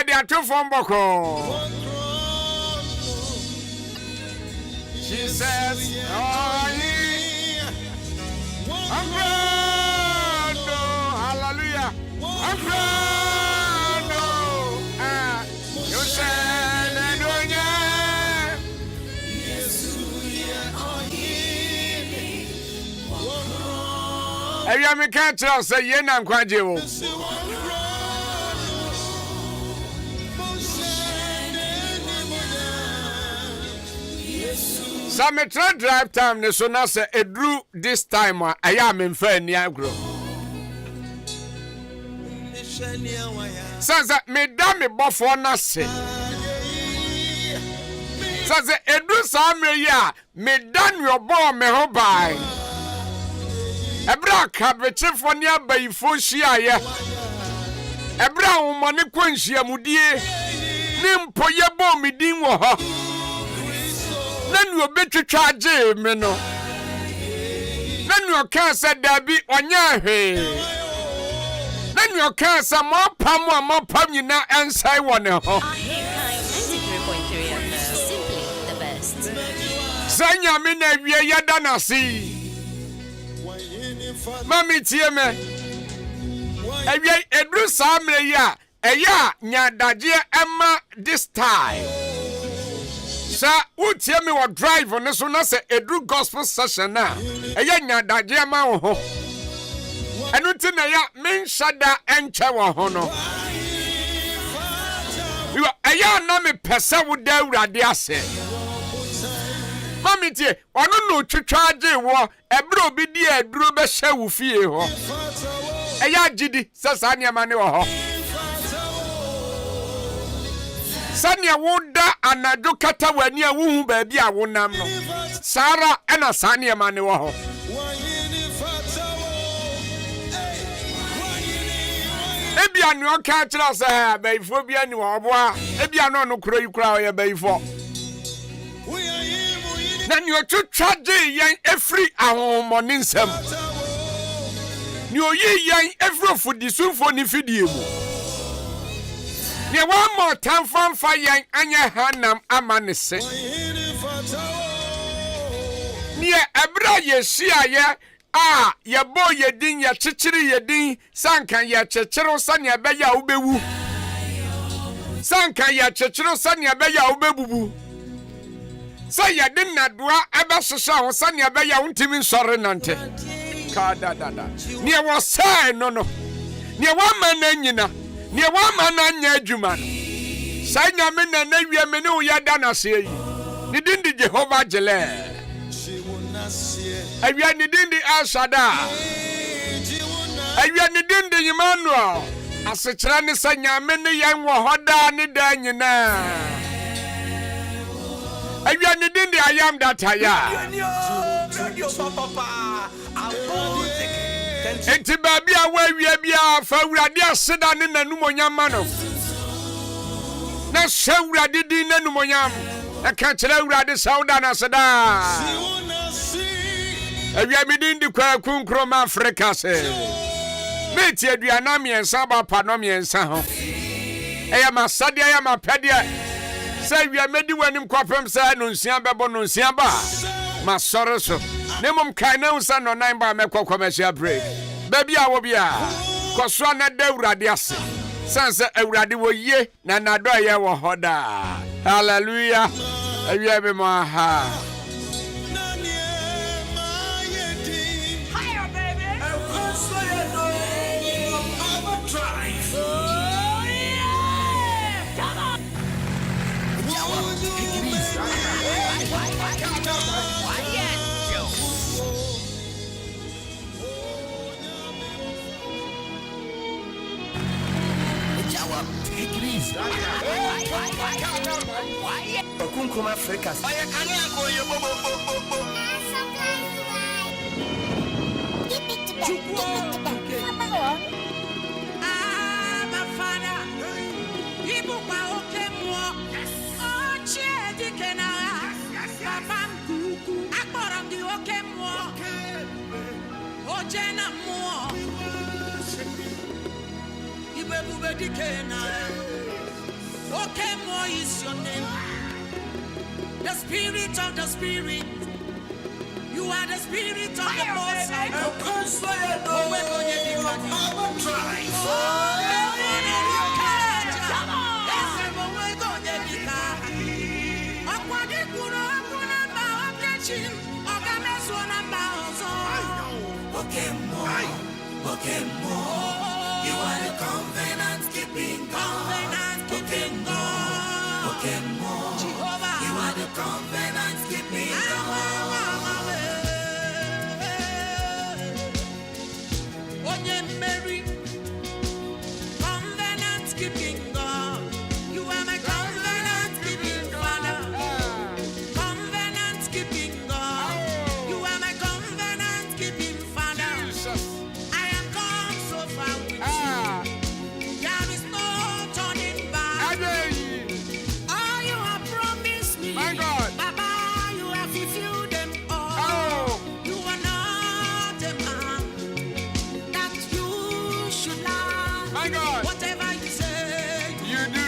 dia to from boko. She says, oh, I'm proud, hallelujah. I'm proud, you said, and I am can't tell, say, Yenam Quajo. Some drive time, so now say a drew this time. I am in fair near grow. Says that me damn me before nothing. Says that a drew some ya me done your bomb me ho by. A bra cabbage for near by Fushia. A brown money quenchia mudie. Nimpo ye bomb me dingo. Then you better charge me no. Then you can't say there be on your head. Then you can't say more pam you now and say one. Ahenkan 93.3 FM, simply the best. Sanya mina ya dana si. Mami tieme. Ewie edru samre ya. Eya nya daje emma this time. Sa utie me wo drive on so na say edru gospel session na eya nya daje ma wo ho enu ti na ya men shada enche wo ho no yo eya na me pese wo da urade ase mami tie ono no twetwa age wo ebro obi di edru be hye wo fie ho eya gidi sesa ne ma ne wo ho Sanya woda anado kata wani a wuhu baabi a wonam no Sara ena sanya mane wo ho Ebia no ka kira se ha baifo bia ni wo boa ebia no no kura yikura o ye baifo Na ni otwatwa de yan efri ahomoni nsam Ni oyi yan efri ofudisumfo ni fidie mu one more time from fire anya hanam amanese. Near Ebra Yesia ye boy ye din ya chichiri ye din sankan ya chechero sanya beya ubewu. Sankan ya chechero sanya beya ubebubu. Say ya din na dua ebe shisha ho sanya beya untimi nsore nante. Ka da. Near was say no. Near one man nyina. Ni wa mana nya adwuma no sanya me na na wie me ne wo ya da na se yi ni din di Jehovah Jele awia ni din di Ashada awia ni din di Emmanuel asechira ni sanya me ne yan wo hoda ni da nyina awia ni din di I am that I Enti baby a wawie bia fa urade aseda ne nanumonyam no na sha urade din nanumonyam e ka kire urade sauda na aseda awia mi din di kwa kunkro ma Africa se meti aduana miensa ba pa no miensa ho eya masade eya mapede se awia medi wanim kwapem se no nsia bebo no nsia ba masore so Nemum kaina unsa no nine ba me commercial break. Baby a wo bia. Koso na da urade ase. Sanse urade wo ye na nado ye wo hoda. Hallelujah. Awia be ma ha. Higher baby. Okunkuma Africa. is your name. The spirit of the spirit. You are the spirit of the Most High. You are the covenant keeping God. Jehovah. You are the covenant keeping God. Mary, covenant keeping God. You are my covenant keeping Father. Covenant keeping God. You are my covenant keeping Father. I have come so far with you. There is no turning back. All you have promised me, my God. Baba, you have fulfilled them all. You are not a man that you should lie. My God. Whatever you say, You do.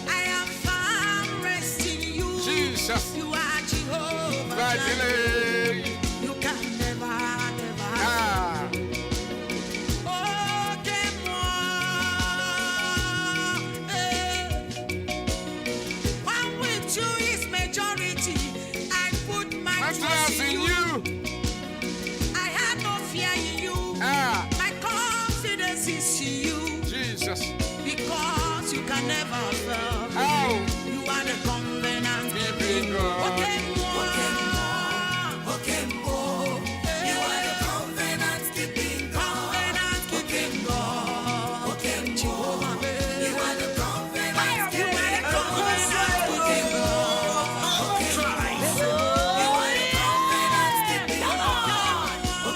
I am found rest in you. Jesus. You are Jehovah. Vagile. You can never. One with you is majority. I put my trust in you. I have no fear in you. My confidence is in you. Jesus. Because you can never fail. You are the covenant keeping God. You are the covenant keeping God. Jehovah. You are the covenant keeping God.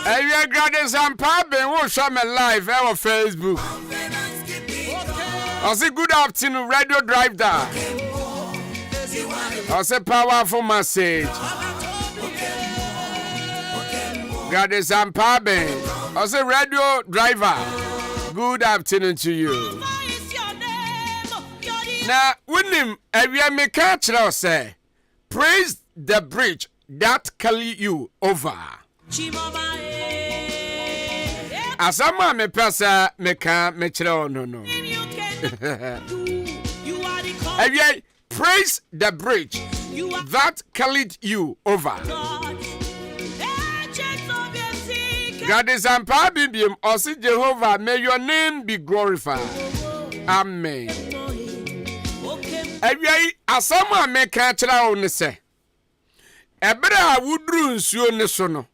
Hey, you're grabbing some pub and we'll show me live on Facebook. I say good afternoon, Radio Drive There. I say powerful message. Grabbing some pub. I say Radio Driver. Good afternoon to you. Now, with him, I may catch us say, praise the bridge that carry you over. As a man, me pesa me can me chiro no. Praise the bridge that carried you over. God is and Bibium, or see Jehovah, may your name be glorified. Amen. As someone may catch it on say, Ebra would ruins you on the sono.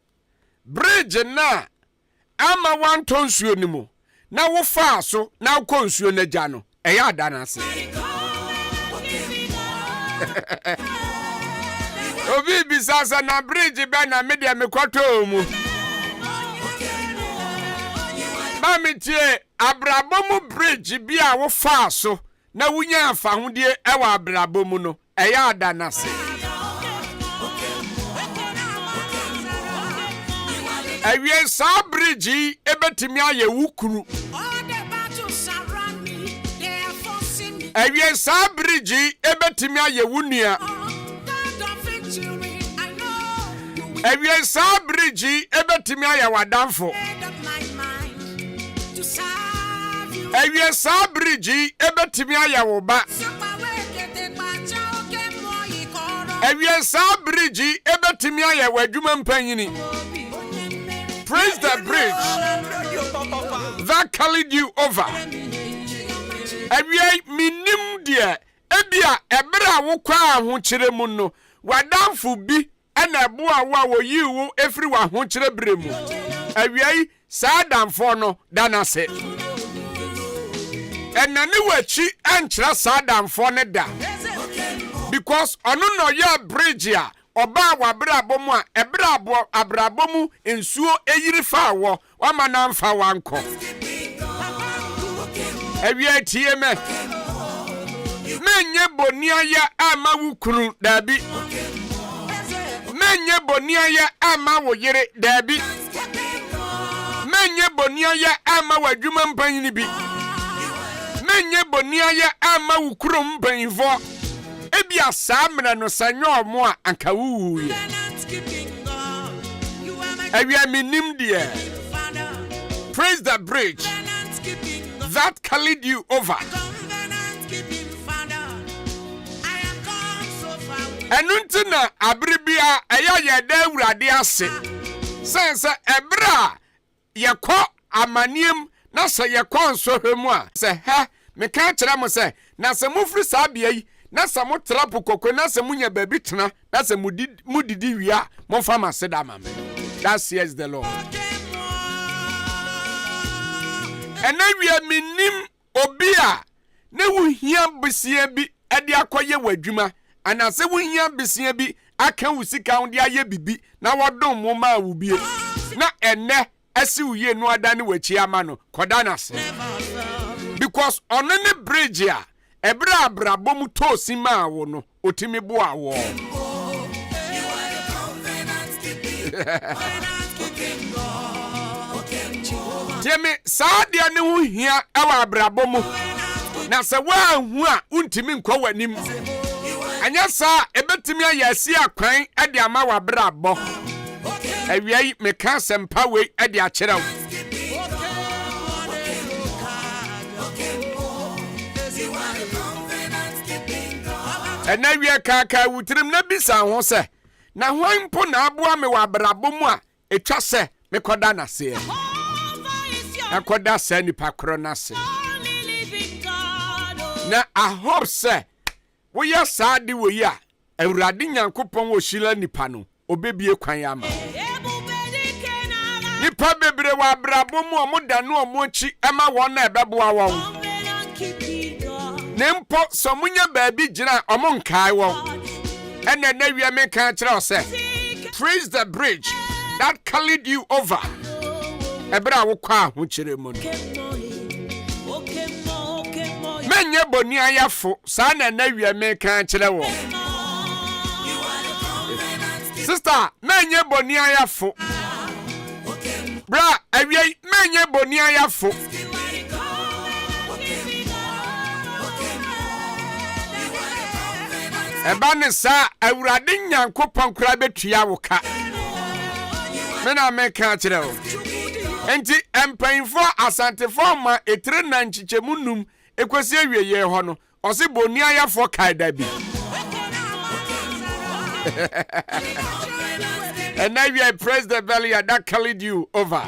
Bridge na ama one ton suo ni mu. Na wo fa so na wo konsuo na gya no. Eya dana se. Obi bisasa na bridge be na media me kwato mu. Mami tie abrabomu bridge bi a wo fa so na wunya afa hodie e wa abrabomu no. Eya dana se. Ewie sa bridge ebetimi aye wukuru. Ewie sa bridge ebetimi aye wunua. Ewie sa bridge ebetimi aye wadamfo. Ewie sa bridge ebetimi aye woba. Ewie sa bridge ebetimi aye wadwuma mpanyini. Praise the bridge that carried you over. Ewie minim dia ebia ebra wo kwa ho kire mu no wadamfo bi na eboa wo yiwo efri wa ho kire bre mu. Ewie sa damfo no danase. Enani wachi enkyra sa damfo ne da. Because ono no ya bridge a oba wa brabomu a ebrabo abrabomu ensuo eyiri fa wo wama na mfa wanko. Ewie tie me. Menye bonia ya ama wukuru dabi. Menye bonia ya ama wo yire dabi. Menye bonia ya ama wadwuma mpanyini bi. menye bonia ye ama wukrom banfo ebia samra no sanyo mo a anka wuye awia minim de praise the bridge that carried you over. Enuntina abribia eya ye da awurade ase sense ebra ye kɔ amaniem na se ye kɔ nsohwemu a se ha me ka kire mo se na se mufri sa bia yi na se mo trapo kokko na se munya baabi tena na se mudidi wia mo fa maseda mame. That says the Lord. Enawia minim obia ne wuhia besia bi ade akoye wadwuma anase wuhia besia bi aka wusika wo de aye bibi na wodom mo ma wubie na ene asi uye no adane wachi ama no koda na se because onene bridge a ebra abrabo mu tosi ma wo no otimi bo awo Jemi saadia ne ho hia ewa abrabo mu na se wa hu a untimi nkwa wanim anya sa ebetimi ayasi akwan ade ama wa brabo awiai meka sempa we ade akere wo enawia kaka wutrim na bisa ho se na hwan mpo na aboa me wa brabo mu a etwa se mekoda na se akoda se ni pakro na se na I hope say wo ya saadi wo ya awurade nyankopon wo shila nipa no obebie kwan ama nipa bebre wa brabo mu omoda no omochi ema won na ebeboa won nempo somunya baabi gina omonkai won ene na wi me kan kire o say praise the bridge that carried you over ebra wo kwa ho kire mu menye boni ayafo sa na wi me kan kire wo sister menye boni ayafo bra awie menye boni ayafo eba ne sa awurade nyankopon kura betua wo ka me na me kan kire wo enti empanfo asantefo ma etre na nchichemu num ekosi awieye ho no ose boni ayafo kai da bi and now you praise the belly that carried you over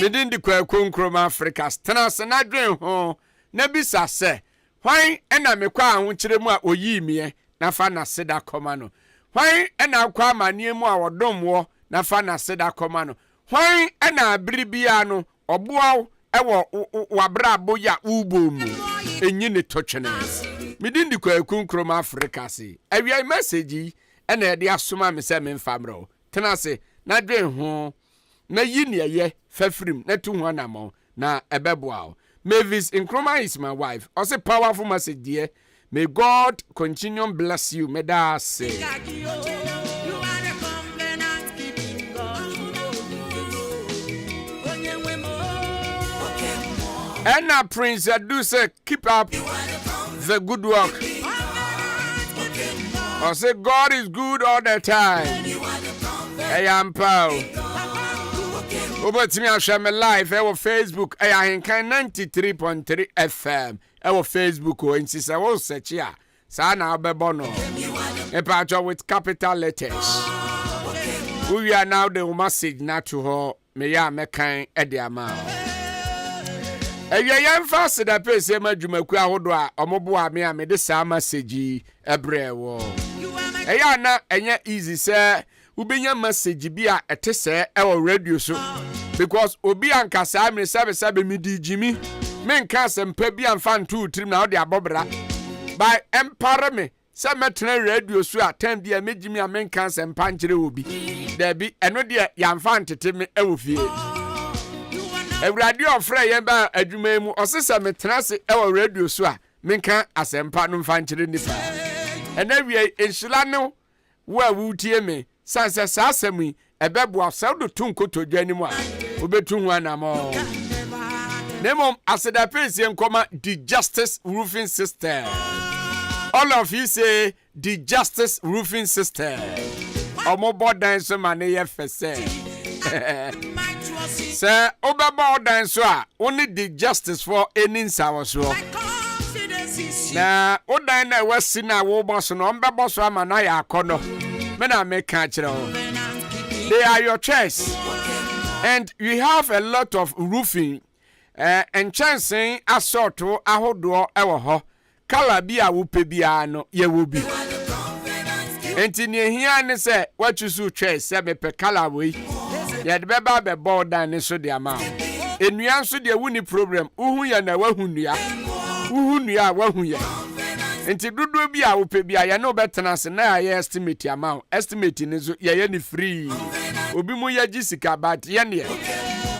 within the Kwakunkrom Africa stana na dwen ho na bisa se hwan ena mekwa ahụ kire mu a oyi mie na fa na seda koma no hwan ena akwa amanie mu a wodom wo na fa na seda koma no hwan ena abiribia no oboaw ewo wabra boya ubom enyi ne tochene midin di Kwakunkrom Africa si awia message ena e de asoma me se me mfamro tena se na dwen ho na yi ne ye fafrim na tu ho anamo na ebeboa. Mavis Nkrumah is my wife. Also powerful message dear. May God continue bless you. May that say. And now Prince Aduse, keep up the good work. I say God is good all the time. I am Paul. Over to me, I share my live. Our Facebook, Ahenkan 93.3 FM. Our Facebook, or insist I will search here. Sana Bebono. A patch with capital letters. We are now the message not to her. May I make kind at the amount. A young fast that pays a majumaqua hodwa, or mobile me, I made the same message a brave war. Ayana, and yet easy, sir. Ubinya message be a tesse our radio so because obi anka sa me sabe me di Jimmy men ka sem pa bi amfan tu trim na ode abobra by empare me se metena radio so a time dia me Jimmy men ka sem pa nkire obi da bi eno dia ya amfan tete me e wo fie ewrade ofre ye ba adwuma mu osesa metena se e wo radio so a men ka asempa no mfa nkire nipa ena wie enhyila no wo a wutie me sanse sasemi ebebo asawdo tunkoto dwani mu a obetu hu anamo Name as the place in comma the Justice Roofing System. All of you say the Justice Roofing System. Omo bodan so mane ye fese. Sir, Obaba bodan so only the justice for any sawaso. Na odan na wasi na wo boss no mbebo so ama na ya akono. Me na make kire. They are your choice. And we have a lot of roofing and chancing asorto ahodo ewo ho. Kala bi a wo pe bia no ye wo bi. Enti ne hia ne se wachusu choice se me pe kala we. Ye de beba be bodan ne so de ama. Enua so de wuni problem. Uhu ye na wahu nua. Uhu nua wahu ye. Enti dodo bi a wo pe bia ye no betena se na ye estimate amount. Estimate ne so ye ni free. Obi mu ye gisika but ye ne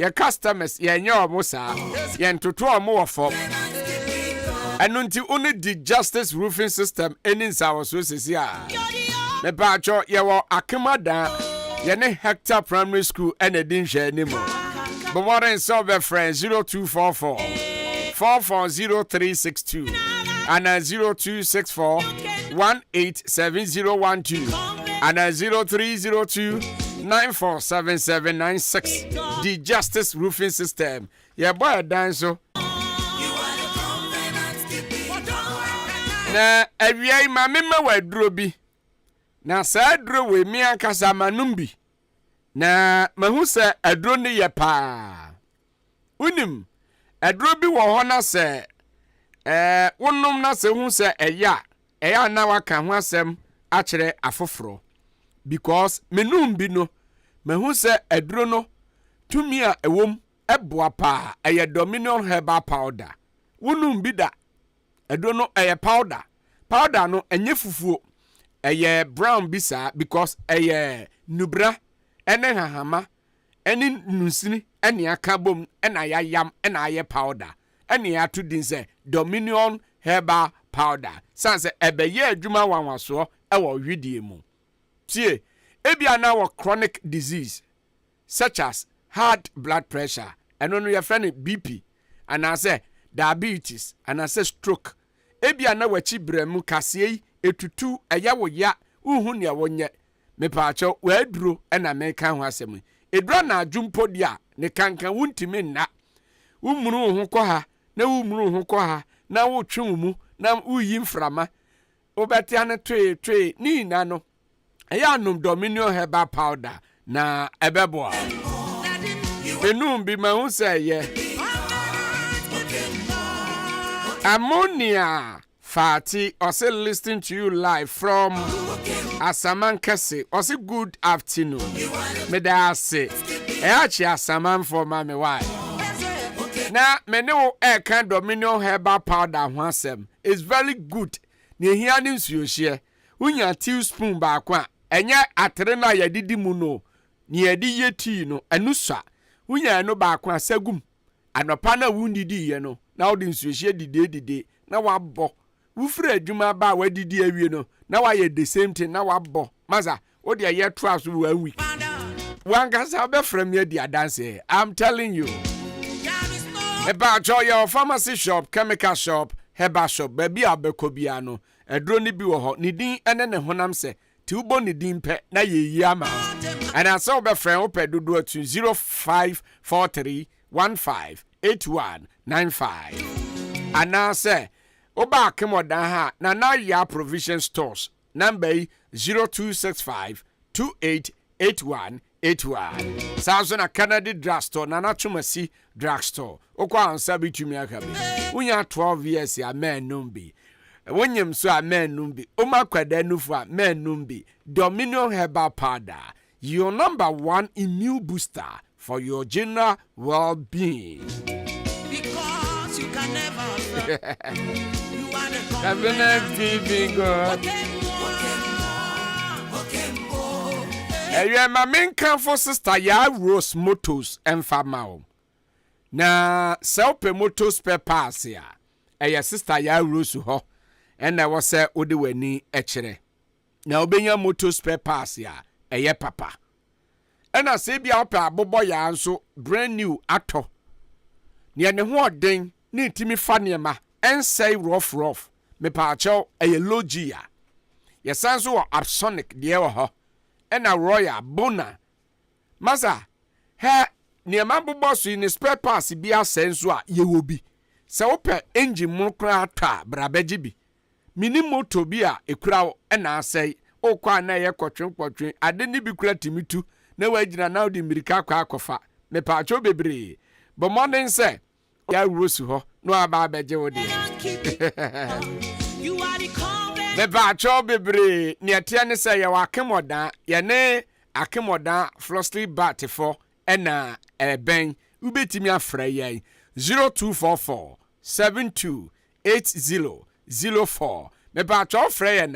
ye customers ye nya omo sa. Ye ntoto omo wo fo. And until only the Justice Roofing System any sour sources here. Me pacho ye wo Akimada ye ne Hector Primary School and a din share anymore. But what in solve friend 0244 440362 and 0264 187012 and 0302 947796. The Justice Roofing System. Yeah, boy, dance so. Na awiai ma mema waduro bi na sa aduro we mi ankasa manum bi na mahu se aduro ne ye pa unim aduro bi wo ho na se wonnom na se hu se eya na waka ho asem a kire afoforo because menum bi no mahu se aduro no tumi a ewom eboa pa eye Dominion herbal powder wonum bi da aduro no eye powder no enye fufuo eye brown bisa because eye nubra ene hahama ene nusini ene akabom ene ayam ene aye powder ene atu din se Dominion herbal powder sanse ebeye adwuma wanwaso ewo hwidie mu tie ebia na wo chronic disease such as high blood pressure eno no your friend BP and I say diabetes and I say stroke ebia na wachi bremu kasei etutu eya wo ya uhu ne wonye mepaacho waduro na meka ho asem eduro na adwumpo dia ne kankan wuntimi nna umuru ho kɔ ha na umuru ho kɔ ha na wo twe mu na uyi mframa obeti ane twe ni na no eya num Dominion herbal powder na ebeboa enum bi ma hu say ye Ammonia Fati also listening to you live from Asaman Kese. Also good afternoon. Me da say eachi Asaman for mama why. Na me no Ahenkan Dominion herbal powder ho asem is very good. Ne hia ni nsuo hye. Unya teaspoon ba kwa enye atere na yedidi mu no. Ni yedi ye tea no enuswa. Unya no ba kwa sagum. Anopa na wundidi ye no. Na odi nsuhye dide na wabọ wufre adwuma ba wadidi awie no na waye the same thing na wabọ maza odi aye to aso wanwi wankasa be from ye dia dance I'm telling you about your pharmacy shop chemical shop herbal shop baby abekobia no edro ni bi wo ho ni din ene ne honam se ti ubo ni din pe na ye yi ama and aso be friend ope dodo to 0543 158195 and say oba kemodan ha na ya provision stores number 0265 288181 Sazona Canada drugstore na Chumasi drugstore okwa ansa bitumi akabi unya 12 years ya men numbi wonyem so a men numbi omakwada nufu a men numbi Dominion herbal powder your number 1 immune booster for your general well-being. Because you can never you are the covenant keeping God. My main for sister ya Rose Motors and Famao. Na self motors spare parts ya. Eya sister ya Rose ho. And I was say odiweni echere. Na obenya motor spare parts ya. Eya papa. And I say be up a bobo ya so brand new ato. Near ne ho den ne timi fa niema ensay rough me pa acho logia ye sanso wo absonic de wo ho ena royal bona masa he niema bobosu ni spare parts bi asenso a ye wo bi se wo pe engine mu kra ta brabeji bi mini moto bi a ekura ena asai o kwa na ye kotwen ade ni bi kura timitu na wagina na odi mirika kwa akofa me pa acho bebre bo morning say ya rosu ho no aba beje wo de me pa acho bebre ne atia ne say ya wakemodan ye ne akemodan frostly bat for ena ben ubetimi afra ye 0244 728004 me pa acho frɛ ye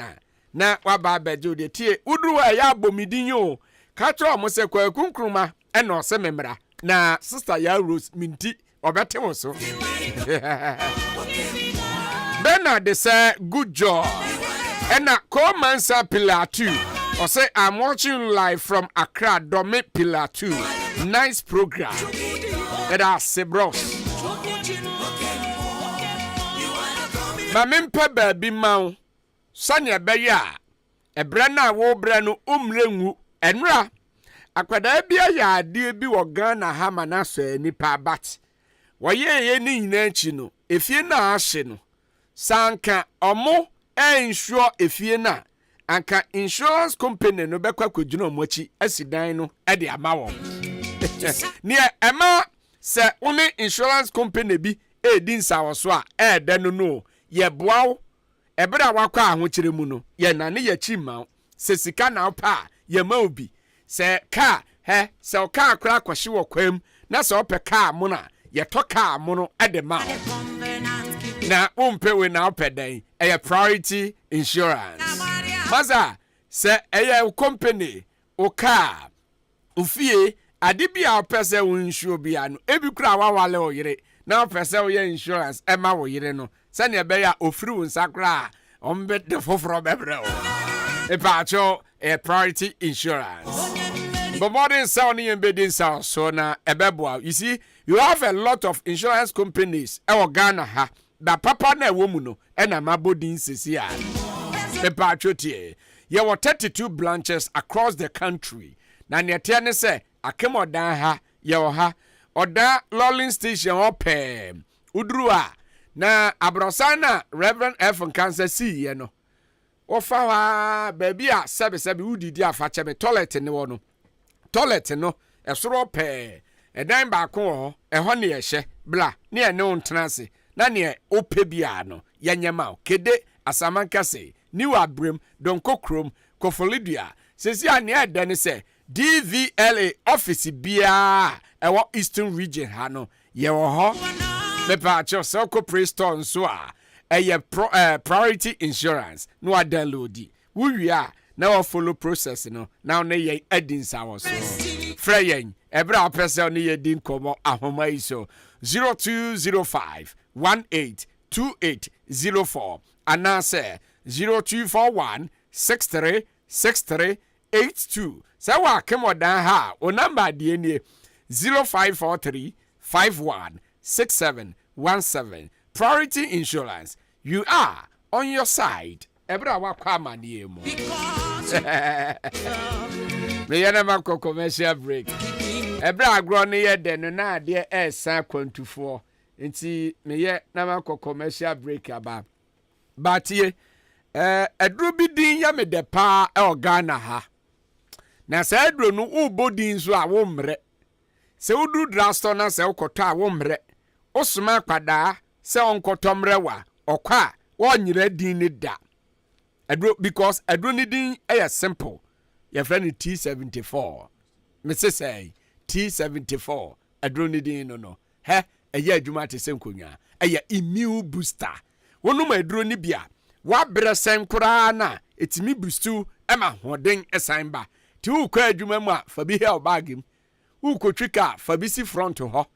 na waba beje wo de tie udru ya bomidin yo ka tro mo se kwa kunkruma ena ose memra na sister ya Rose minti obete wo so Bernard say good job ena Comansa Pillar 2 or say I'm watching live from Accra Dome Pillar 2 nice program eda sebros ma mempe ba bi mawo sanya beya ebre na wo bre no umrenwu enra akwada bia ya ade bi wo Ghana ha manaso nipa bat woye ni nyina chi no efie na ahye no sanka omo ensure efie na anka insurance company no bekwa kwadwuna omochi asidan no e de ama wo ne ema se one insurance company bi edi nsawoso a de no ye boawo ebra wakwa ahokyere mu no ye na ne ye chi ma se sika na opa ye ma obi se ka he se o ka akra kwahye wo kwam na se ope ka mo na ye to ka mo no ede ma na umpe we na opedan e priority insurance maza se e company o ka ufie ade bia opese wo insure bia no ebi kura wawale o yire na opese wo ye insurance e ma wo yire no se ne be ya ofiri wo nsakra ombe de foforo bebre o e pa cho e priority insurance. But modern sound in bedding sound so na ebeboa. You see, you have a lot of insurance companies e Ghana ha that papa na womuno e na mabodin sisia. E pa cho tie. Ye were 32 branches across the country. Na netia ne se akemodan ha ye ha oda lolling station ope udrua na abrosana Reverend Ahenkan see ye no ofa wa baby a sebe udidi afa chebe toilet ne wo no toilet no esoro pe edan ba ko ho eho ne ye hye bla ne ye ne ontranse na ne ope bia no yanyama kede asamanka se niwa abrem donko krom kofolidua sesi a ne ede ne se DVLA office bia ewo Eastern region ha no ye wo ho me pa cho so ko preston so a priority insurance no a download wi a na we follow process no now na ye edin sa wo so freyen ebra person ne ye din komo ahoma iso 0205 182804 anase 0241 636382 say wa kemodan ha o number de nie 0543 516717 priority insurance you are on your side ebra wakwa manie mu me yana ma commercial break ebra agro ne ye de no na de esa kwantufo nti me ye na ma commercial break aba batie edru bi din ya me de pa e Ghana ha na sa edru no ubodin so a wo mre se udu drasto na se ukoto a wo mre osuma kwada se onkoto mre wa okwa wonyira din ni da edru because edru ni din e simple your friend T74 me say T74 edru ni din no he eye adwuma te senkonwa eye immune booster wonu ma edru ni bia wa bre sen kura na etimi boostu ema hoden esan ba ti ukwa adwuma mu a fa bi hell bagim ukotwika fa bi si front ho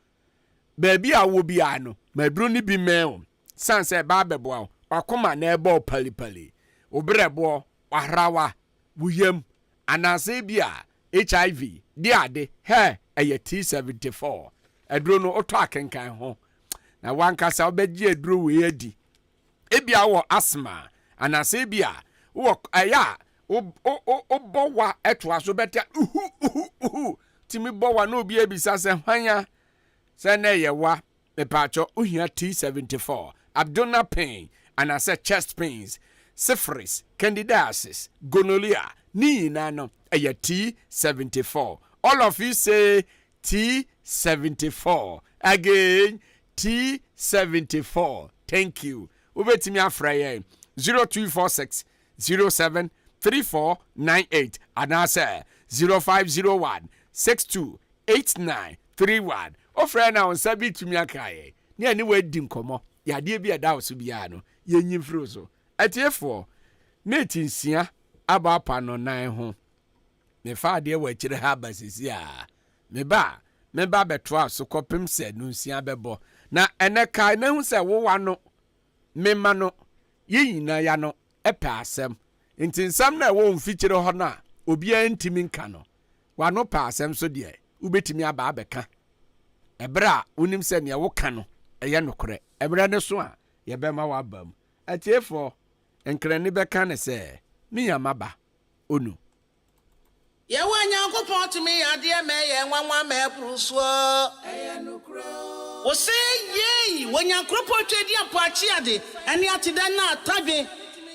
baby a wo bia no madru ni bi men sanse ba beboa wakoma na ebo palipali obrebo wahrawa wuyem anase bia HIV di ade he eye T74 adru no oto akenkan ho na wankasa obegye aduro we adi ebia wo asthma anase bia wo aya obowa etwa so beta timi bowa no obi ebisa se hwanya se na yewa mepacho ohia T74 abdominal pain anase chest pains syphilis candidiasis gonorrhea ni na no T74. All of you say T74 again. T74. Thank you. Ubetimi afraye 0246 07 3498 and answer 0501 628931. Ofra na on sabi tumi akaye. Ni ani wadi nkomo. Yade bi eda oso bia no. Yenyi frozo. Atiefo metinsia aba pa no nan ho. Me fa de wa kire ha basisi a. Me ba beto aso kopem se no nsia bebo. Na eneka na hu se wo wa no. Me ma no. Yeyina ya no epe asem. Nti nsam na wo mfikire ho na obi antimi nka no. Wa no pa asem so de ubetimi aba abeka. Ebra unim se ne wo ka no eye nokore. Ebra ne so a ye be ma wa bam. Atiefo enkrani beka ne se miyamaba onu. Ye wanyankopon tumi ade me ye nwanwa me pruso eye nokro wo se ye wanyankopon twedi apachi ade ene atida na atadwe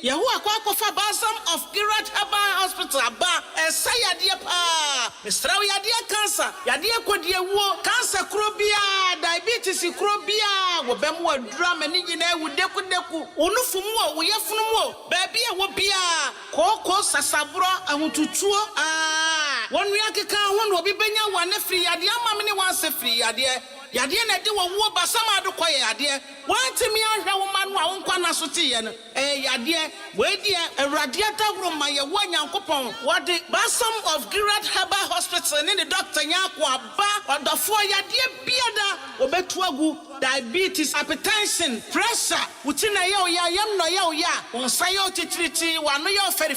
ye hu akwakofa balsam of Girat Herbal Hospital aba esa yade pa misrawo yade cancer yade kodie wo cancer krobia diabetes krobia wo bem wo dura mani nyina ewu deku onufum wo wo yefunu wo ba bia wo bia koko sasabro ahotutuo wonu yakeka ho no obi benya wane free yade amamne wanse free yade na de wo basama do koye yade wantimi ahwe wo manu a wonkwa na so tie no yade we die awrade atagro ma ye wo nyankopon wode balsam of Girat Herbal Hospital ne doctor Akwaaba odofo yade biada obetu agu diabetes hypertension pressure wutina ye oya yam no ye oya onsa ye otitriti wano ye feri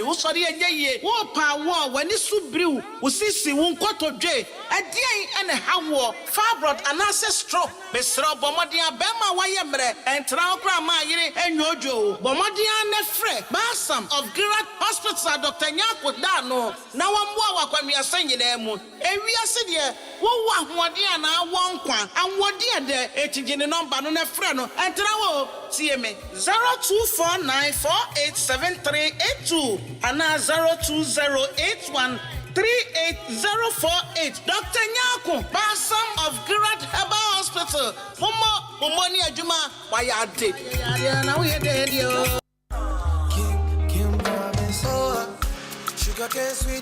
wo sori enye wo pa wo wani subriu wo sisi wo nkotodwe adien ene hawo fibroid anase stroke besro bomodia bema waye mre entra okra ma yire enyojo bomodia ne fre balsam of Girat Hospital Dr. Akwaaba no na wambo akwamia sanyina mu ewiase de wo wa hoɔden na wonkwa anwɔde de etijine number no na frɛ no entra wo tie me 0249487382 ana 020813804 Dr. Nyako balsam of Girat Herbal Hospital momo ni adwuma wa ya de na wo ye de dio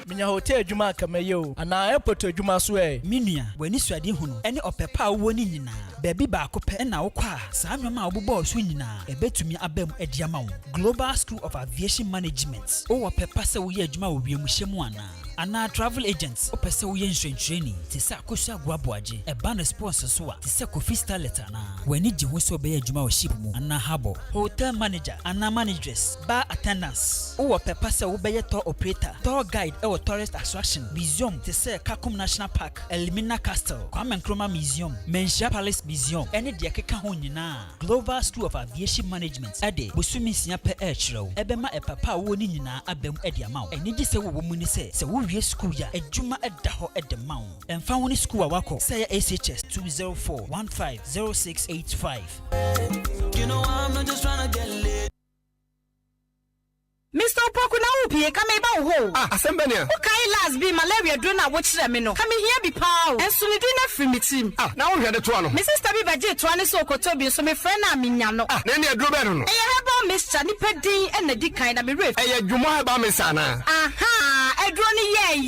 Minya hotel adwuma kamayo ana airport adwuma so minua wani suade hunu ene opepa wo ni nyina baabi ba akopɛ na wokɔ a saa nwoma a wobobɔ so nyina ebetumi abam adiama wo Global School of Aviation Management o pepa sɛ wo yɛ adwuma wo wiem hyɛmu ana travel agents o pɛ sɛ wo yɛ nhwɛnhwɛni te sɛ akoso agoaboagye ɛba no sponsor so a te sɛ Kofi Starlet ana wani gye ho sɛ obɛyɛ adwuma wo ship mu ana harbor hotel manager ana managers bar attendants o pepa sɛ wo bɛyɛ tour operator tour guide ɛwɔ tourist attraction museum te sɛ Kakum National Park Elimina Castle Kwame Nkrumah Museum Menchia Palace Museum ɛne deɛ keka ho nyinaa Global School of Aviation Management ɛde bosumi sia pɛ ɛkyerɛw ɛbɛma ɛpapa wo ni nyinaa abam ɛde ama wo ɛne gye sɛ wo mu ni sɛ wo wie school ya adwuma ɛda hɔ ɛde ma wo ɛmfa wo ni school a wakɔ sɛ yɛ SHS 204150685 You know I'm not just trying to get lit. Mr. Opoku na upie kama iba ho. Asembenia. Okay, last be malaria do na wo kire me no. Kama here be pa o. Enso ne do na free me team. Na wo hwede to ano. Me sister bi baje to ane so okoto bi so me friend na menya no. Na ne aduro be no. Eye heba mixture ni pedin e na di kan na me ref. Eye dwumo heba me sa na. Aha, eduro ni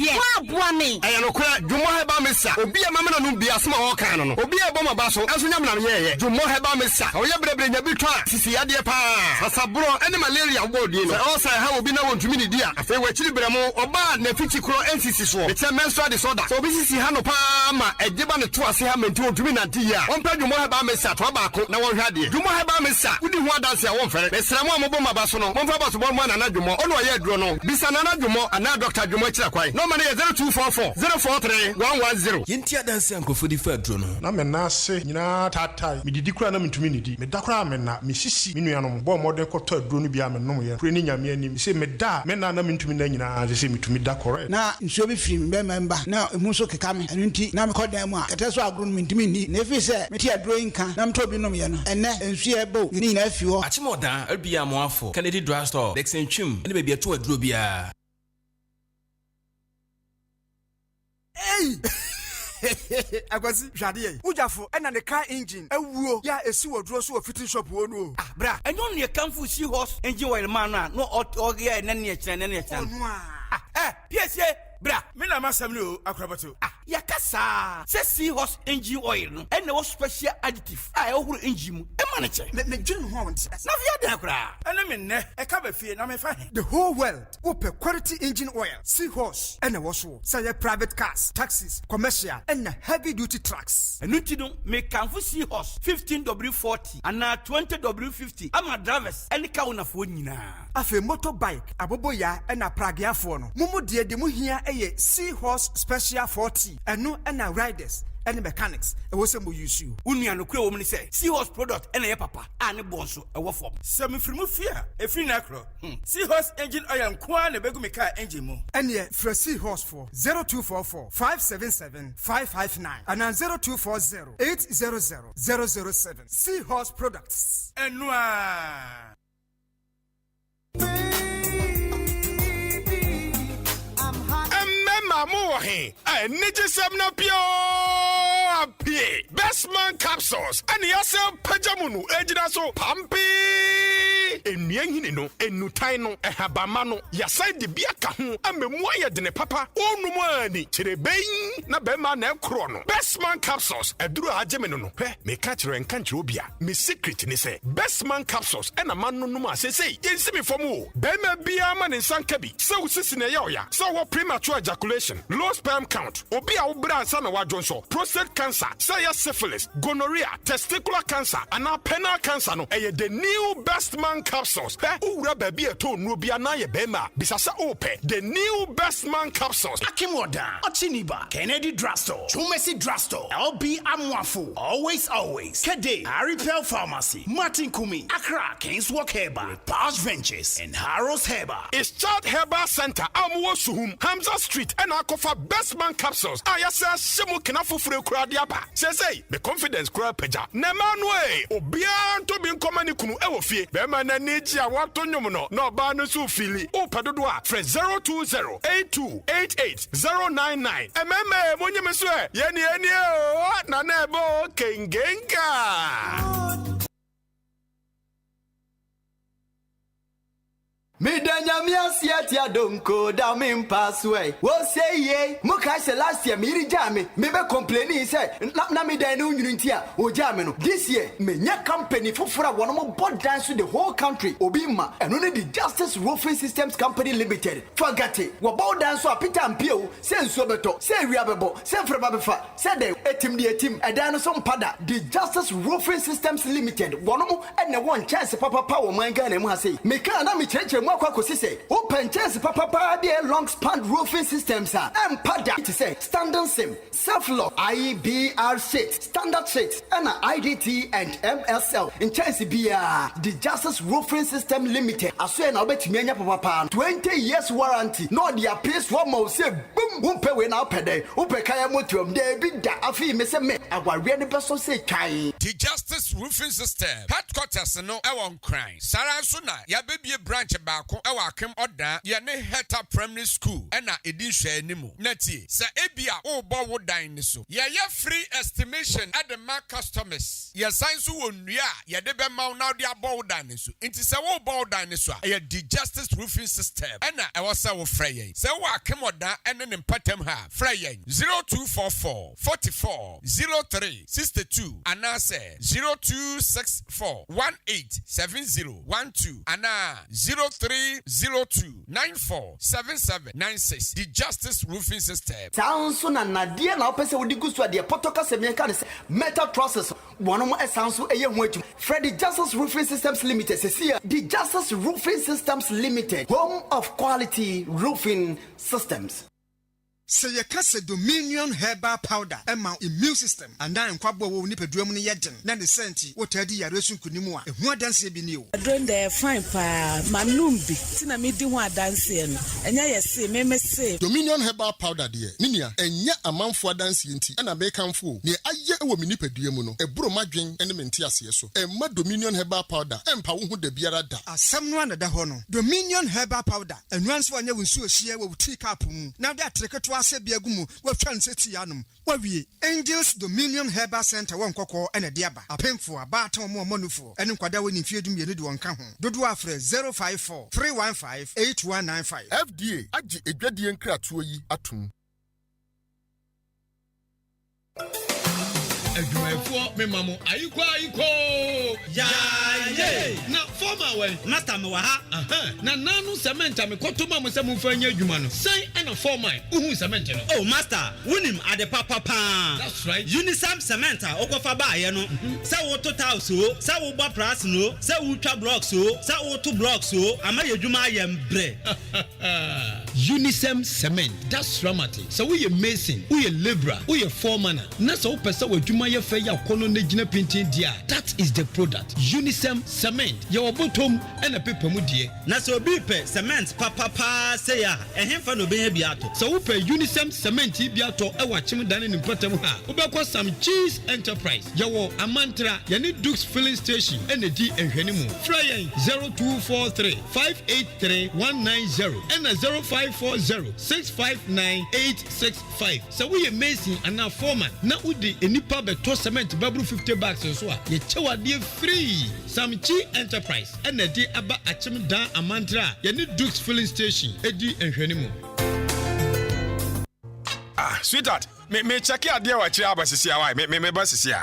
ye. Wa aboa me. Eye no kura dwumo heba me sa. Obi e mama na no bia asema wo kan no. Obi e boma ba so. Enso nyam na ye. Dwumo heba me sa. O ye brebre nya bi twa. Sisi yade pa. Sasabro ene malaria wo di no. O sa ha obi na wontumi ni dia afei wachiri bremo oba na fiti kro NCC so it's a menstrual disorder so obi sisi ha no pa ma ejeba ne to ase ha menti wontumi na nti ya onpa dwumo ha ba mesa to ba ko na won hwade dwumo ha ba mesa wudi ho adanse a won fere mesra mo ambo ma ba so no won fa ba so bo mo na dwumo ono ye aduro no bisa na dwumo ana Dr. adwuma kira kwai no man 0244 043 110 Yenti adanse ankofo di fadro no na me na se nyina tatai me didi kura na mentumi nidi me da kura me na me sisi me nuanom bo modern kɔtɔ aduro no bia me nom ye kure ni nyame ani se me da me na mentumi na nyina se metumi da correct na nsuo bi firi me memba na emu so keka me enu nti na me kɔdan mu a kete so agro no mentumi ni na efi se me ti aduro nka na mto bi nom ye no ene nsuo ebo ni nyina afi ho Achimoda albia moafo Kennedy Drugstore Dexen Chim ene be to aduro bia Hey Akwasi hwade ye ujafo ena ne car engine ewuo ya esi woduro so fitting shop wo no bra enyo ne kamfu si horse engine oil man no oge ene ne kyerɛ PSA bra me na masam no akrabato yakasa se seahorse engine oil no ene wo special additive a ehuru engine mu e ma ne kyɛ ne dwun ho won na via da kra ene me ne e ka ba fie na me fa the whole world open quality engine oil seahorse ene wo so say private cars taxis commercial and heavy duty trucks enu ti no me kanfo seahorse 15W40 and 20W50 ama drivers ene ka wona fo nyina afi motorbike aboboya ena pragiafo no mumu de mu hia eye seahorse special 40 eno ena riders and mechanics e wo se mo use you unua no kure wo me say seahorse product ena ye papa ani bonso e wo fom semi frimu fia e fi na kro seahorse engine oil nkoa na begu me car engine mu ene fra seahorse for 0244 577 559 and 0240 800 007 seahorse products enua Mamohe, and Nigisam no pure best man capsules, and yourself Pajamunu, Ejinaso, Pampi. En Yanino, en Nutaino, a Habamano, Yasai de Biakahu, and Memoya de Papa, oh no money, Chirebain, Nabema ne Chrono. Best man capsules, a Dru Ajamino, me catch and can't Rubia, me secret in say, best man capsules, and a man no numa say, yes, me for more. Bema Bia man in Sankabi, so Sissina Yoya, so premature ejaculation, low sperm count, Obia Obra Sana Wajonso, prostate cancer, say syphilis, gonorrhea, testicular cancer, and now penile cancer, no, the new best man capsules. Ura baby a to Nubia Naya Bema, Bisasa Ope, the new best man capsules. Akimoda, Ochiniba, Kennedy Drugstore, Chumesi Drugstore, LB Amwafu, always. Kede, Aripel Pharmacy, Martin Kumi, Accra, Kings Walk Heba, Pars Ventures, and Harrows Heba. It's Chad Heba Center, Amwosuhum, Hamza Street, and Akofa best man capsules. Ayasa Semu Kinafu Fure Kradiapa. Say, the confidence crowd peja. Nemanwe, Obian to be in common Kunu Ewofi, Bemana Nijia Watonyomono, no Banu Fili, O Padua, Fred 020-8288-099. MMA, Monyamaswe, Yeni, Nanebo, Kengenga. Me danya mi asiatia donko da me mpaswe. Wo say ye, muka se last year me rijame, me be complaining say na me dan no nyuntia, o jame no. This year me nya company fofora wono mo board dance to the whole country. Obi ma, eno ne the Justice Roofing Systems Company Limited. Forget it. Wo board dance so Peter Ampio, say nso beto, say wi abebo, say freba befa, say dem etim de etim, edan no so mpada. The Justice Roofing Systems Limited. Wono mo ene won chance papa wo manga na mu ha say. Me kan na me cheche open chance papa de long span roofing systems empada it say standard sim self-lock IBR sheet standard sheet and IDT and MSL in chance bia the Justice Roofing System Limited aso na obetimi anya papa 20 years warranty no dia piece one mo say boom umpe we na opede upe kaya motuom de bi da afi me say me agware ne beso say kai the Justice Roofing System headquarters no e won crime sara so na ya bebie branch baako e wa akem oda ye ne Heta Primary School e na edin hwa animu nati se ebia wo bo wo dan ni so ye free estimation at the mark customers ye sign so wonua ye de be ma na de abo wo dan ni so nti se wo bo wo dan ni so ye the Justice Roofing System e na e wo se wo frɛ yen se wo akem oda ene ne mpatam ha frɛ yen 0244 44 03 62 anase 0264 18 70 12 ana 03 0302-947796. The Justice Roofing System. Sounds so na nadia na opese wodi gusu ade potoka semienka ne metal trusses one more sounds so eye ho atu Freddy Justice Roofing Systems Limited sesia the Justice Roofing Systems Limited, home of quality roofing systems. Say you kase Dominion Herbal Powder ema immune system and then kwabo wo ni peduam ne yeden na ne senti wo tadi yare sun kunimu a ehu adanse bi ni o adron dey fine pa manum bi tina me di ho adanse no enya yese me say Dominion Herbal Powder de ninia enya amanfo adanse enti na be kanfo ne aye ewo mi ni peduam no eburo madwen ene mente ase so emma Dominion Herbal Powder empa wo hu da biara da asem no anada ho no Dominion Herbal Powder enwanso anya wonsu ohie wo tea cap mu na da treketo ase biagumu wo twan seti anum wawie Angels Dominion Herbal Center won kokko ene de aba apemfo abata mo manufo ene nkwada woni fiedum ye ne de wonka ho dodo afre 054 315 8195 FDA agi edwadie nkratuo yi atum adwumayfo memamo ayiko ya na former we master me wa ha na nanu cement me kotoma mo se mo fa nya adwuma no sai na former uhu cement no oh master wunim ade papa that's right Unisam cement okofa ba ye no se wo total so se wo ba price no se wo twa blocks so se wo to blocks so ama ye adwuma ye mbre Unisam cement that's ramati so we mason we labourer we foreman na so pesa wo adwuma ye fa ya kono na gina painting dia that is the product Unisam cement your bottom and a paper mu die na so bi pe cement papa say ya ehemfa no be bi ato so we pe Unisam cement bi ato e wa chim dan ni patam ha we be ko some cheese enterprise your amantra ya ni Dukes filling station and di ehwani mu fly 0243 583 190 and 0540 659 865 so we amazing and now foreman na udi enipa beto cement babru 50 bags so a ye chewa de free some chi enterprise and di aba achim dan amantra ya ni Dukes filling station edi ehwani mu sweetheart me check ya dia wa chi abasisi awai me basisi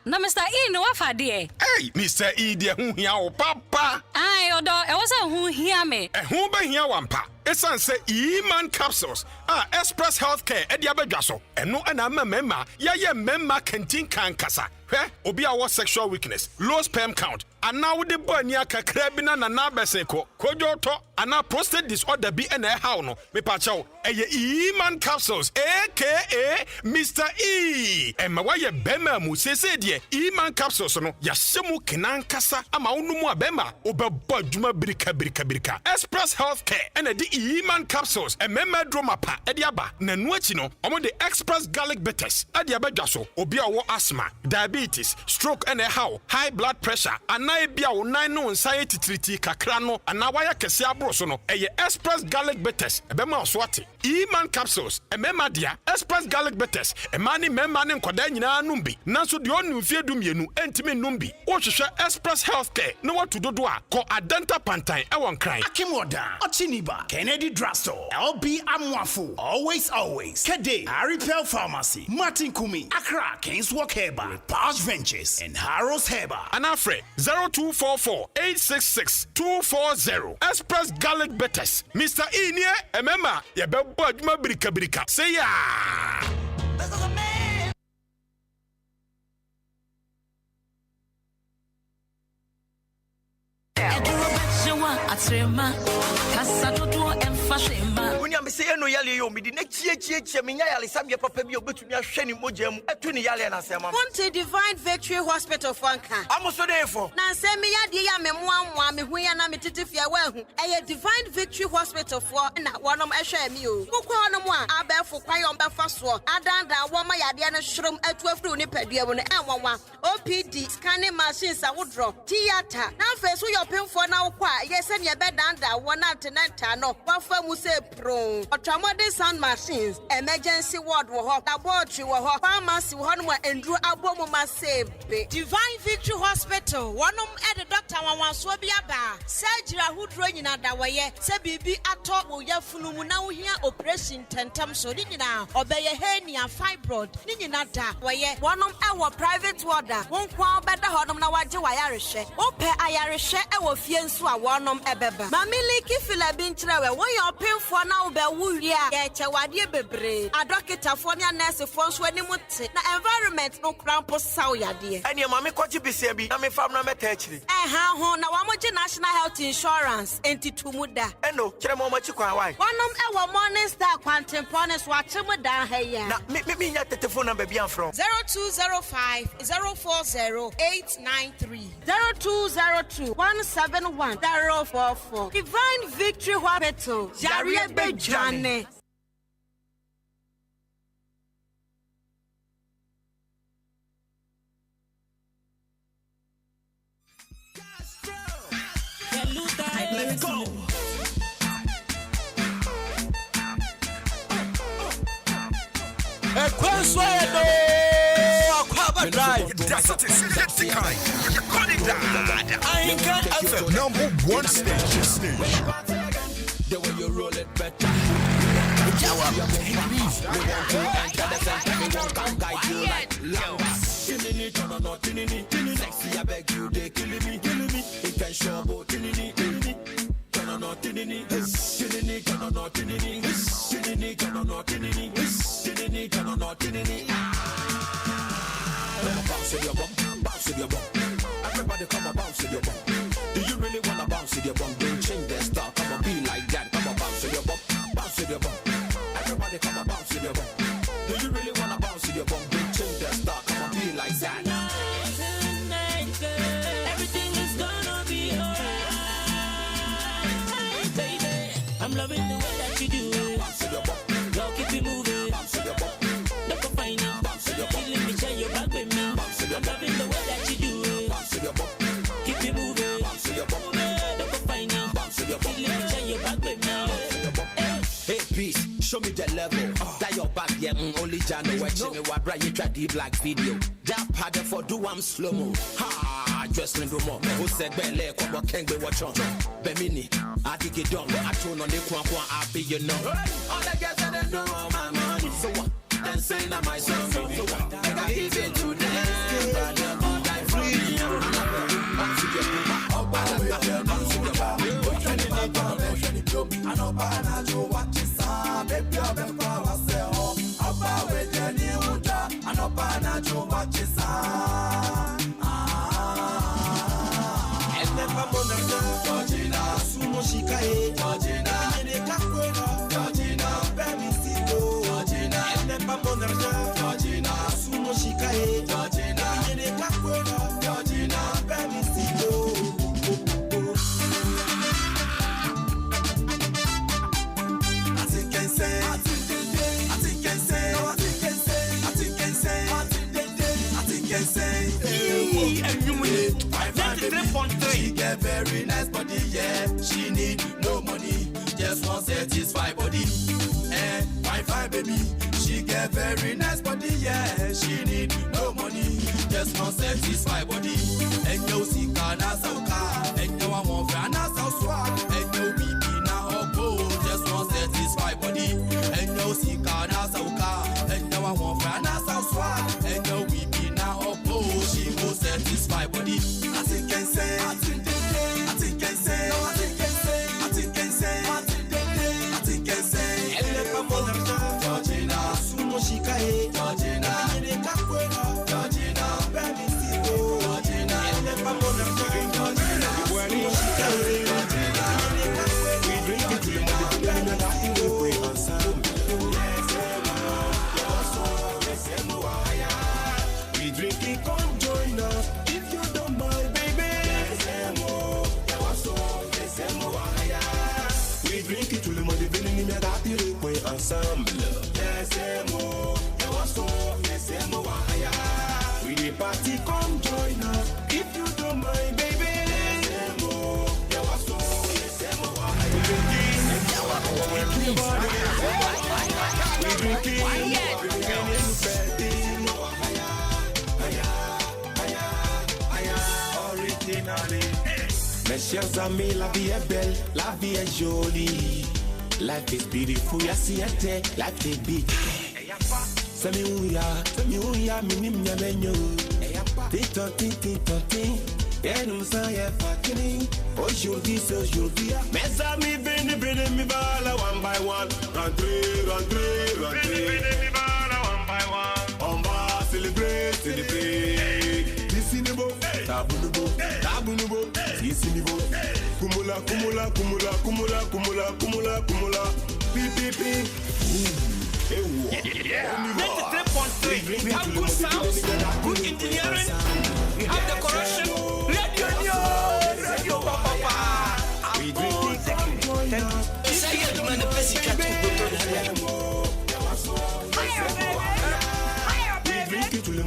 na Mr. E no wafa de hey Mr. E dia hu hia o papa ai odo e wose hu hia me hu ba hia wampa esan say E-man capsules Express Healthcare edi abadwa so eno na mema ye mema canteen kan kasa hwe obi a wo sexual weakness low sperm count and now the boy nia kakra bi na na beseko kojoto ana prostate disorder bi na how no me pa chawo eye E-man capsules aka Mr. E ema wa ye bema mu sese de E-man capsules no ya shemu kenan kasa ama wonumu abema obebo adwuma birika Express Healthcare ena di E-man capsules emema droma pa edi aba na nuachi no omo de Express garlic bitters edi abadwa so obi a wo asthma diabetes stroke and how high blood pressure anai bia wo nan no nsaye titiriti kakra no ana waya kese abro so no eye Express garlic bitters ebema so ate E-man capsules emema dia Express garlic bitters emani mema ne nkoda nyina numbi nanso de onu fiedum yenu entime numbi wo hwehwe Express Healthcare no watu dodo a ko adenta pantan e won kran Akimoda Ochiniba Kennedy Drugstore LB Amwafo always Kede Aripel Pharmacy Martin Kumi Accra Kings Walk Herba Posh Ventures and Harrow's Herba Anafre 0244-866-240 Express garlic bitters Mr. Inie emema ye bebo adwuma birika say ya Unia me say no yale yo me di na chie me nya yale sabia papa bi obetumi ahwe ni mogya mu atu ni yale na sema Ponte Divine Victory Hospital Franka amoso defo na se me yade ya me moa me hu ya na me titifia wa hu eye Divine Victory Hospital for na wonom ehwe me o kokwa wonom a abefo kwayon befa so adanda wo ma yade na hyerom atu afru ni padua mu no enwanwa OPD scanning machines a wodro theater na fe so your penfo na wo kwa ye se ne bedanda wo na tenanta no wafa mu se pro ultramodern sound machines emergency ward wo ho laboratory wo ho pharmacy wo ho no endru abomu ma save Divine Victory Hospital wonom e doctor wanwanso bi aba surgery ahudro nyina da woye se bibi ato wo yafunu mu na wo hia operation tentam so ni nyina obeye hernia fibroid ni nyina da woye wonom e wo private ward won kwa obeda honom na waje wayarehwe ope ayarehwe e wo fie nso a wonom e beba mamiliki fila binchrewe won your pinfo na wo be wuwie a ye chewade bebre adokita fo ne nurse fo so ani muti na environment no krampo saw yade ene mame kwaji bisia bi na me fam na meta akiri ha ho na wa moji national health insurance entitumuda eno kire mo machi kwa wai wonom ewo morning star quantempones wa chemu dan ha ya na me nya telephone number bi am from 0205 040 893 0202 171 044 Divine Victory Hospital Jariye Bejane. Let's go. Akwaaba Drive. That's what it's hectic. You're calling that Ahenkan FM. #1 station. The way you roll it better. Sexy, I beg you, they killing me. It can show about tinini. Bounce with your bum, bounce with your bum. Everybody come and bounce with your bum. Do you really wanna bounce with your bum? Don't change their style, come on, be like that. Come on, bounce with your bum, bounce with your bum. Everybody come and bounce with your bum. Do you really wanna bounce with your bum? Don't change their style, come on, be like that. Tonight, everything is gonna be alright, baby. I'm loving the way that you do it. Bounce with your bum, girl, keep it moving. Bounce with your bum, look for finding. Bounce with your bum, killing me, share your back with me. Bounce with your bum, loving the way that you do it. Bounce with your bum, keep it moving. Bounce with your bum, look for finding. Bounce with your bum, killing me, share your back with me. Hey, peace, show me the level. That your back, yeah, only Jano watching me. What right? You try the black video. That part for do I'm slow mo. Ha, just no more. Who said Belle, come on, can't be watch on. Bemini, I think it done. I told on the quan, I be you know. All I guess I don't know all my money. So what? Then say that my son. So what? I got easy to dance. Free. Bounce with your bum. Bounce with your bum. I know by now what you saw. Baby, I've been power sell. Up with your new job. I know by now what you saw. And never gonna Georgina, Sumo Shikae, Georgina, and a Caqueno, Georgina, baby, Sito, Georgina, and never gonna Georgina, Sumo Shikae, Georgina, and a Caqueno, Georgina, baby, Sito. She get very nice body, yeah. She need no money, just want satisfy body. Fine, baby. She get very nice body, yeah. She need no money, just want satisfy body. And yo, see kana sauka, and yo, I want fana swag, and yo, baby na opo, just want satisfy body. And yo, see kana sauka, and yo, I want fana swag, and yo, baby na opo, she will satisfy body. I think I say, I think I say, I think I say, I think I say, I think I say, elle est pas bonne, Georgina, Sumo Shikae, Georgina, elle est Caqueno, Georgina, baby Sito, Georgina, elle est pas bonne, Georgina, Sumo Shikae, Georgina, elle est Caqueno, we drink it to the money, and I think we pray ensemble. We drink it, come join us, if you don't mind, baby. We drink it to the money, venez me adapter le coin ensemble. We the party, come join us, if you don't mind, baby. Mes chers amis, la vie est belle, la vie est jolie. Life is beautiful, ya si ete, life is big. Semi uya, minim ya menyo. Tito, Yeah, no say fucking. Oh, you'll be so you'll be. Mess up me, bring me ball one by one. Run three, run three, run three. Bring me ball one by one. On va celebrate, celebrate. This in the boat, tabunubo, tabunubo. This in the boat. Kumula, kumula, kumula, kumula, kumula, kumula, kumula. Beep, beep, beep. Yeah. 93.3. We have good sounds, good engineering. We have the correction. Radio Papa. We drink it to the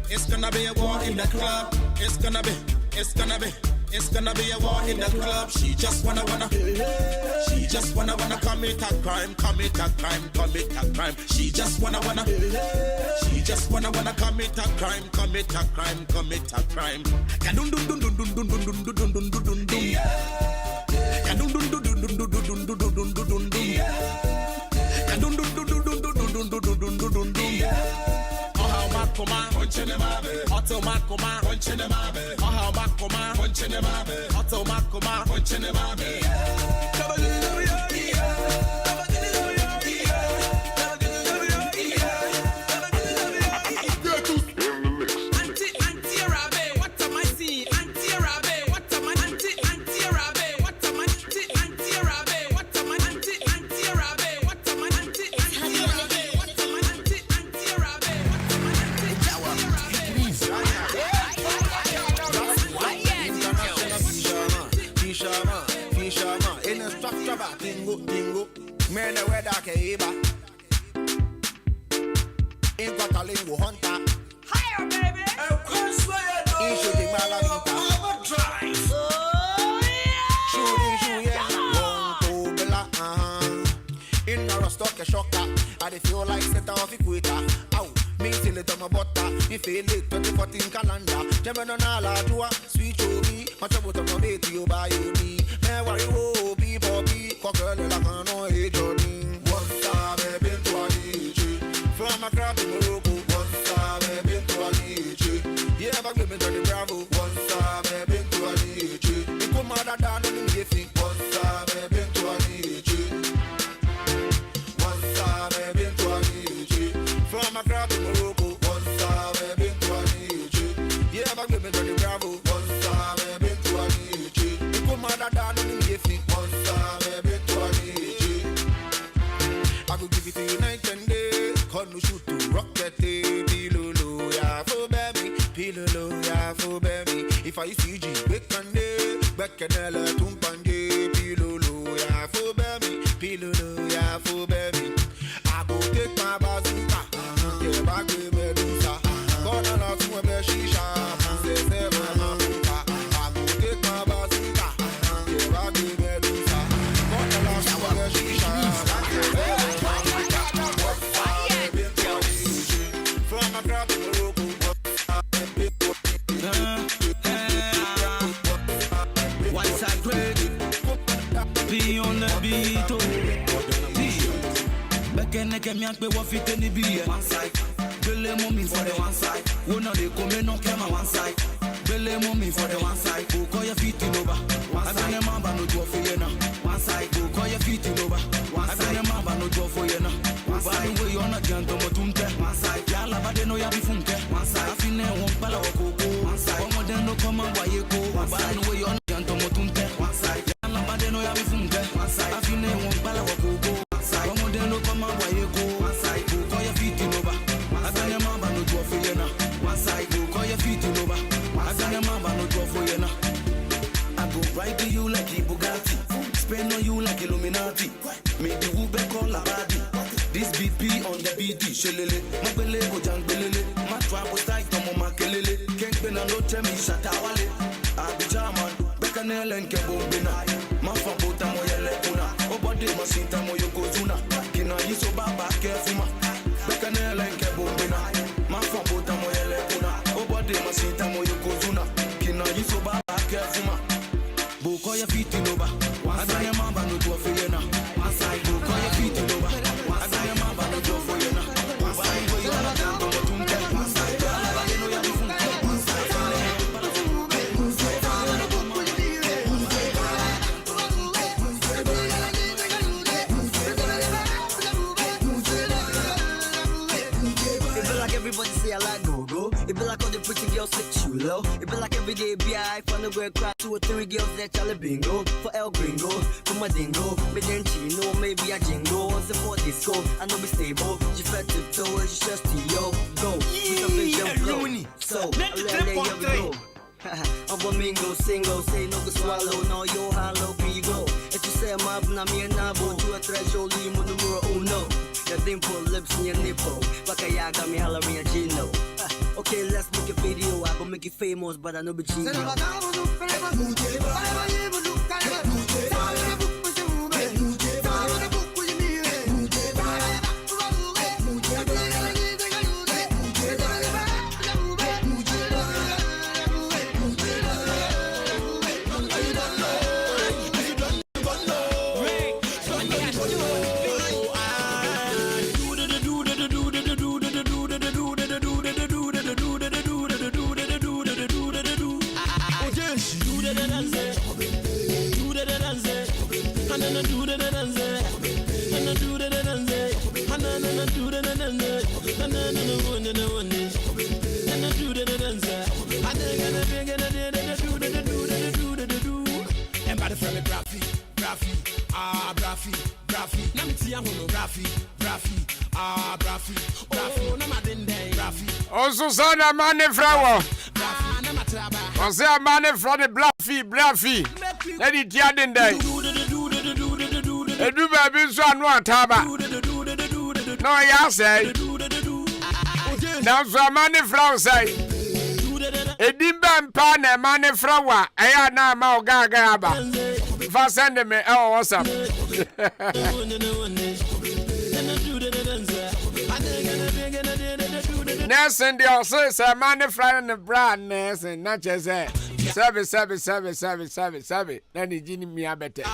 It's gonna be a war in the club. It's gonna be a war in the club. She just wanna commit a crime. She just wanna commit a crime. Kadun dun dun dun dun dun dun dun dun dun dun dun dun. Kadun dun dun dun dun dun dun dun dun dun dun dun dun. Kadun dun dun dun dun dun dun dun dun dun dun dun. Makoma, Otto Makoma, Aha Makoma, Otto Makoma, Dingo, men a weather keiba. In Quatalingo Hunter. Higher, baby. Of course, in shooting Malavita. Overdrive. Oh, yeah. Shooting, Bella. In a stock a shocker. I feel like set off equator. Ow, me till it on my butter. Me feel it 2014 calendar. Gemini Nala Dua, sweet Obi. Much about my baby, you buy you me. Me worry, oh, people. Girl, like I know a journey. One time, baby, to a DJ. From a crowd to Morocco. One time, baby, to a DJ. Yeah, but give me the Bravo. One time, baby, to a DJ. You come out of that and you think. One time, baby, to a DJ. One time, baby, to a DJ. From a crowd to Morocco. One time, baby, to a DJ. Yeah, but give me the Bravo. One time, baby, to a DJ. You come out of that and you think. One time, baby. I could give it to you night and day. Call no shoot to rocket pilolo, yeah, for baby. Pilolo, yeah, for baby. If I see G, back and day. Back and ella, tumpande. Pilolo, yeah, for baby. Pilolo, yeah, for baby. I go take my bazooka. Yeah, back with Medusa. Gonna lot to a shisha. Say, I go take my bazooka. Yeah, back with Medusa. Gonna lot to a shisha. can make me what fit any be one side. Bele mommy for the one side. Who know they come no camera one side. Bele mommy for the one side. Who call your feet in over. One side. I mamba no do for you now. One side. Who call your feet in over. One side. I mamba no do for you now. One side. Why you on a can't do motunte. One side. Yala bade no ya bifunke. One side. Afine won pala wakoko. One side. One more no come and why you go. One side. Why you on a can't do motunte. One side. Yala bade no ya bifunke. One side. Afine won pala wakoko. One side. One more no come and why you go. One side. Who call your feet in over. I got your mama no do for you now. One side. Who call your feet in over. I got your mama no do for you now. I go right to you like a Bugatti. Spend on you like Illuminati. Make the Uber call a body. This BP on the BD. Shelele, my bele go jang belele. My trap was tight on my kelele. Can't be no tell me shatawale. I be German, Beccanel and Kebombina. My phone boat and Moya Lepuna. Obody machine tamo yokozuna. Kina yiso baba careful. Beccanel and Kebombina. My phone boat and Moya Lepuna. Obody machine tamo yokozuna. Kina yiso baba careful. Call your feet in over. I got your mama no do for you now. One side, call your feet in over. I got your mama no do for you now. One side, where you wanna go to Tunke. One side, you know you're different. One side, it be like everybody say I like go-go. It be like all the pretty girls sit you low. It be like every day B.I. from the girl cry 2 or 3 girls that Charlie bingo. For El Gringo, for my dingo. Maybe Chino, maybe a jingo. Once for disco, I know be stable. She fed to toe, she just to yo. Go, with a vision flow. So, here we go. I'm a mingo, single, say no go swallow, no yo hello, be go. If you say I'm up, na me and Nabo, to a threshold, you mo numero uno. Your dimple lips and your nipple. Bakaya got me hollering at Gino. Okay, let's make a video. I gon' make you famous, but I know be Gino. Also, son, a man in flower. Was there a man in front of Blaffy? Let it yard in there. A do baby, son, one taba. No, I say. Now, so a man in flower say. A dimban pan a man in flower. I had now my gagaba. For sending me, oh, what's up? Nelson, the also is a man in front of the brand, Nelson, not just that. Service. Then he didn't me a better.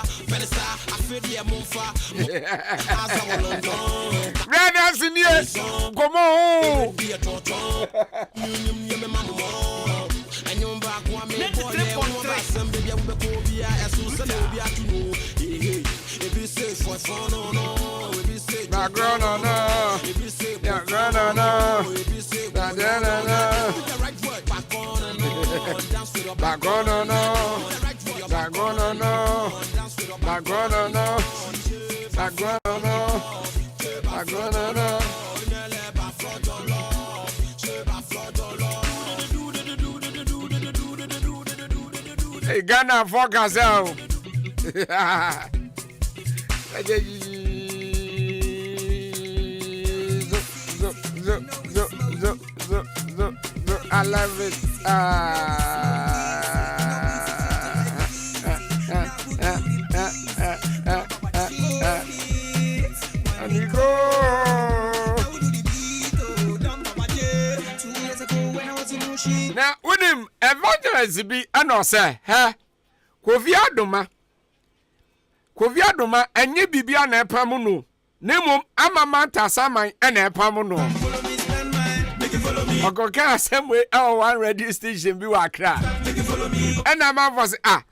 Red as in yes, come on. Hey, Ghana focus out. I love it. And you go. Now, with him, evangelist be, and I say, huh? Koviadoma, and ye be beyond a pramunu. Nemo Amamata Saman and a Pamono. Okoka somewhere one radio station be wakra. And a man was na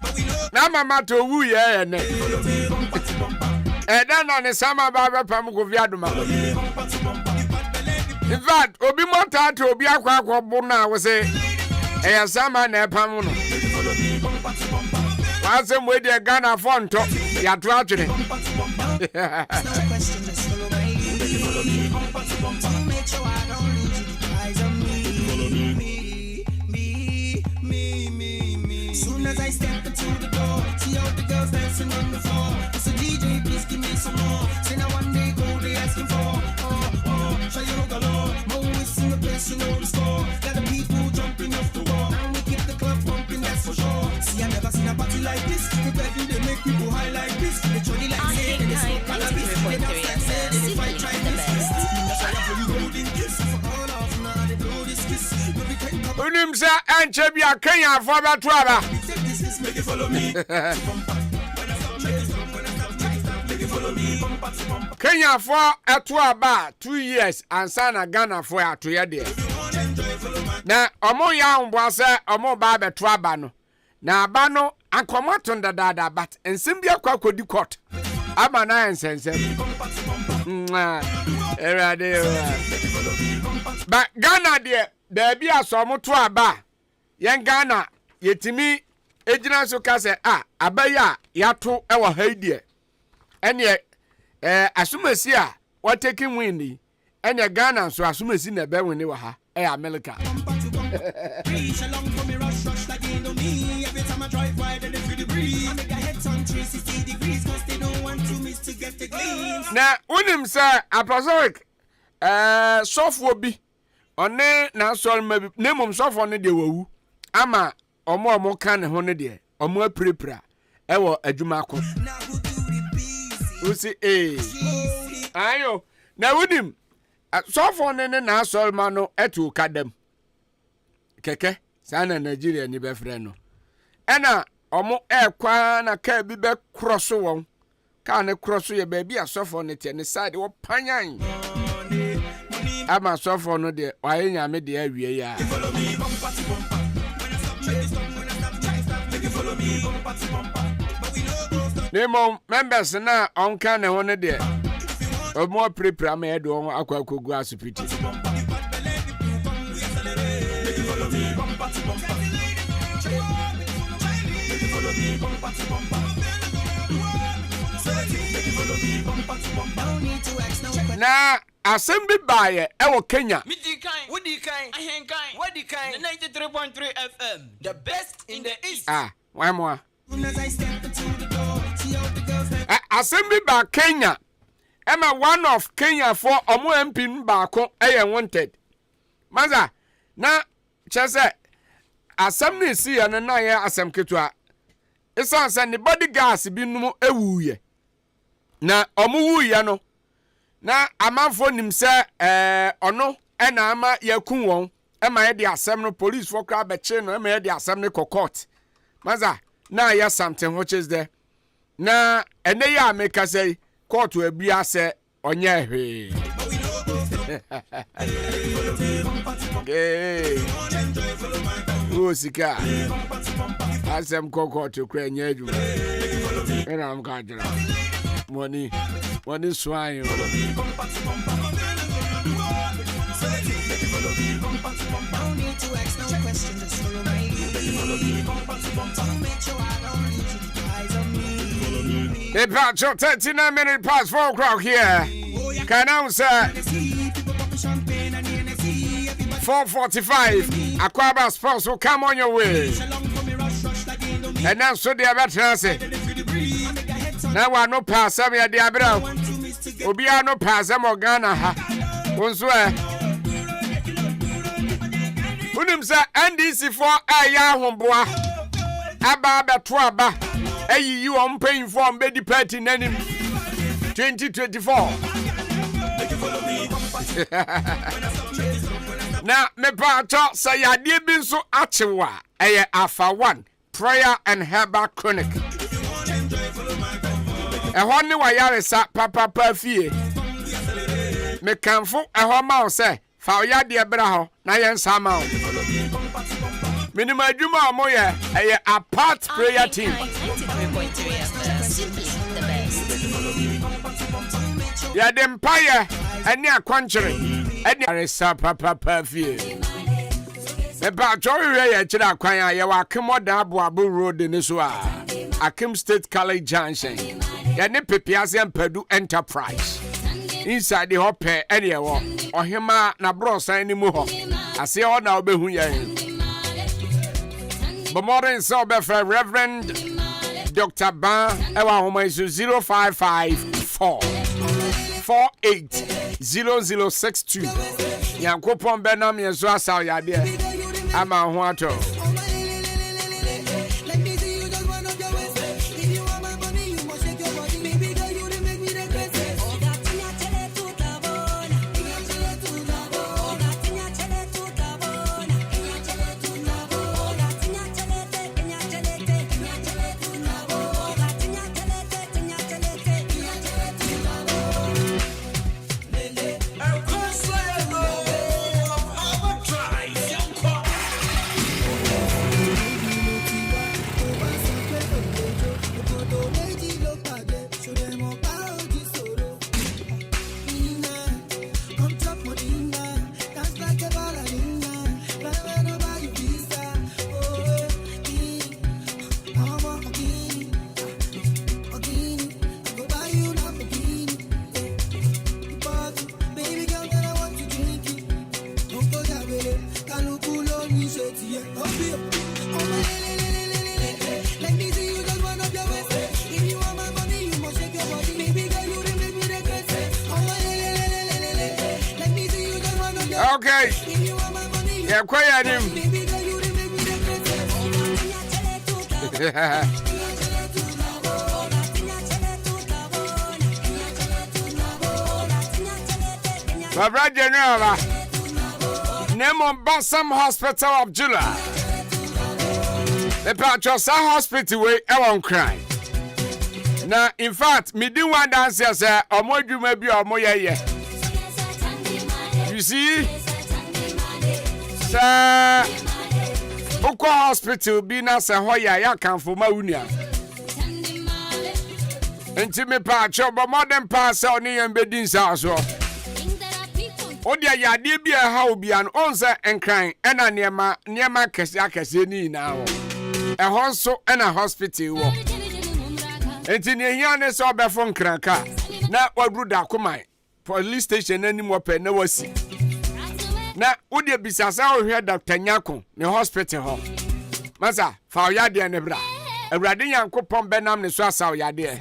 mama to woo ye and then on the summer barber Pamugo Viaduma. In fact, Obi Monta to be a quack or Bona was a summer and a Pamono. While some way they're gonna phone talk, you're tragedy. Soon as I step into the door, see all the girls dancing on the floor. It's a DJ, please give me some more. Say now one day go, they asking for. Show you galore. More ways in the place, you know the score. Got the people jumping off the wall. And we keep the club pumping, that's for sure. See, I never seen a party like this. The bedroom, they make people high like this. They try like say, they smoke cannabis. They dance like say, they fight try this. That's why I put you golden kiss. For all of now, they blow this kiss. Unimsa and Chebia Kenya for the Traba. Kenya for a 2 years and Sana Ghana for a 2 years. Now, Omo Yam was a Omo Baba Trabano. Now, Bano and Comaton the Dada, but in Simbia Quaco di Court. I'm an iron sense. But Ghana, dear. There be a so much aba. Yan Ghana, yetimi, ejina so kase, abaya, yato, ewa haidie. And yet, asumesi a, what taking windy. And your Ghana, so asumesi ne be windy waha, America. Reach along for me, rush like Indomie. Every time I drive wide and they feel the breeze. I make a head on 360 degrees, cause they don't want to miss to get the gleams. Now, unim sir, apostolic, software be. One na so maybe name so for ne de wu ama omo kan ho ne de omo aprepra e wo adwuma ko usi ayo na wudim so for ne na so ma no etu kadam keke sana Nigeria ni be frɛ no ena omo kwa na ka bi be cross won ka ne cross ye ba bi asofo ne te ne side wo panyan ama sofo no de waye nyame de awie ya Nemo members na onka ne ho ne de omo prepare ma edo on akwakogu asupiti na assembly by ewo Kenya. Ahenkan, 93.3 FM, the best in the East. Why more? Assembly by Kenya. Emma one of Kenya for omo MP baako wanted. Maza, na chese assembly si ya na ya asem ketua. Isa send the body gas bi numu ewuye. Na omo wuye no. Na amanfo nim se ono na ama yakun won ema ye de asem no police for crab beche no ema ye de asem no court maza na ya something which is there na ene ya make say court we bia se onye hwe Sika asem court to kra nya adu ena am ka jira money swine about 39 minutes past 4 o'clock here. Can announce 4:45. Akwaaba Sports will come on your way. And now so they are better. Now I no pass some ya diabra. Obi no pass am Ghana ha. Wonswe. Unim sa NDC for aya homboa. Aba beto aba. Eyi you on paying for be the party nanim 2024. Now me pa cho say ya die bi nso achewa. Eye afa 1 prayer and herbal clinic. Ehon ni wa yare sa papa fie me kanfo eho ma wo se fa oya de bra ho na yen sama wo minimum adwuma mo ye eye apart prayer team 93.3 FM simply the best. Ya de mpaye ene akwanchere ene aresa papa fie me ba jowe ye kira akwan a ye wa kemoda aboabo road ne so a Akim State College Junction ya ne pepiase empadu enterprise inside the hope ene wo ohema na brosan ni mu ho ase o na obehu ye but modern so be for Reverend Dr. Ban ewa homa isu 0554 480062 yankopon benam yeso asaw yade ama ho ato Okay. Yeah, quiet him. My brother General, name on Bassam Hospital of July. The Patrosa Hospital way everyone crying. Now, in fact, me do one dance as a more you may be or more yeah. You see, sir, Oko Hospital be na se hoya ya kan for ma unia. Enti me pa cho bo modern pass on yen bedin sa so. Odia ya de bia ha obi an onse enkran ena niema kese ni na wo. E honso ena hospital wo. Enti ne hia ne so be fo nkranka na wadru da komai. Police station anim ope na wasi. Na wode bisasa ohwe Dr. Nyako ne hospital ho. Masa fa oyade ne bra. Awurade Yankopon benam ne so asa oyade.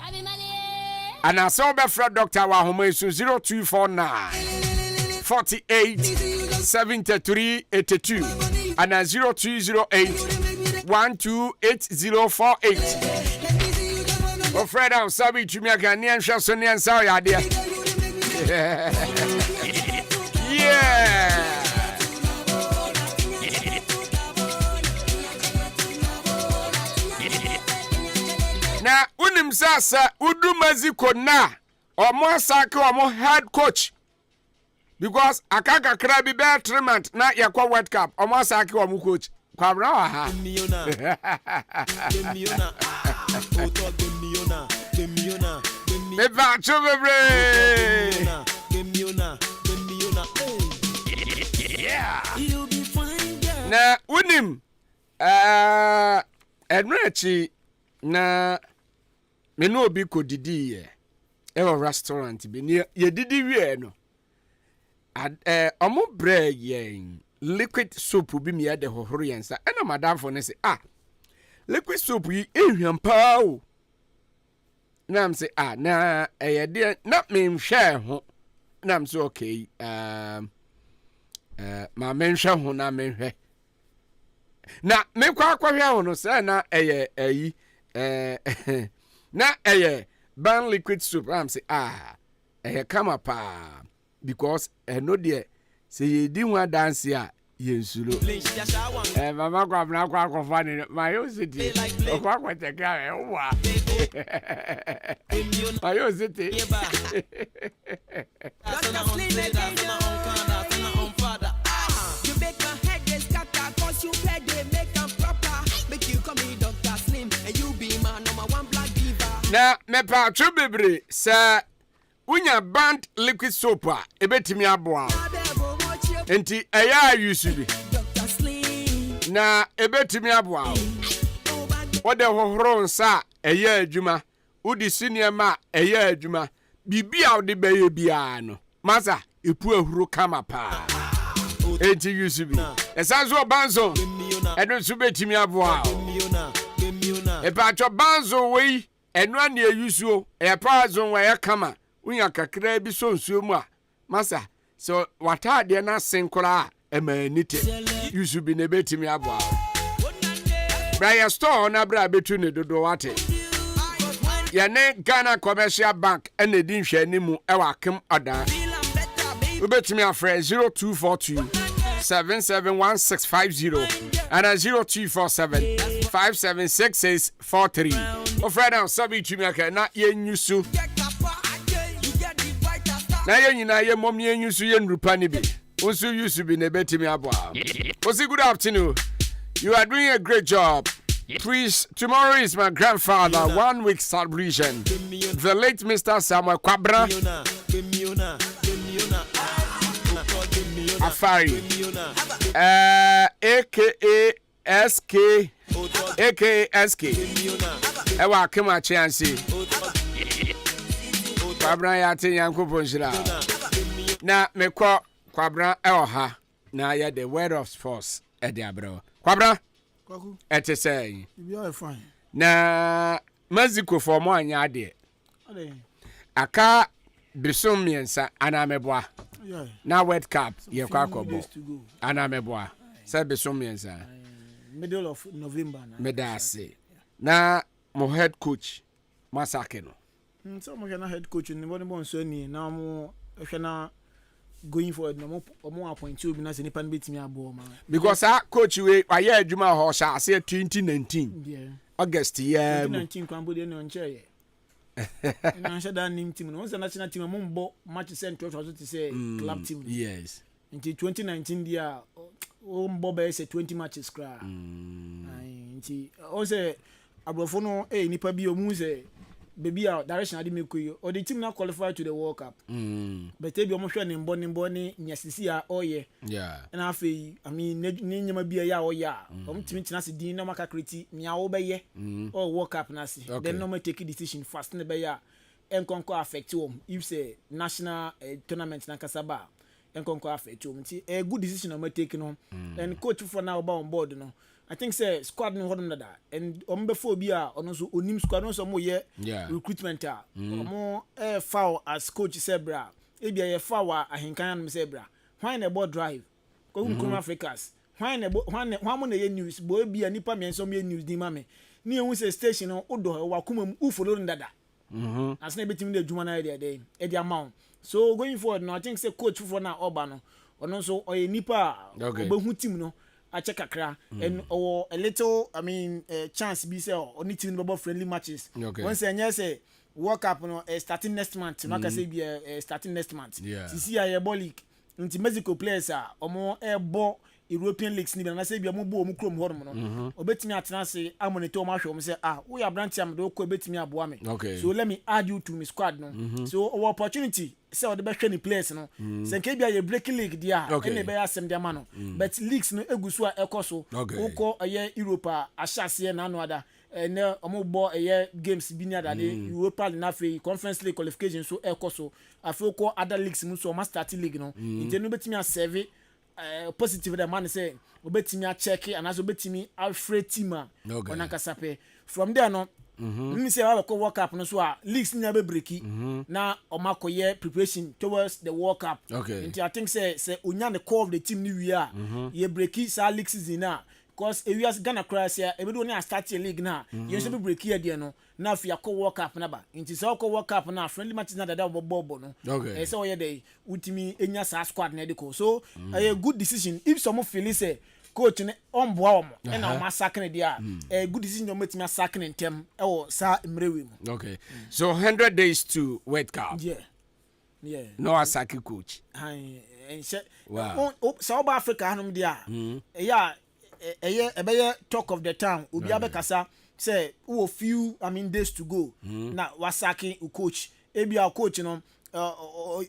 Ana so be fra Dr. wa homa isu 0249 48 73 82 ana 0208 128048. O Fred am sabi tumi aka ne nhwe so ne nsa oyade. Yeah. Na unim sasa udumaziko na omo asake omo head coach because akaka kra bi be treatment na yakwa World Cup omo asake omo coach kwabra ha Eba chubebre na unim enrechi na me no obi ko didi ye restaurant bi ni ye didi wie no omo bread ye liquid soup bi me de hohoro yensa ena madam for ne say liquid soup yi ehwiam pa o na am say na de na me nhwe ho na am say okay ma me nhwe ho na me nhwe na me kwa hwe ho no say na ayi na ban liquid soup am say come up because no there say ye di one dance ya yensuro mama kwa na kwa fa ni my city kwa check ya wa Ayo zete. Dr. Slim again, you make my head get scatter, cause you pay they make them proper. Make you call me Dr. Slim, and you be my number one black diva. Na me pa tro bebre sa unya band liquid soap a ebetimi aboa. Enti eya yusubi. Dr. Slim. Na ebetimi aboa. Wode hohoro nsa eya adwuma. Udi sinema eya adwuma. Bibia ode beye bia no. Masa epu ahuru kama pa. Enti yusubi. Esanzo banzo. Eno subetimi aboa. Epa banzo wei eno ane yusuo. Epa zon wa yakama. Unya kakra bi so nsuo mu a. Masa so watade na senkora emanite. Yusubi ne betimi aboa. Brian store na bra betu ne dodo wate. Yane Ghana Commercial Bank ene din hwe animu e wa kem oda. Ubetimi afre 0242 771650 and 0247 576643. Ofreda sabi tumi aka na yenyusu. Na yenyina ye mom yenyusu ye nrupa ni bi. Onso yusu bi ne betimi aboa. Osi good afternoon. You are doing a great job. Please, tomorrow is my grandfather 1 week celebration. The late Mr. Samuel Kwabra Afari, aka SK. Ewa kema chansi. Kwabra ya te yanko ponjira. Na mekwa Kwabra ewa na ya the word of force edi abro. Kwabra ete say you fine. Na Mexico for mo anya ade. Aka bisom miensa ana meboa. Na World Cup ye kwa kobo. Ana meboa. Say bisom miensa. Middle of November na. Medase. Na mo head coach Masake no. So mo na head coach ni bon so ni na mo ehwe na going forward no mo appoint you bi na se nipa no betimi abo ma. Because coach we aye adwuma ho sha say 2019. Yeah. August year 2019 kwambo de no nche ye. Na sha dan nim team no so national team mo mbo match central to say club team. Yes. In 2019 dia o mbo be say 20 matches kra. Nti o say abrofo no nipa bi o mu say baby our direction ade mekoyo or the team now qualify to the World Cup. But ebi omo hwe ne mbo ne nyasisi a oye. Yeah. And afei I mean ne nyama bia ya oya. Omo timi tina se din na maka kreti mia wo be ye. O World Cup na se. Then no me take decision fast ne be ya enkonko affect him if say national tournament na kasaba enkonko affect him. Nti a good decision o take no. And coach for now ba on board no. I think say squad no hodom that and before bi a ono so onim squad no so mo ye recruitment a mo foul as coach Sebra e bia ye foul Ahenkan no Sebra why na board drive ko Nkrumah Africans why mo na ye news bo bia nipa me so me news di ma me ni ehun say station no odo wa kuma u follow ndada as na betim na adwuma na e dia amount so going forward no I think say coach for na oba no ono so oye nipa obehu team no a check akra and or a little chance be say only team about friendly matches. Once and say World Cup no starting next month. No can say be starting next month. See a ball league. Into Mexico players are more air ball European leagues ni na say be mo bo mo krom horm no. Obetimi atena say amonitor ma hwe say we are branch am do ko obetimi aboa me. So let me add you to my squad no. So our opportunity say o de be hwe ni players no. Say ke bia ye breaking league dia e be asem dia ma no. But leagues no egusu a ekoso. Uko aye Europa ashase na no ada. Ne omo bo aye games bi ni ada de Europa na fe conference league qualification so ekoso. Afi ko other leagues mu so ma start league no. Inte no betimi a serve positive that man say obetimi a check and as obetimi afraid team on akasape from there no me say we World Cup no so leagues ni be breaki na omakoye preparation towards the World Cup until I think say onya the core of the team ni we are ye breaki sa league season na because we as Ghana crash here e be do na start your league na you should be breaki here no na fi akọ World Cup na ba until say akọ World Cup na friendly matches na dada bobo no say oye dey ultimi enya sa squad na dey ko so a good decision if some feel say coach ne on boa mo e na ma sakene dia good decision no metimi sakene ntem e wo sa mrewe mu. Okay. So 100 days to World Cup. Yeah. No Asaki coach. Wow. South Africa hanum dia. Eye talk of the town. Obi abekasa say who few days to go. Na wasaki coach. Ebia coach no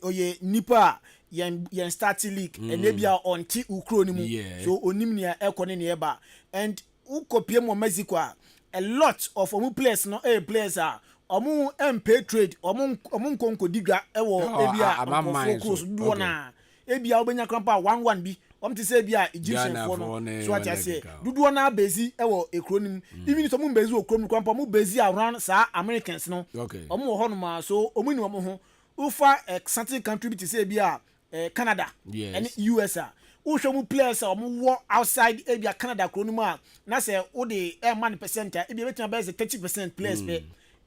oye nipa yen start league and ebia onti ukro ni mu. So onim nia ekone ne eba. And ukopie mo Mexico a lot of players no players are omu MP trade omu nkonko digwa ewo ebia cross do na ebia obenya krampa 1-1 bi omti say ebia Egyptian for no so ati say dudu na bezi ewo ekronim even so mu bezi okrom krampa mu bezi around sa Americans no omu ho no ma so omu ni omu ho ufa certain country bi say ebia Canada and US wo mu players omu wo outside ebia Canada kronim a na say wo de man percent ebia betima be 30% players pe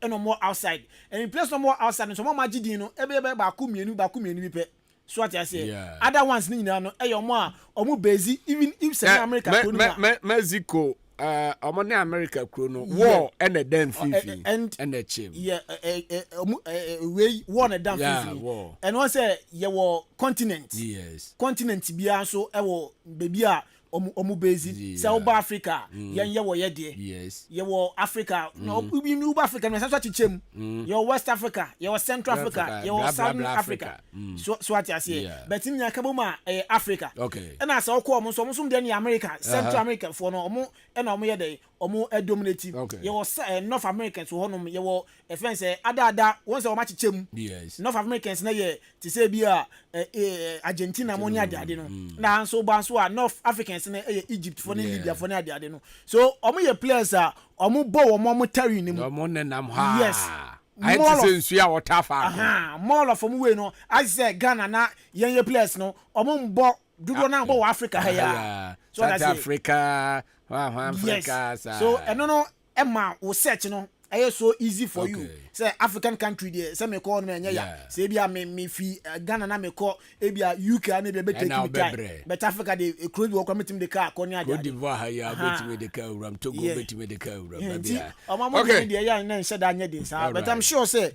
no more outside and in place no more outside so more magidin no ebe ba ku mienu bi pe so what I say other ones ni nyina no omo bezi even if say America Mexico omo na America kro no war and a den fifi and a chim we war na dan fifi and one say ye wo continent bia so e wo baby a omu bezi South Africa ye wo ye de ye wo Africa no ubi South Africa no so chichem ye West Africa ye Central Africa ye Southern Africa so what I say but in yakaboma Africa and as okwo omo so de America Central America for no omo and omo ye de omo dominate ye was North Americans so hono ye wo friends ada once o ma chichem North Americans na ye ti say bia Argentina mo nya ade no na so ban so North Africans na Egypt for Libya for na ade no so omo ye players omo bo omo tari ni mu omo nenam ha yes I say nsu ya water fa more of omo we no I say Ghana na ye players no omo mbo dudo na bo Africa ha ya so South Africa Africa so no Emma will search no so easy for you say African country there say me call me ya say bia me fi Ghana na me call e bia UK na be take me time but Africa dey close work meeting the car kon ya Cote d'Ivoire ha ya betime the car ram Togo betime the car ram bia okay dey ya na nse da anya dey sa but I'm sure say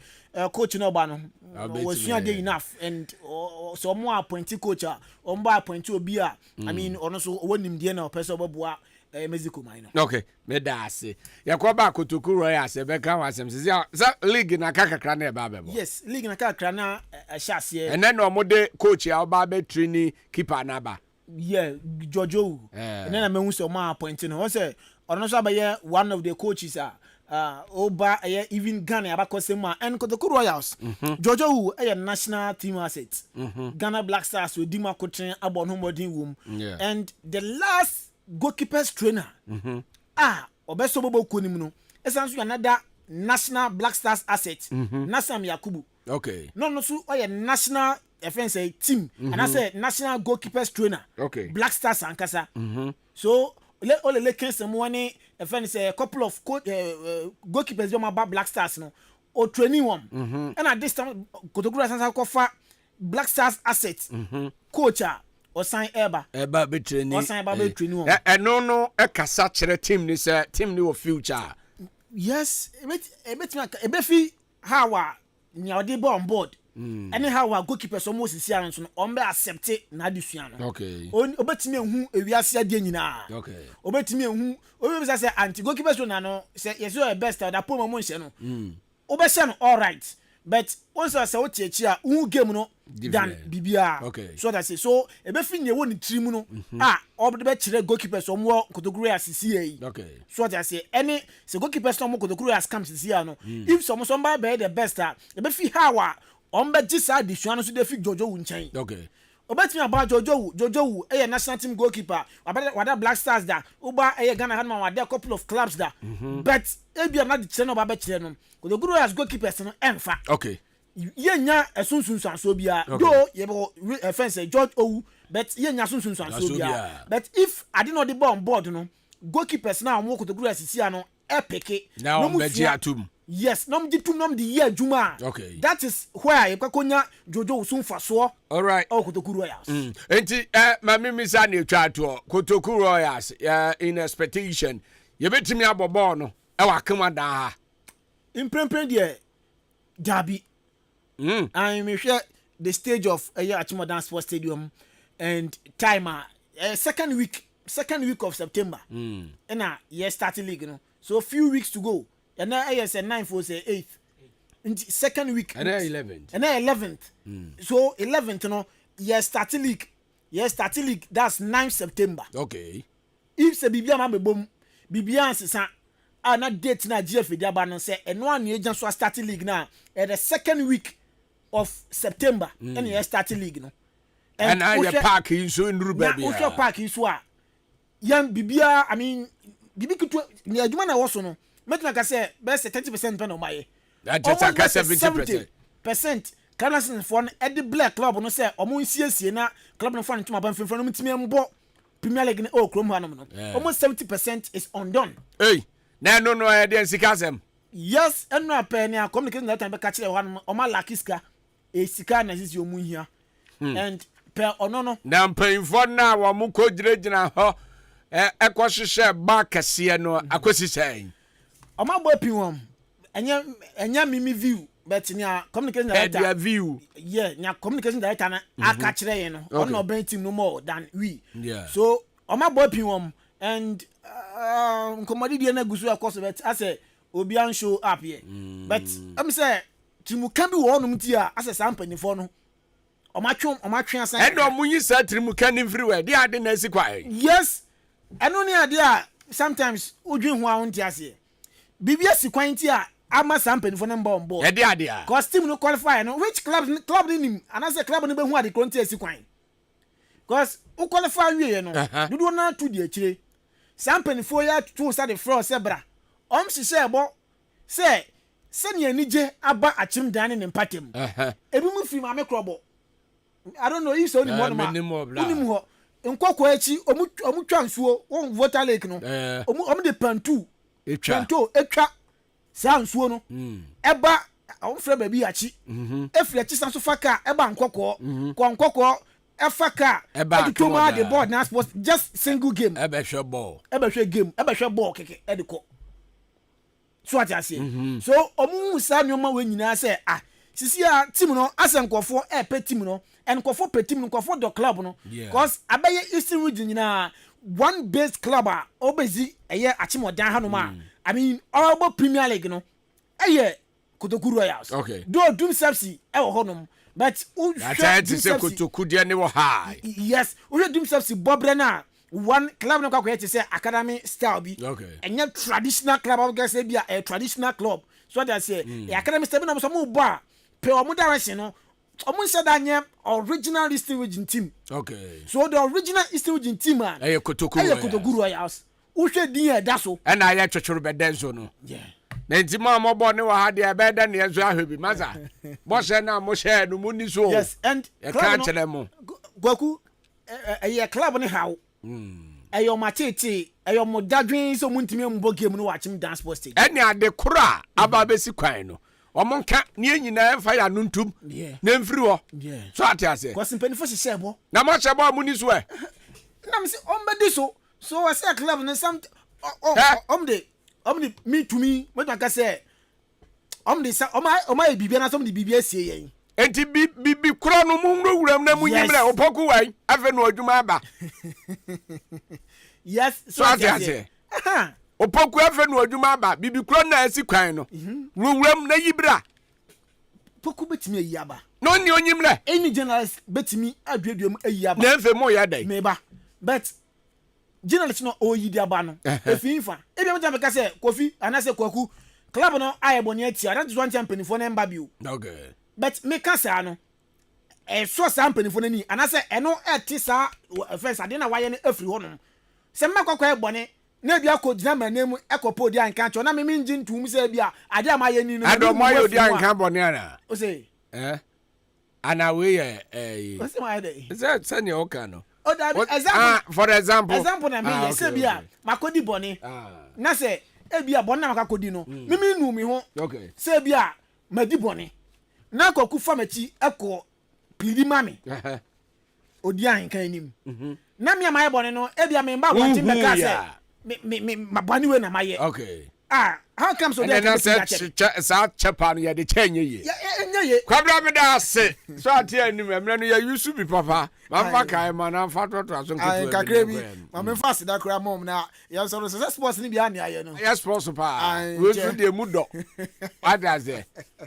coach no ba no was soon dey enough and so more appoint coach on ba appoint obi a I mean ono so wonim dey na person oboboa Mexico mine. Okay, me da ase. Yakoba Kotoku Royals e be kan wasem se league na kakakra na e ba bebo. Yes, league na kakakra na hyase. And then no mo de coach ya oba be training keeper na ba. Yeah, Jojo. And then I mean so ma appoint no. Won say ono so be one of the coaches oba even Ghana abakosema and Kotoku Royals. Jojo national team asset. Ghana Black Stars we dima coaching abon homodin wom. And the last goalkeepers trainer obeso bobo konim no esanso another national Black Stars asset Nasam Yakubu no so national defense team and I say national goalkeepers trainer Black Stars ankasa so le kensem one defense a couple of goalkeepers do ma Black Stars no o training one and at this time Kotokura Sansa kofa Black Stars asset coach osan eba be training osan eba be training no kasa chere team ni say team ni o future yes ebe fi how nya odi bo on board anyhow goalkeeper so mo sisi an so on be accept na adusua no obetimi ehu ewiase ade nyina obetimi ehu obi be say anti goalkeeper so na no say yes you are best that pomo mo nse no obese no all right but once I say what a who game no than bibia so that say so ebe fi nye woni trim no obi be kire goalkeepers so mo Kotokura CCA so that say any say goalkeepers no mo Kotokura scam CCA no if somebody be the best ebe fi how on be gisa addition no so dey fi Jojo Wunchan obetimi aba Jojo national team goalkeeper wada Black Stars da uba Ghana had man wada couple of clubs da but ebia na di kire no ba be kire no Kotokura as goalkeepers no emfa yenya esunsun so bia do ye be fence George Owu but yenya sunsun so bia but if I did not the ball on board no goalkeepers now mo Kotokura sisia no epeke no mo gi atum yes nom di tum nom di year juma. Okay, that is where konya Jojo Usunfa so. All right. Oh, Kotoku Royals. Enti mami misa ne twa to Kotoku Royals in expectation. Ye betimi abobo no e wa kema da. Imprempren there Derby. I may share the stage of Achimodan Sports Stadium and timer second week of September. And yes starting league, you know. So a few weeks to go. And now yes 9th for say 8th. In the second week. And then 11th. And then 11th. So 11th, you know, yes starting league. Yes starting league. That's 9th September. Okay. If se Biblia ma be bom Biblia ansesa na date na GF dia ba no say eno an agent so starting league na the second week of September and yes starting league no. And I your park in so in Ruba. Yeah, park is wa. Yan Bibia, I mean Bibi kutu ni adwuma na wo so no. Metina ka say best 30% pen on my. That just a 70%. Canasins for the black club no say omo nsiesie na club no for ntuma ban fenfan no mtimi mbo Premier League no krom hanom no. Almost 70% is undone. Hey, na no e dey sikasem. Yes, and no pen na communication that time be ka kire ho o ma lakiska e sika na sisi omu hia. And per onono na mpanyfo na wo mu ko giregyina ho ekohwehwe ba kase no akosisɛn o ma bo piwom enya mimi view but nya communication director their view nya communication director na aka kire yen no on no ban team no more than we so o ma bo piwom and nkomadi die na gusu akoso but I say obi an show up here but am say timu kan bi wo no mti a ase sampanifo no o ma twen asan and o munyi sa timu kan everywhere dey ade na si kwai yes eno ni ade a sometimes odwen ho a wonti ase bibia si kwan ti a ama sampanifo na mba on board e dey ade a cause team no qualify no which club ni nim anase club no be hu ade kronti asi kwan cause o qualify wie no dudu na to di akire sampanifo ya to sa the floor se bra hye ebo se ne anije aba achim dan ne mpatem ebi mu fi ma me krobo I don't know if so ni mo ma unim ho nkoko achi omu twa nsuo won voter lake no omu de pantu etwa sa nsuo no eba on frɛ baby achi efri achi san so faka eba nkoko nkoko efaka eba to ma the board na sports just single game eba hwe ball keke ediko so ati ase so omu sa nyoma we nyina se sisi a team no asenkofo pe team no enkofo pe team no nkofo do club no because abaye Eastern region nyina one base club obezi eye achimodan hanoma I mean all Premier League no eye Kotoku Royals do dum sepsi wo honom but u shwe Kotoku de ne wo high yes u dum sepsi bobre na one club no kwakoye say academy style bi enya traditional club I guess be a traditional club so that say academy style na so mo bo pe omo direction no omo said anya original Eastern region team so the original Eastern region team Kotoku Royals u hwe din e da so and I twetworo be denso no na ntima mo bo ne wa ha de be da ne enso ahwebi maza bo se na mo share no mu ni so yes and e kan tele mo Goku club ne how ayo matete ayo modadwen so muntimi mbo game no watchim dance sports stage ene ade kura aba besi kwan no omonka ne nyina enfa ya nuntum na mfiri ho so ate ase ko simpanifo hye bo na mo hye bo mu ni so na me se ombedi so I say club na some omde me to me what can say omde sa oma bibia na some de bibia sie yen enti bibi kura no mu no wuram na mu nyimre opoku wai afa no adwuma aba yes so ate opoku afa no adwuma aba bibi kura na asi kwan no wuram na yibra poku betimi ayi aba no ni onyimre any journalist betimi adwaduam ayi aba na mfe mo ya dai meba but journalist no oyi di aba no efinfa ebi mo jambe ka say Kofi anase Kwaku club no ayeboni atia that is one champion for na mba bio but me ka say no so champion for na ni anase eno etisa first ade na waye ne afri ho no se makwa eboni na bia ko gina manem ekopo di anka cho na me minji ntum se bia ade amaye ni no ado mayo di anka boni ana o say ana we o say my day say ne oka no example for example na me say bia makodi boni na say ebia bɔne na makakɔdi no mimi nu mi ho sɛ ebia madi bɔne na kɔku fa machi ɛkɔ pili mami odi Ahenkan anim na mi amaye bɔne no ebia me mba wɔnti bɛka sɛ me mabɔne we na maye how come so that sa chapa no ye de chenye ye kwabra me da ase so ate anim emre no ye yusu bi papa ma fa kai ma na fa toto aso nketo kakra bi ma me fa sida kra mom na ye so sports ni bi ani aye no yes sports pa we so de mu do ada ze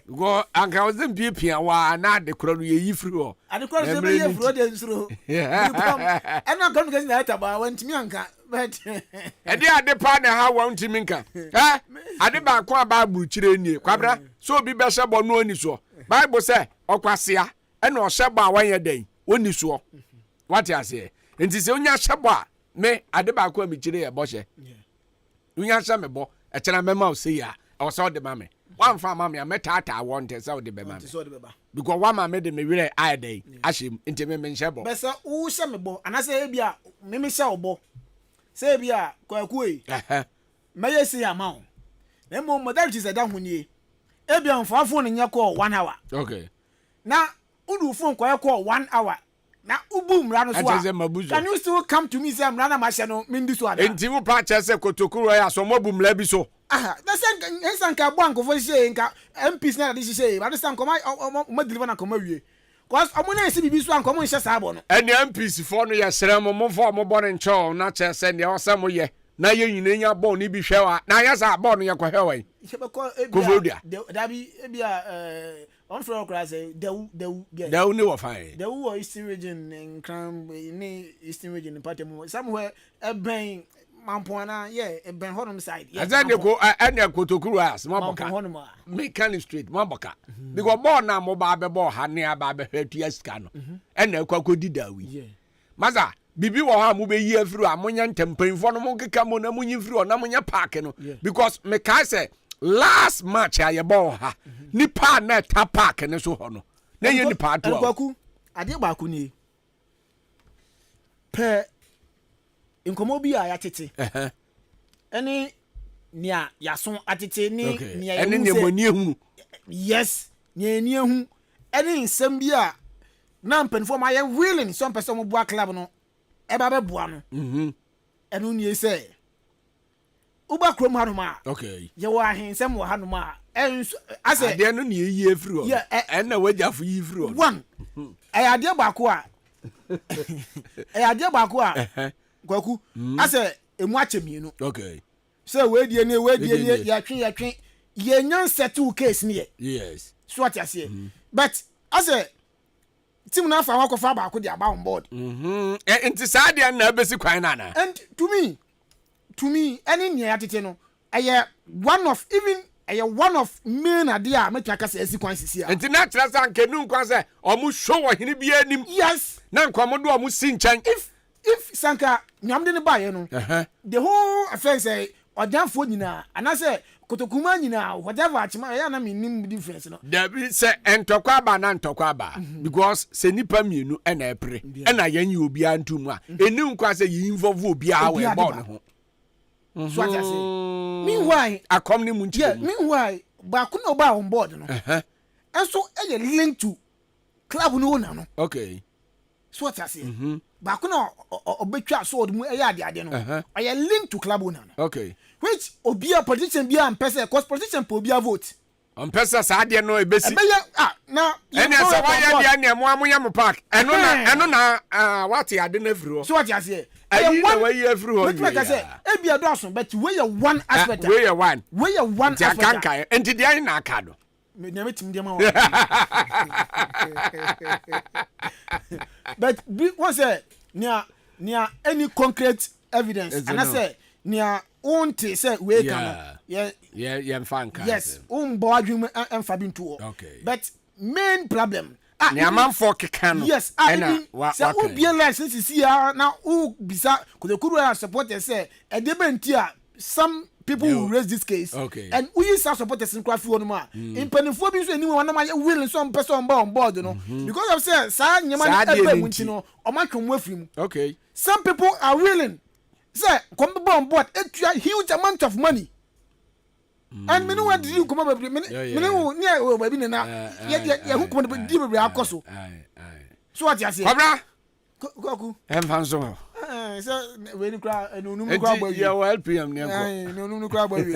go anka o zem bi pia wa na de kra no ye yifri ho ade kra so be yifri de nsuro ena kan ga na ta ba wantimi anka ede ade pa na ha wantimi nka ade ba kwa ba buchire nie kwabra so obi be hye no oni so bible say okwasea e na ohye ba wanye den oni so what you say enti se onya hye a me ade ba kwa mi chire ye bo hye onya hye me bo e kira mema o sei a o so de ma me wan fa ma me a metata won te se o de be ma me because wa ma me de me wire ai den ahyem enti me nhye bo be se wo hye me bo anase e bia me hye obo se bia kwaku e meye si amount Emo modality is that hunie. Ebian for phone in your call 1 hour. Okay. Now, udu phone call 1 hour. Now ubum rano so. Can you still come to me say I'm rana machano mindi so ada. Enti wo pa chese kotokuru ya so mobum labi so. That's nka bank for say nka MPs na dey say. But this come o deliver na come wie. Cause omo na esi bibi so anko mo nhye sa abo no. Eni MPs for no ye sere mo fo mo bo ne ncho na chese ne o se mo ye. Na ye nyina nya ball ni bi hwewa na ya sa ball no ye ko hwewa Kovodia da bi ebia on for okra say dewu ni wo fine dewu wo eastern region in cram ni eastern region in Patemu somewhere eben Mampoana eben honum side azande ko anya kotokuru as maboka mechanic street maboka because ball na mo ba be ball ha ne aba be hwetu aska no ena akwakoddi dawi maza bibi wo ha mo be yi afiri amonya ntempanfo no mo keka mo na mo nyifiri o na mo nya park no because me kai say last match aye ball ha ni pa na ta park ne so ho no na ye ni pa to akwaku ade ba ku ni pe inkomo bi a ya tete eni nia yason atete ni nia eni ne moni ehunu yes nia eni ehu eni nsem bi a na mpanfo ma ye willing some person mo bua club no eba be bua no enu nie say uba krom hanuma okay ye wa ahensem wo hanuma ase ade no ne yi efiri o en na wajafo yi efiri o one ade baako a ade baako a kwaku ase emu achemienu okay say we die ne ya twen ye nyan settle case ne yes so what you say but ase team na fa wakofa baako dey on board enti saade na abesi kwan na na and to me any near atete no one of main idea make aka say esi kwan sisi a enti na trasa nkenu nkwan say omu show wo hini bi anim yes na nkwa mo do omu si nchan if sanka nyamde ne baye no the whole affair say odanfo nyina ana say kotokuma nyina whatever achima ya na minim difference no there be say Akwaaba na Akwaaba because se nipa mienu na epre na yanyi obi antum a eni nkwa say yi involve obi a we ball ne ho so I say meanwhile akom ni munchi meanwhile ba ku no ba on board no and so e link to club no na no okay so what I say ba ku no obetwa so mu e ya ade no I link to club no okay which obia politician bia ampese cause politician po obia vote ampese sa ade no ebesi na ene se wa ya dia ne mo amunya mo park eno na what ya ade na free so what I say ayi na we ya free ho but like say e bia do aso but we are one aspect we are one aspect kanka enti dia na aka do me na metim dia ma but once near any concrete evidence and I say near unti say we can yeah fanka yes bo adwum emfa bi nto okay but main problem ne amanfo keka no yes say who be license see na who bisa kudekuru supporters say e dey benti a some people will raise this case and we use our supporters in craft one ma in penifo bi so anyone na ma will some person on board no because of say sa nyama na ebe munti no o ma twom afrim okay some people are willing say come on board a huge amount of money and me no want you come up me no near baby na ya hu come di bebre akoso so what you say Kwabra Goku fanso so we ni kra enunum kra gba ya well PM ne ko enunum kra gba wi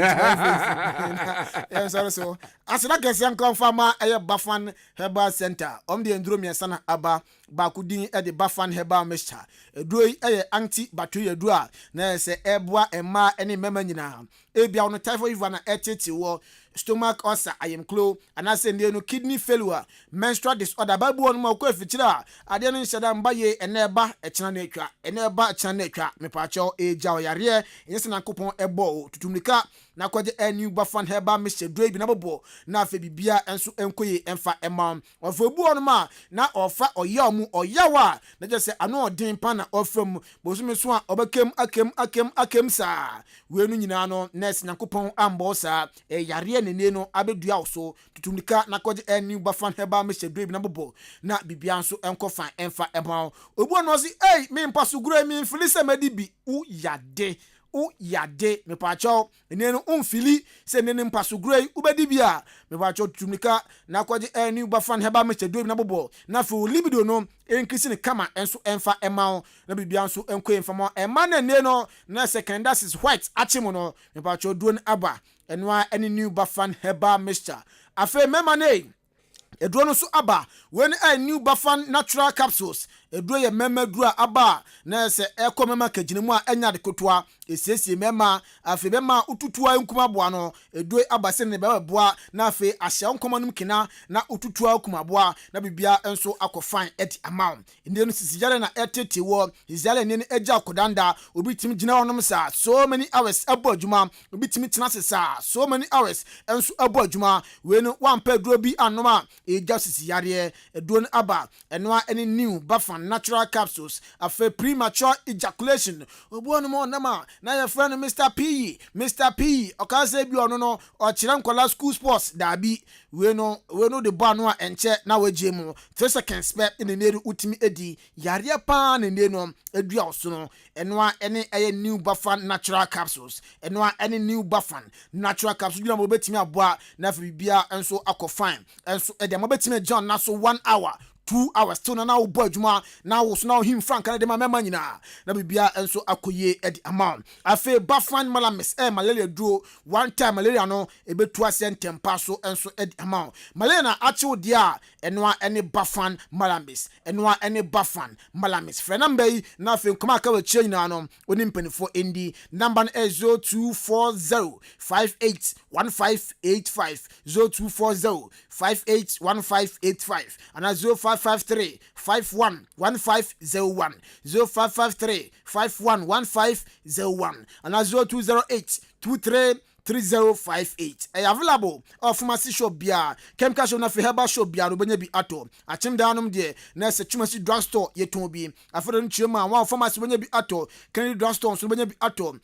ya so asana kese confirm eye Bafan Herbal Center de enduro miensa na aba ba kudin de Bafan Herbal Mixture eduro eye anti bacteria eduro a na se eboa ema ene mema nyina ebia ono typhoid fever na etete wo stomach ulcer ayemklo anase ndie no kidney failure menstrual disorder babu on ma ko afikyira ade no nhyeda mba ye ene eba ekena na atwa ene eba ekena na atwa mepacho eja oyare yesi na nkopon ebo tutumnika na kwaje enu Bafan Herbal Mixture dro bi na bobo na afa bibia enso enkoye emfa ema ofabu on ma na ofa oyamu oyawa na je se ano odin pa na ofam bosumi so a obakem akem sa we nu nyina no nurse nankopon ambo sa yare nene no abedua oso tutumnika na kwaje enu Bafan Herbal Mixture dro bi na bobo na bibia enso enkofa emfa ema obu no si me mpaso gura mi mfilise medi bi u yade me pacho enenu umfili se nene mpaso grey ubedi bia me pacho tumika na kwaje enu Bafan Herbal Mixture do na bobo na fe libido no enkisi ne kama enso emfa ema na bibia enso enko emfa mo ema na ne no na second is white achimo no me pacho do na aba enwa eni new Bafan Herbal Mixture afa mema ne eduro no so aba when a new Bafan natural capsules eduro ye mema duro aba na se eko mema kaginemu a enya de kotoa esiesie mema afi mema ututua nkuma boa no eduro aba se ne beba boa na afi ahya nkoma num kina na ututua nkuma boa na bibia enso akofan eti amount inde no sisijale na etete wo izale ne eja akodanda obi tim gina wonom sa so many hours abo adwuma obi tim tina sa so many hours enso abo adwuma we no wan pa duro bi anoma eja sisiyare eduro aba enwa any new Bafan natural capsules afi premature ejaculation obuonu mo nama na your friend Mr. P okase bi ono no o kire nkola school sports dabi we no the bar no enche na waje mu 3 seconds spare in the neru utimi edi yare pa na ne no edua oso no enwa ene eye new Bafan natural capsules enwa ene new Bafan natural capsules na mo betimi aboa na fa bibia enso akofine enso e de mo betimi John na so 1 hour 2 hours still na wo adwuma na wo so na him frank na de ma mema nyina na bibia enso akoye edi amount afa Bafan malamis malaria duro one time malaria no ebetu asentem paso enso edi amount malaria na achiwo dia enwa ene Bafan malamis enwa ene Bafan malamis frɛ number yi na afa nkoma aka wa kye nyina no oni mpanifo endi number no 0240581585 0240581585 ana 0553-511501 0553-511501 and 0208-233058 available of pharmacy shop bia chemical shop na fi herbal shop bia no benya bi ato achim danom de na se chumasi drug store yeton bi afero nchiema wa pharmacy benya bi ato Kennedy drug store so benya bi ato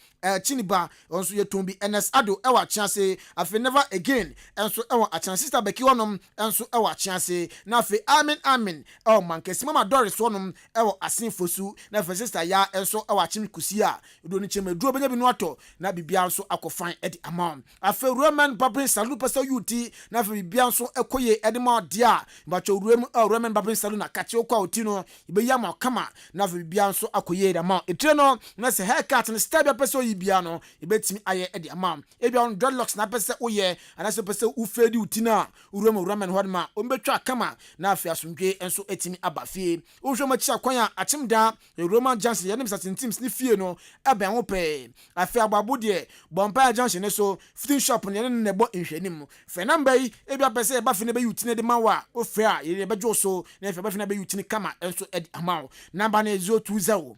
chiniba onso yeton bi NS ado ewa chiase afi never again enso ewa achan sister beki wonom enso ewa chiase na afi amen mankesi mama doris wonom ewa asin fosu na afi sister ya enso ewa chim kusia do ni chema duro benya bi no ato na bibia enso akofan edi amount afi Roman Babin Salute pesa UT na afi bibia enso ekoye edima dia bacho Roman Babin Salute na kache okwa otino ibe yama kama na afi bibia enso akoye edi amount etreno na se haircut na stabia pesa bia no ebetimi aye edi amam ebia on dreadlocks na pese oye anase pese ufedi utina urama no hodma ombetwa kama na afia asomdwe enso etimi abafie ohwema chicha kwan a achimda Roman Johnson ye nimsa teams ni fie no ebe ho pe afia agbabo de bompa Johnson ne so fitting shop ne ne bo nhwanim fe number yi ebia pese eba fe ne be utina de mawa ofre a ye bejo so na fe ba fe na be utini kama enso edi amam number na 020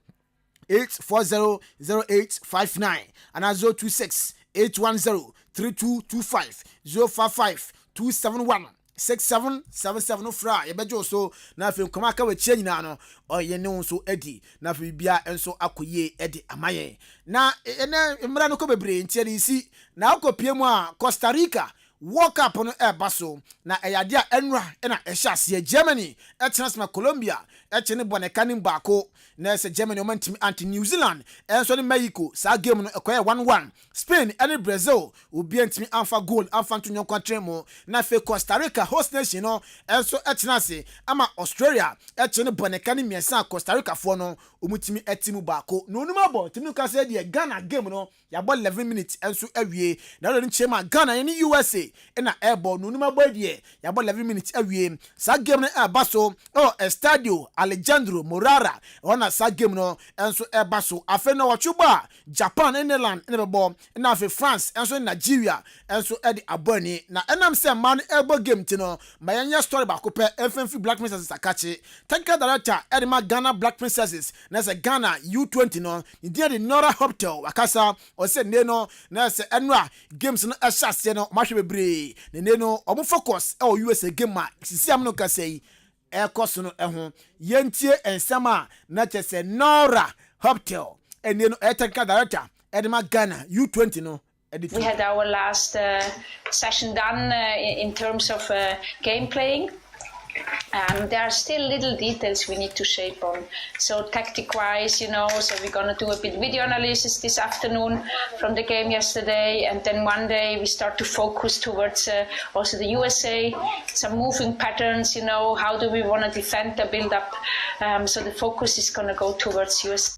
8400859 and 026-810-3225 055-271-6777 fra yebejo so na afi nkoma aka we chia nyina no oye ne nso edi na afi bia enso akoye edi amaye na ene mra no ko bebre ntia isi na akopie mu a Costa Rica World Cup no baso na eyade a enra na ehya se Germany transma Colombia eche ne boneka nim baako na se Germany o mantimi anti New Zealand enso ne Mexico sa game no ekoye 1-1 Spain and Brazil obi antimi anfa goal anfa to nyon kontre mo na fe Costa Rica host nation no enso etena se ama Australia eche ne boneka nim miensa Costa Rica fo no omutimi etimu baako no numa bo timi ka se de Ghana game no ya ball 11 minutes enso awie na do nchema Ghana ni USA na airball no numa bo de ya ball 11 minutes awie sa game no abaso Estadio Alejandro Morara ona sa game no enso ebaso afe na wachuba Japan England bebo na afe France enso Nigeria enso edi aboni na enam se man ebo game tino mayanya story ba ko pe FMF Black Princesses akachi technical director edima Ghana Black Princesses na se Ghana U20 no ndi de Nora Hotel wakasa o se ne no na se enwa games no ehase no mahwe bebre ne no omo focus e o USA game ma sisiam no kasei ekoso no eho yentie ensama na chese Nora Hotel eni no technical director edema Ghana U20 no. We had our last session done in terms of game playing. There are still little details we need to shape on. So tactic-wise, so we're going to do a bit video analysis this afternoon from the game yesterday, and then Monday we start to focus towards also the USA, some moving patterns, how do we want to defend the build-up. So the focus is going to go towards USA.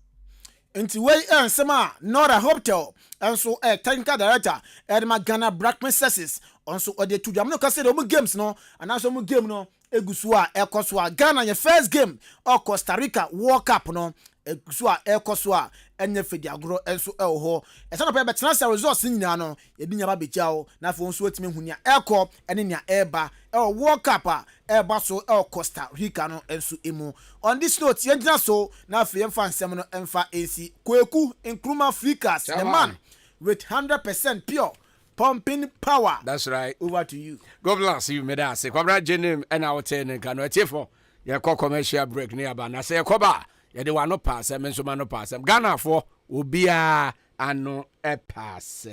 Inti way sema Nora Hotel also technical director Edma Ghana Black Princesses also ode to jam no ka say the games no and also mu game no egusua ekosua Ghana your first game or Costa Rica World Cup no egusua ekosua enye fedi agro enso eho e sana pe betena sa results nyina no ye di nyaba begiao na fo nso otime hunia eko ene nia eba World Cup eba so Costa Rica no enso emu. On this note yenjina so na fe yemfa nsem no emfa AC Kweku Nkrumah Freakers the man with 100% pure pumping power. That's right. Over to you. God bless you, Medase. Kwabra Jenim and our ten can wait for your commercial break near Bana. Say, Koba, you the one no pass, and so man no pass. Ghana for will be a no pass.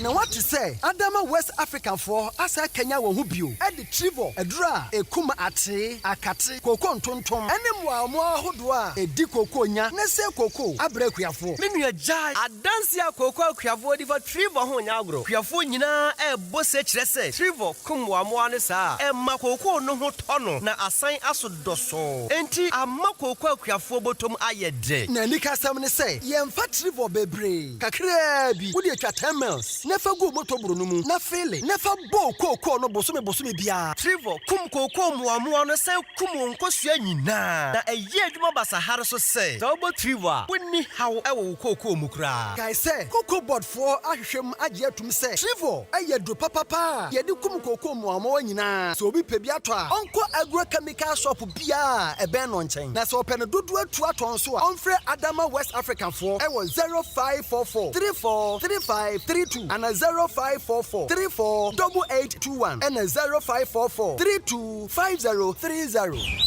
Now what to say? Adama West African for asa Kenya wo hubio. E de trivo, edra, ekuma ate, akate, koko ntontom. Ene mo ahodo a edi koko nya, na se koko abre kuafo. Me nua jai, adanse a koko kuafo di for trivo ho nya agro. Kuafo nyina e bo se kire se. Trivo kum wa mo ane sa. E ma koko no ho tono na asan asodoso. Enti amma koko kuafo botom ayede. Na nika sam ne se, yemfa trivo bebre. Kakra bi, wo 10 miles. Never go motor brunumu. Na fele. Never bo koko no bosome bia. Trivo kum koko muamu no se kum nkosua nyina. Na eye adwuma basahare so se. Double Trivo. Woni how ewo koko mukra. Guy say koko board for ahwehwem agye atum se. Trivo eye do papa. Ye de kum koko muamu nyina. So obi pe bi ato a. Onko agrochemical shop bia e ben no nchen. Na so open dodo atu aton so a. Onfre Adama West African for ewo 0544 3435 32 and a 0544 348821 and a 0544 325030.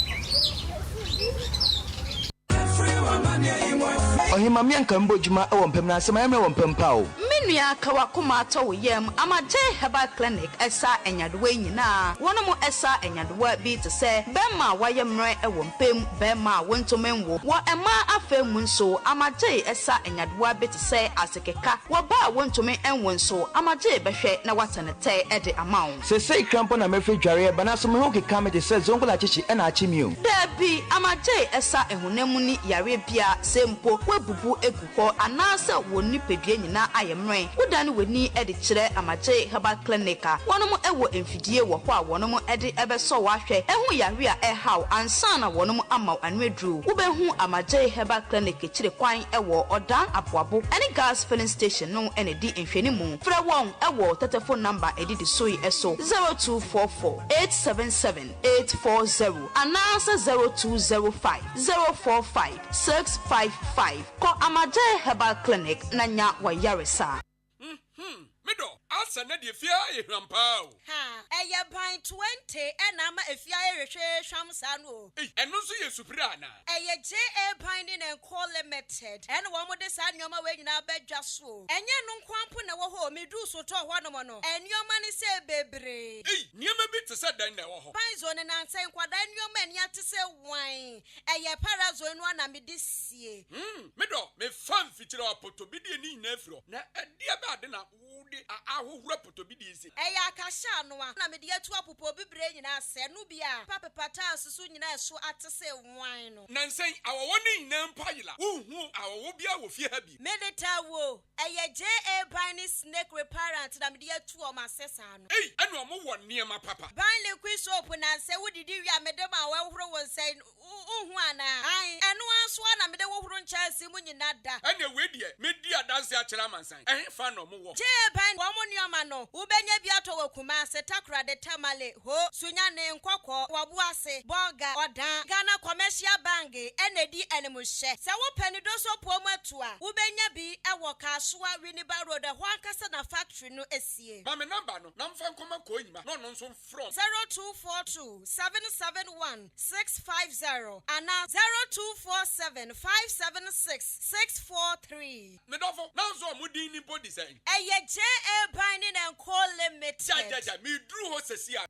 Ohima mianka mbojuma e wompem na asema emre wompem pa o. Menua kawakoma to yem amaje herbal clinic esa enyadewa nyina. Wono esa enyadewa bi te se bema wayemre e wompem bema wontomenwo. Wo ema afemu nso amaje esa enyadewa bi te se asekeka. Wo ba wontomen enwo nso amaje behwe na watenete e de amawo. Se sei krampo na mefre dware ba na so me ho keka me de se zongola chichi e na achimi o. Dabi amaje esa ehunemu ni yare bia sempo webubu eguko anase woni pedue nyina ayemre wodane woni ede kire amaje herbal clinic wonom ewo emfidie wo ho a wonom ede ebeso wahwe ehu yare a ehaw ansana wonom amaw anwedru wobehu amaje herbal clinic kire kwan ewo odan apoabo ene gas filling station no ene di enhwani mu frɛ won ewo telephone number edidi soi eso 0244 877 840 anase 0205 045 655 ko amaje herbal clinic nanya wa yaresa. Mido, asa na de fia ye hwampa o ha eye ban 20 ena ma efia ehwehwe hwam sa no eno so ye supira na eye JA Binding and Co Limited ena wo mo de sa nyoma we nyina badwa so enye no nkwampo na wo ho medu so to ho no mo no enyoma ne se bebre niema bi te se dan na wo ho ban zo ne nan se nkwada enyoma ania te se wan eye parazo enu ana me de sie medo me fam fitira opotobidi ni nyina afiro na ade ba ade na wo de ahohura potobidi isi eye akasha no a na me de atu apopo bebre nyina se no bia papepata susu nyina so ate se wan no nansen awowo ni nyina mpayila uhu awowo bia wo fie ha bi medeta wo eye JA Binding Snake Reparent na me de atu o masesa no enu omo wo niema papa ban liquid soap na se wodidi wi amede ma wa horo won sai uhu ana ai enu aso na me de wo horo nchase mu nyina da ene we die medi adanse a kira mansan fa no mo wo JA Binding wo mo nioma no ubenya bi ato wakuma se takra de tamale ho sunya ne nkokọ wabu ase boga odan Ghana Commercial Bank enedi enemuhye se wo pani do so po matu a ubenya bi ewo Kasua Winneba Road ho ankasa na factory no esie ba me number no na mfa nkoma ko nyima no no nso from 0242 771 650 and 0247 576 643 me dofo na nso mudin ni body say eye JA Binding and Co Limited ja me dru ho sesi a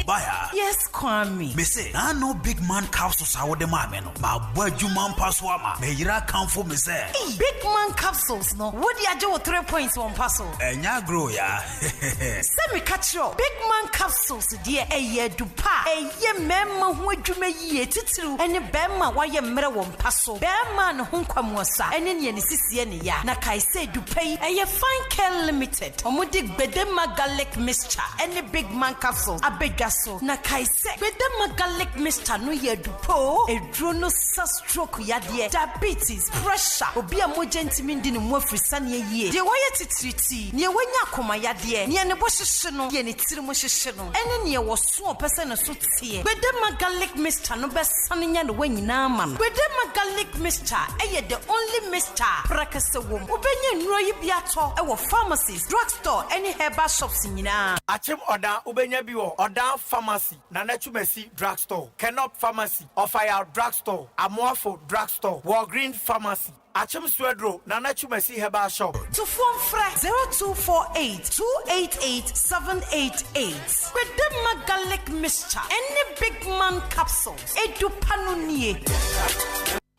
Baya. Yes, Kwame. Me say, I know big man capsules are the man. My boy, you man passwama. Me yira come for me say. Big man capsules, no. What do you do 3 points on puzzle? Enya grow ya. Send me catch you. Big man capsules, dear. Ye do pa. Ye memma who you may ye titru. And the bema why ye mirror one puzzle. Bearman hunkwamwasa. And in ye sisi ya. Na kai say do pay. A fine care limited. Omudik bedema garlic mixture. And the big man capsules. Abegaso. Na kai say bedema garlic mixture no ye do po. A drono sa stroke ya dear. Diabetes, pressure. Obia mojenti di no mo frisane ye. De why titriti. Nye wanya koma ya dear. Nye ne bo no. Ye ne tiri mo no. Ene ne wo so person no so tie. Bedema garlic mixture no be sane no wanyina man. Bedema garlic mixture eye the only mixture prakase wom. Obenye nro yi biato e wo pharmacies, drugstore, any herbal shops nyina. Achim oda ubenya biwo oda pharmacy na Nachumesi drugstore, Kenop pharmacy, Ofaya drugstore, Amoafo drugstore, Walgreen pharmacy. Achim Swedro na Nachumesi herbal shop. To phone fra 0248 288 788. Bedema garlic mixture, any big man capsules. Edu panunie.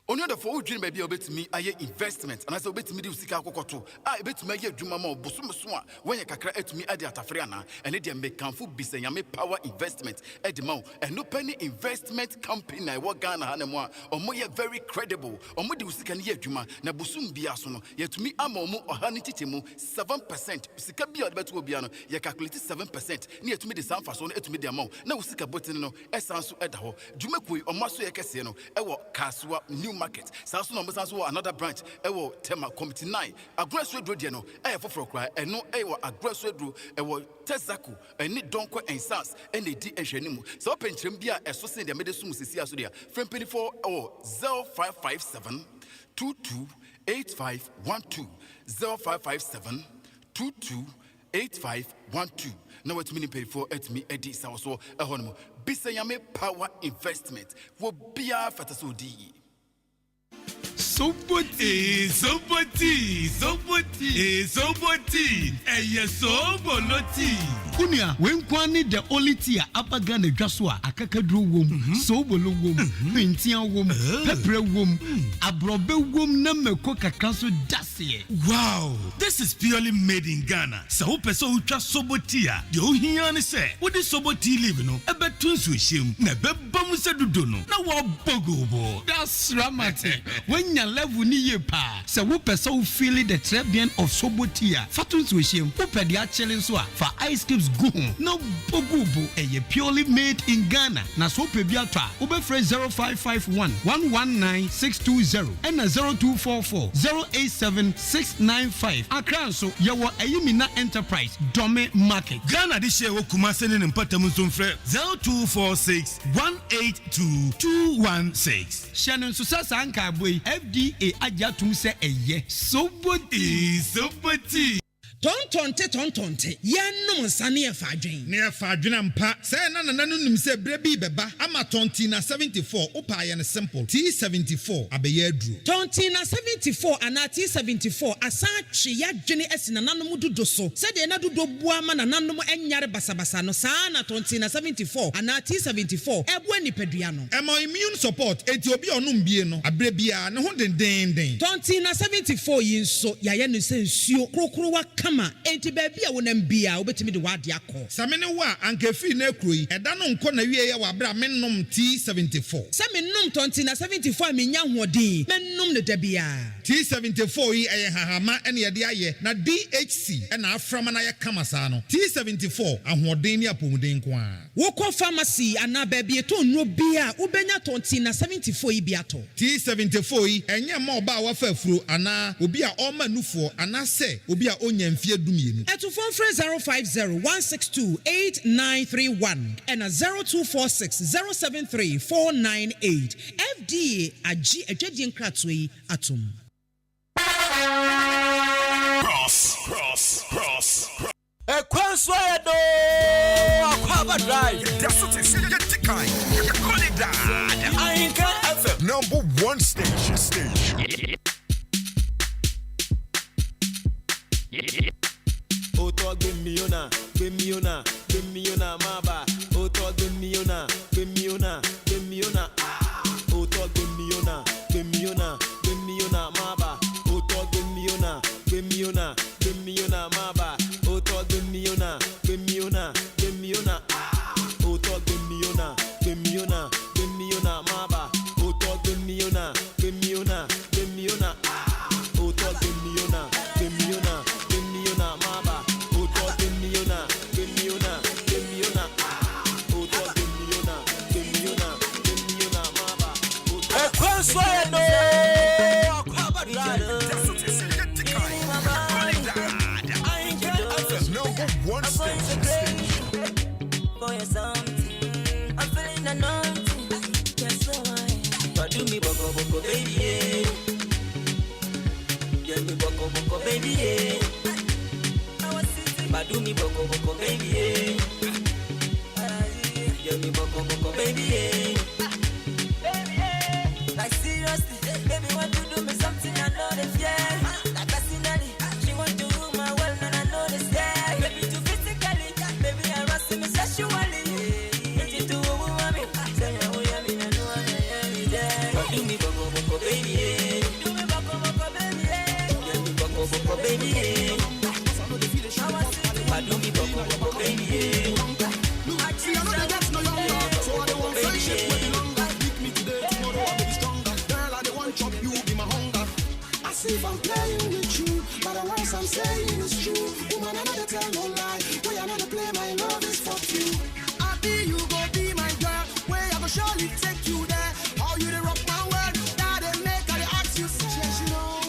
Only the four dream baby obey me aye investment and as obey me the sika kokoto I bet me ye dwuma ma obosomsoa when ye kakra etumi ade atafre na ene de make kanfo bisanyame power investment edema and no penny investment company na wo Ghana hanemo a omo ye very credible omo de sika ne ye dwuma na bosum bia so no yetumi ama omo ohani titemu 7% sika bia de beto bia no ye calculate 7% ne yetumi de sanfa so no etumi de ama na wo sika botin no esanso eda ho dwuma koi omo so ye kese no ewo Kasua new market sanso no msanso another branch ewo tema committee 9 agresso edro de no foforo kra eno ewo agresso edro ewo tezaku eni donko ensans eni di ehwanimu so penchirem bia eso sen de medesum sisi aso dia frempeni for 0557 228512 0557 228512 na what meaning pay for at me edi so ehonmo bisanyame power investment wo bia fatasodi Soboti. Eye soboloti. Kunia, when kwani the only tea apagane jaswa, akakadru wom, sobolo wom, pintian wom, pepper wom, abrobe wom name koka kanso dasie. Wow, this is purely made in Ghana. So peso ucha sobotia. The ohiani say, what is soboti live no? Ebe tunsu shim, nebe bamusa dudono. Na wa bogobo. That's Ramate. When ya level ni ye pa, se wo peso feel the trebian of sobotia. Fatun swishim, wo pe dia challenge so for ice cubes go. No bogobo, eye purely made in Ghana. Na so pe bia twa, wo be fresh 0551 119 620 and 0244 087 695. Akran so yawo Ayimina Enterprise Dome Market. Ghana di share wo Kumase ne mpatam nso mfre 0246 182 216. Shannon so sasa anka boy FDA agya tum sɛ ɛyɛ soboti. Tontonte yenom nsa ne ɛfa adwen ne ɛfa adwen ampa sɛ na no nim sɛ brɛ bi bɛba ama tontina 74 wopa yɛ no simple T74 abɛyɛ aduro tontina 74 ana T74 asa twe yadwene asi nananom dodo so sɛ de na dodo bua ma nananom ɛnyare basabasa no saa na tontina 74 ana T74 ɛboa nipadua no ɛma immune support enti obi onom bie no abrɛ bia ne ho dendenden tontina 74 yi nso yɛayɛ no sɛ nsuo krokro wa enti baby a wonam bia obetimi de wade akọ samene wa ankefi na ekuro eda no nkọ na wie ya wabra mennom T74 samennom tontina 74 amenya hoɔden mennom ne da bia T74 yi ɛyɛ hahama ɛne yɛde ayɛ na DHC ɛna aframa na yɛ kama saa no T74 ahoɔden ne apɔmuden ko a wokɔ pharmacy ana baby eto nno bia wobenya tontina 74 yi bia to T74 yi ɛnyɛ ma ɔba wafa afuro ana obi a ɔma nufoɔ ana sɛ obi a onya mfie Etu phone free 050-162-8931 and a 0246-073-498. FDA Aji Ejedian Kratwe Atum. Cross. Ekwanswado Akwaaba Drive. Ahenkan FM. Number 1 station. Oto gemiona maba. Oto gemiona. Oto gemiona maba. Oto gemiona maba. Oto gemiona. Oto gemiona maba. Oto gemiona. Oto gemiona maba. Oto gemiona. Oto gemiona maba. Ekwanswado Akwaaba Drive. Number 1 station. For your something, I'm feeling anointing. Guess why? But do me boko baby, yeah. Yeah, me boko baby, yeah. But do me boko baby, yeah. Yeah, me boko baby, yeah. Like seriously, baby want to do me something I know this, yeah. Like personally, she want to rule my world and I know this, yeah. Baby too physically, baby I rush me sexually. Baby too woman, say I will have me, I know I am there. But do me boko baby, yeah. Do me boko baby, yeah. Yeah, me boko baby, yeah. But do me boko baby, yeah. See, I know the gets no younger, so I don't want friendship with the longer. Pick me today, tomorrow I'll be stronger. Girl, I don't want chop, you be my hunger. I see if I'm playing with you, but the words I'm saying is true. Woman, I never tell no lie. Way I never play, my love is for you. I be you, go be my girl. Way I go surely take you there. How you the rock my world? That they make, I ask you, yes, you know.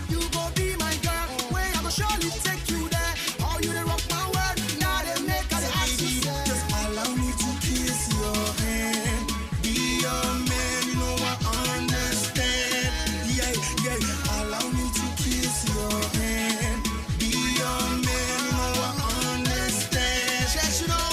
You go be my girl. Way I go surely take you there. How you the rock my world? Now they make, I ask you, just allow me to kiss your hand. Be your man, you know I understand. Yeah. Allow me to kiss your hand. Be your man, you know I understand. Yes, you know.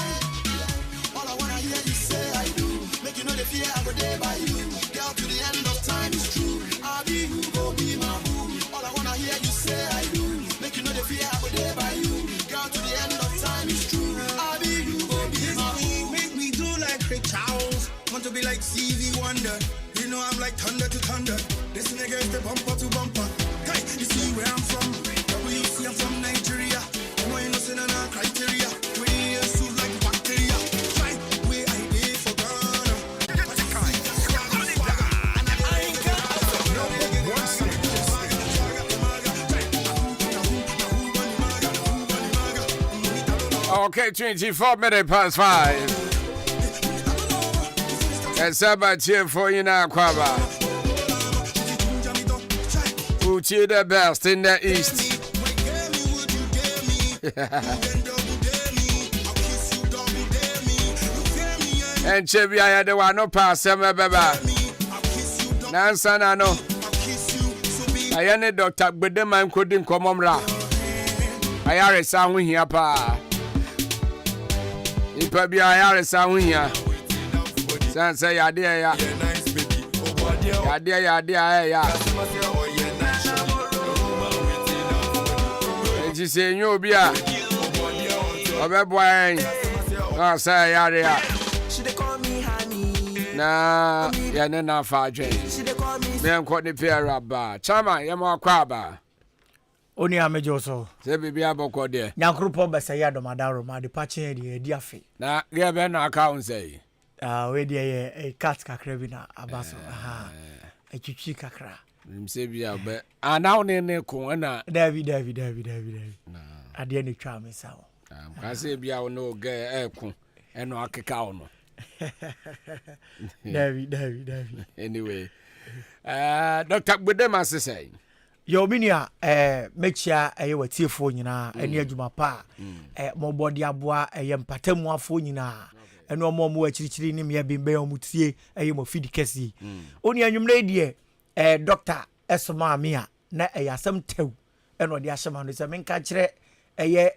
All I wanna hear you say I do. Make you know the fear I go there by you. Girl, to the end of time is true. I'll be you, go be my boo. All I wanna hear you say I do. Make you know the fear I go there by you. Girl, to the end of time is true. I'll be you, go be my boo. Make me do like Ray Charles. Want to be like Stevie Wonder. You know I'm like thunder to thunder. This nigga is the bumper to bumper. Hey, you see where I'm from? WC, I'm from Nigeria. You know you know sin on our criteria. We are so like bacteria. Try where I did for Ghana. Okay, 24 minutes past 5. And Sabbath here for you now, Akwaaba. Who cheer the best in the East? And Chevy, I had the one no pass, Baba. Nansana no. ayane Dr. Gbedema nkodi nkomomra ayare sa ho hia pa ipa bia ayare sa ho hia sanse yade ya ejise nyo obi a obeboan na sa yare ya na yane na faje me enko ni pera ba chama yema Akwaaba oni amejo so se bibi aboko de nyankrupo besa ya do madaro ma de pache de edi afi na ge be na account say we de e cat kakra bi na abaso aha echichi kakra mse bia be ana ne ko na David na ade ni twa me sawo ka se bia no ge ekun eno akeka ono David anyway Dr. Gbedema say yo minia mechia watiefo nyina ene adwuma pa mobodi aboa mpatamu afo nyina ene omo akirichiri ni me bimbe omutie mo feed kesi oni anwumre die Dr. Esoma Amia na asem tew ene odi ahyema no se menka kire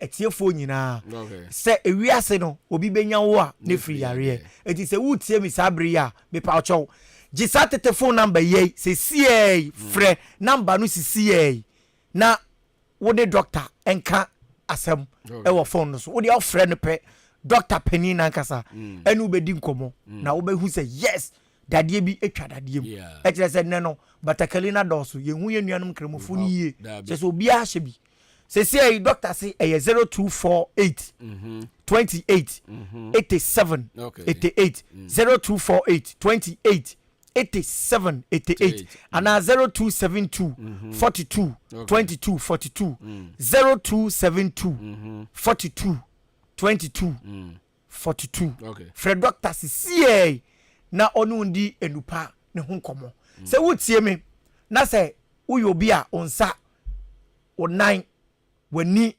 atiefo nyina se ewiase no obi benya wo a ne free yare eti se wutie mi sabre ya me pa ocho gisate telephone number ye se CA frɛ number no si CA na wo de doctor enka asem wo phone no so wo de ofrɛ no pɛ doctor pani na nkasa enu bedi nkomo na wo be hu se yes dadie bi etwa dadie mu e kire se ne no batakali na doso ye hu ye nuanum kremofo ni ye se so obi a hye bi se CA doctor say 0248 28 87 88 0248 28 87 88 and 0272 42 22 42 0272 42 22 42 Fred Doctor CA na onu ndi enupa ne ho nkomo se wutie me na se uyobi a onsa onan wani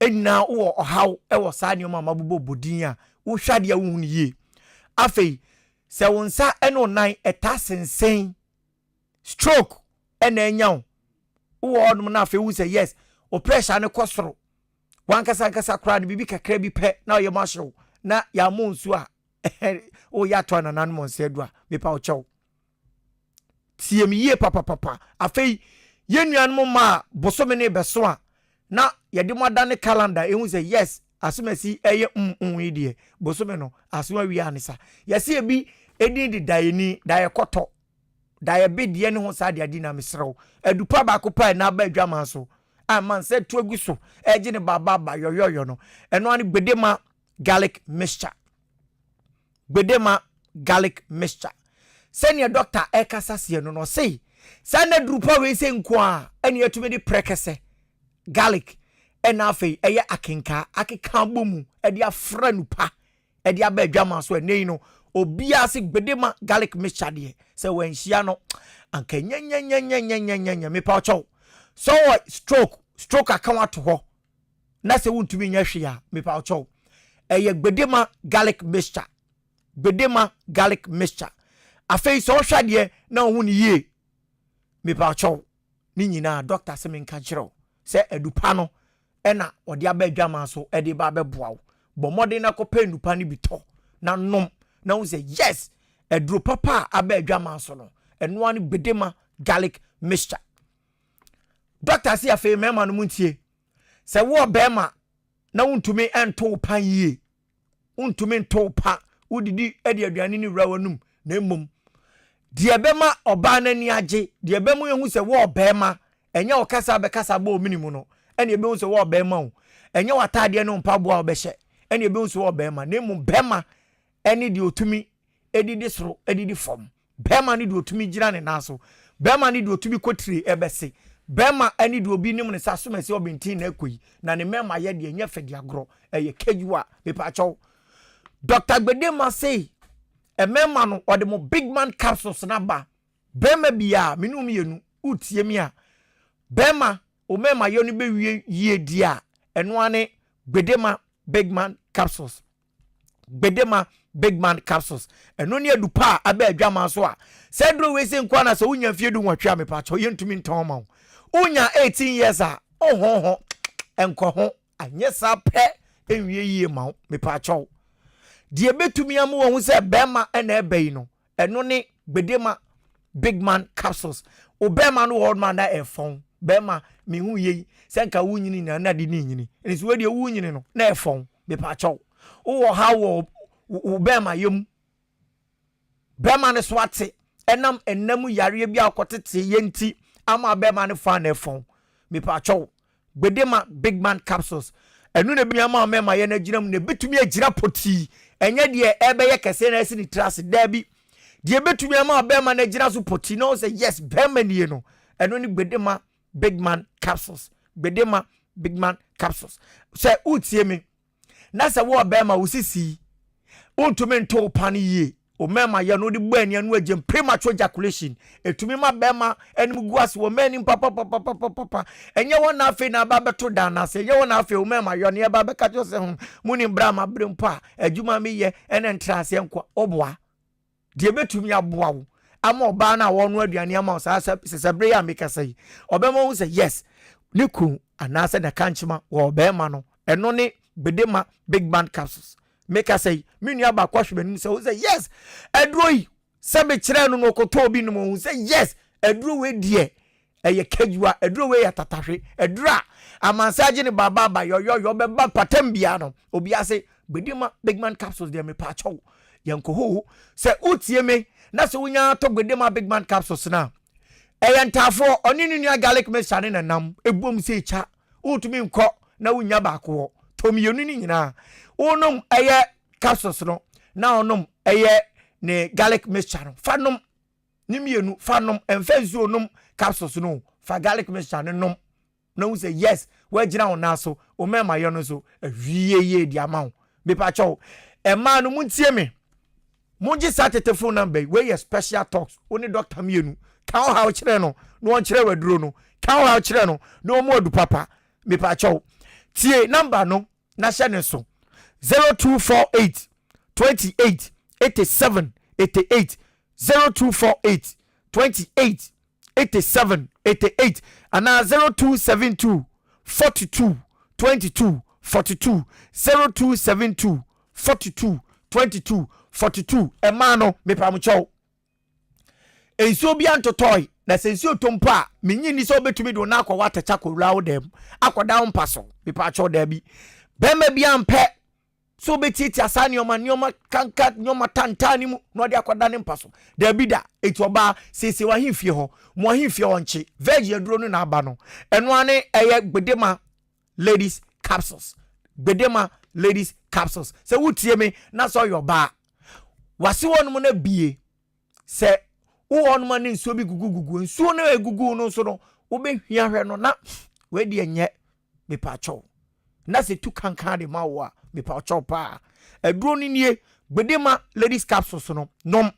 enna wo ohaw ewo saa ne ma mabubo bodin a wo hwade a wo hu ye afei se wonsa eno nan etasensen stroke ena enyaw wo odum na afei wo say yes o pressure ne kosoro wankasa kra de bibi kakra bi pe na ye mahyew na ya monsu a o ya to na nan monse do a me pa o chew tiem ye papa afei ye nuan ma bosome ne beso a na ye de modane calendar e hu say yes asumasi eye ide bosome no asuma wi anisa yesi ebi edin di dayeni daye koto daye bedie ne ho sa de adi na mesrew adupa ba ko pa na ba adwaman so aman se tuagu so eje ne baba yoyoyo no eno ani Gbedema garlic mixture senior doctor ekasa se no say sanda drupa we se nko a ene atumi di prekese garlic ena afei eye akeka bomu ede afra nupa ede aba adwaman so enei no obi ase Gbedema garlic mixture de se wanhia no anka nyanya me pa ocho so stroke akawa to ho na se wuntumi nya hwe a me pa ocho eye Gbedema garlic mixture afei so hwa de na hu ni ye me pa ocho ni nyina doctor se me nka kiro se edupa no ena odi aba adwaman so ede ba beboawo bo modern na kopa edupa ni bito na nom na wo say yes edro papa aba adwaman so no eno ani Gbedema garlic mixture doctor see afei mema no muntie se wo bema na wuntumi ento pan yie wuntumi ento pa udidi ede aduane ni wura wanum na emom die bema oba na ni age die bema yehu se wo bema enya okasa be kasa ba ominimu no ene ebe hu se wo bema o enya watade no mpaboa obehye ene ebe hu se wo bema na emom bema ene di otumi edidi soro edidi fom bema ni di otumi gira ne naso bema ni di otumi kotire ebese bema ene di obi nim ne sasomase obintin na akoi na ne mema ye de enya fedi agro eye kejuwa be pa chow Dr. Gbedema say e mema no ode mo big man capsules na ba bema bia menum yenu utie mi a bema o mema ye no be wie yie dia eno ane Gbedema big man capsules Gbedema big man capsules eno ne adupa aba adwama so a say dro we say nkwa na so unya fie du nwatwa me pa cho yentumi nton ma unya 18 years a ho enko ho anye sa pe enwie yie ma me pa cho de betumi am wo hu say bema na ebai no eno ne gbedema big man capsules o bema no old man da e fon bema me hu ye senka wunyini na de ni nyini enso we de wunyini no na e fon me pa cho wo ha wo bema yem bema ne swate enam yare bi akotete yenti ama bema ne fa na fon me pa cho gbedema big man capsules enu ne bi ama mema ye na ginam ne betumi agira poti enye de ebe ye kese na esi ni trust dabi de betumi ama bema na gira so poti no say yes bema ni no enu ni gbedema big man capsules gbedema big man capsules say utie me na say wo bema usisi untumi nto pani ye o mema ye no de gbani anu agem premature ejaculation etumi ma bema enim guase wo mani papa enye wona afi na ba beto dan na say enye wona afi o mema yo ne ba be ka jo se muni brama brempa adwuma me ye ene ntrase enko oboa de betumi aboa wo ama oba na wo no aduane ama sa sesebre ya me kasai obema wo say yes niku anase na kanchima wo bema no eno ne bedema big man capsules make us say minu aba kwahwebe say yes edroi se be kire no no koto obi no say yes edro we die eye kajua edro we yatatahwe edra amansaje ne baba yo be ba patam bia no obi ase gbedima big man capsules de me pa chaw yanko ho se utie me na se unya to gbedima big man capsules na eye ntafo oni nua garlic mixture ne nam ebom se cha utumi nko na unya ba ko tomiyonu ni nyina onum eye capsules no na onum eye ne garlic mixture no fanom nimienu fanom emfezu onum capsules no fa garlic mixture no nom na we say yes we gina on naso o mema yo no so awieye di ama me pa cho e ma no muntie me munji sa telephone number we your special talks oni doctor mienu kan ha kire no no on kire waduro no kan ha kire no no mo adu papa me pa cho tie number no na hye ne so 0248 28 87 88 0248 28 87 88 and now 0272 42 22 42 0272 42 22 42 emano me pamucho enso bia ntotoy na senso tompa menyi ni so betumi do na akwa watacha ko rawo dem akoda mpaso me pacho da bi bema bia mpe so betiti asani nyoma kanka nyoma tantani mu no de akoda ne mpaso da bi da etioba sese wa himfie ho mo himfie onche veg aduro no na aba no eno ane eye gbedema ladies capsules gbedema ladies capsules se wutie me na so your ba wase wonum na bie se wo wonum na nsuo bi gugugugu nsuo na egugu no so no wo be hia hwe no na we de enye me pa cho na se tu kankan de ma wo a me pa cho pa aduro ni nie gbedema ladies capsules no nom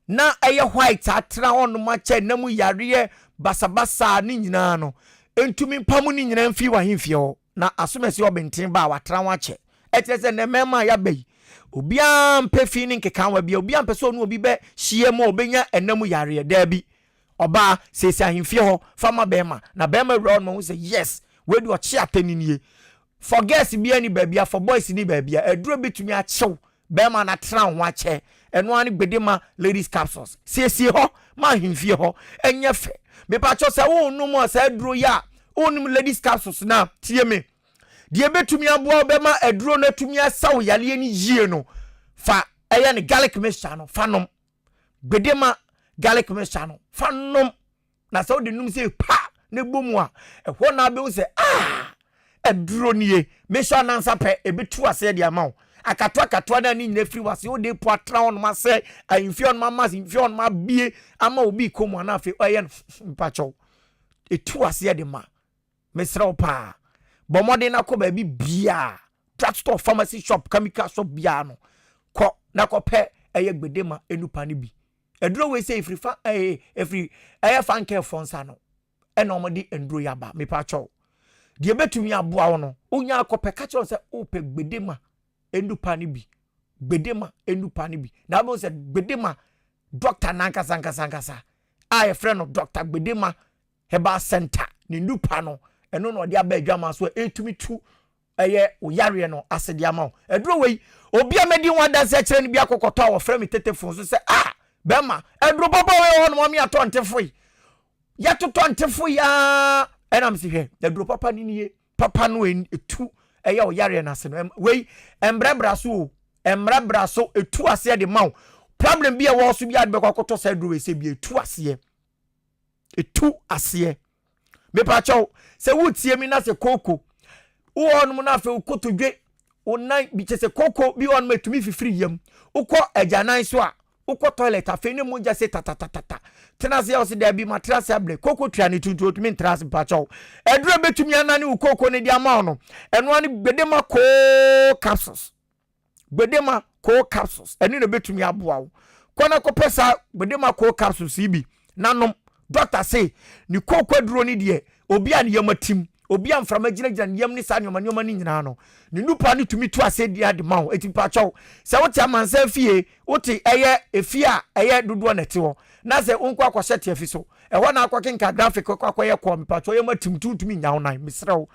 na eye white atra onum a che na mu yare basabasa ni nyina no entumi pamu ni nyina mfi wa himfie ho na asomesi obenten ba watra wa che etese ne mema ya bai obiam pe fi ni nkekan wa bia obiam pe so no obi be hie ma obenya enamu yare da bi oba sesi ahimfie ho fama bema na bema round mo say yes we do chi atani nie for girls bia ni babia for boys ni babia aduro betumi a chew bema na tra ho a che eno ani gbedema ladies capsules sesi ho ma ahimfie ho enye fe me pa cho se wo no mo sa aduro ya onum ladies capsules na tie me die betumi aboa bema aduro na tumi asaw yale ni yie no fa eye ne garlic mixture no fanom gbedema garlic mixture no fanom na so de num se pa ne bomu a ehwo na be wo se aduro nie me sha na nsa pe ebetu ase de amaw akatwa na ni nyina firi wase wo de po atra on ma se ahimfie on ma mas ahimfie on ma bie ama obi komu na afi eye mpacho etu ase de ma mesra pa bomode na ko ba bi bia drugstore pharmacy shop chemical shop bia no ko na ko pe eye gbedema enupa ni bi eduro we say ifrifa every eye fan care fonsa no ena omodi enduro yaba me pa cho de betumi aboa wo no onya ko pe ka cho se o pe gbedema enupa ni bi gbedema enupa ne bi na bo se gbedema doctor nankasa a friend of Dr. Gbedema Heba Center ni nupa no eno no de abadwama so etumi tu eye oyare no asede ama edro wei obi amedi wada se kire ni bi akokoto a wo frame tetefon so se bema edro baba we ho no mami ato ntefoi ya toto ntefoi ya enam si hwe edro papa ni nie papa no etu eye oyare na se no wei embrabra so etu ase de ma problem bi e wo so bi ade be kokoto se edro we se bi etu ase me pa chaw se wutie mi na se koko won na fe ukotodwe onan bi che se koko bi won matumi fifiri yam ukọ ajanan so a ukọ toilet afe ne moja se tatatata tena se o se da bi matras able koko tua ne tutu otumi ntras pa chaw eduro betumi anane ukoko ne di ama no eno ani gbedema ko capsules eni no betumi aboa wo kona ko pesa gbedema ko capsules ibi nanom doctor say ni koko duro ni de obi an yamatim obi an frama gina yam ni sa nyoma ni nyina no ni nupa ni tumi to ase dia de mawo etipa chaw se wote amansa fie wote efie a eye dodo na te ho na se onko akwhyete afi so ho na akwakenka graphic akwaye ko mepa chaw yamatim tutumi nyawo nan misrew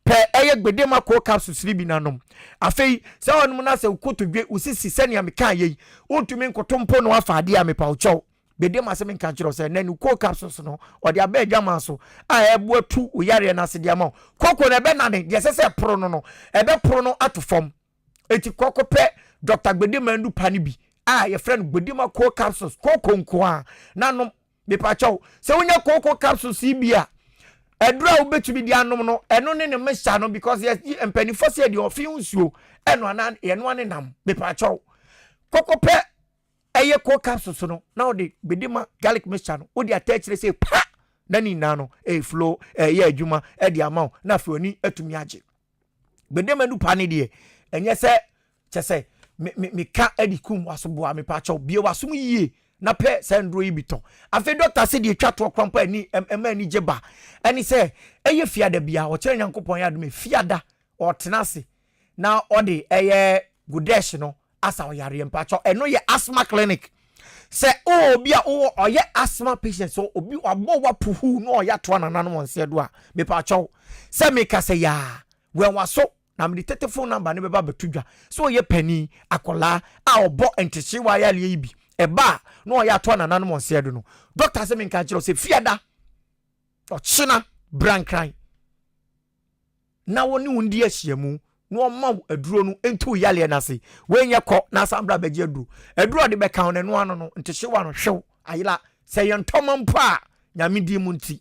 pe eye gbedema ko capsules bi nanom afei se wonum na se ukotodwe usisi sene ameka ye wontumi nkotompo no afa ade a mepa chaw bedema se men kanchiro se nanu ko capsules no ode abadwama so a ebo atu oyare na se dia ma koko na be na ne de se pro no ebe pro no atofom eti koko pe Dr. Gbedema ndu pani bi a ye friend Gbedema ko capsules koko nko a nanom be pa chaw se wonya koko capsules bi a edura obetumi di anom no eno ne mesha no because yes empanifo se de ofi nsuo eno anan ye no anenam be pa chaw koko pe eye ko capsules no na odi Gbedema garlic mixture no odi attach say pa na ni na no flow ye adwuma e di amount na afoni atumi age Gbedema nu pa ne de enye se chese me ka edi kum wasobo me pa chaw bie wasum yie na pe se ndro yi biton afi doctor se de twato kwampa ani ema ani jeba ani se eye fiada bia o kire nyankopon ya do fiada o tenase na odi eye gudesh no asa oyare mpacho eno ye asthma clinic se obi a oye asthma patient so obi abo wapuhu no oya to anana no nse do a mepacho se meka se ya wen waso na me tete phone number ne beba betudwa so oye pani akola a obo entichi wa ya le ibi eba no oya to anana no nse do no doctor se meka kiro se fiada o china brankran na woni wundi ahyiamu no ma aduro no ento yale na se wenye ko na sambra beje aduro de be kan no ano no ntehyewa no hwew ayila se yentoma mpa nyame di mu nti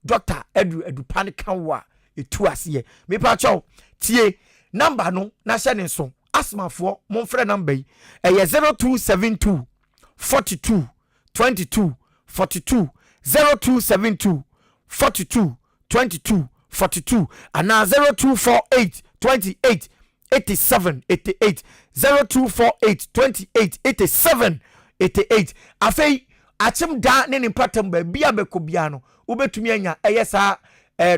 doctor edu pan kan wa etu ase me pa chaw tie number no na hye ne so asmafo mo mfre number yi eye 0272 42 22 42 0272 42 22 42 ana 0248 28 87 88 0248 28 87 88 afei achim da ne patam ba bia be ko bia no ubetumi anya eyesa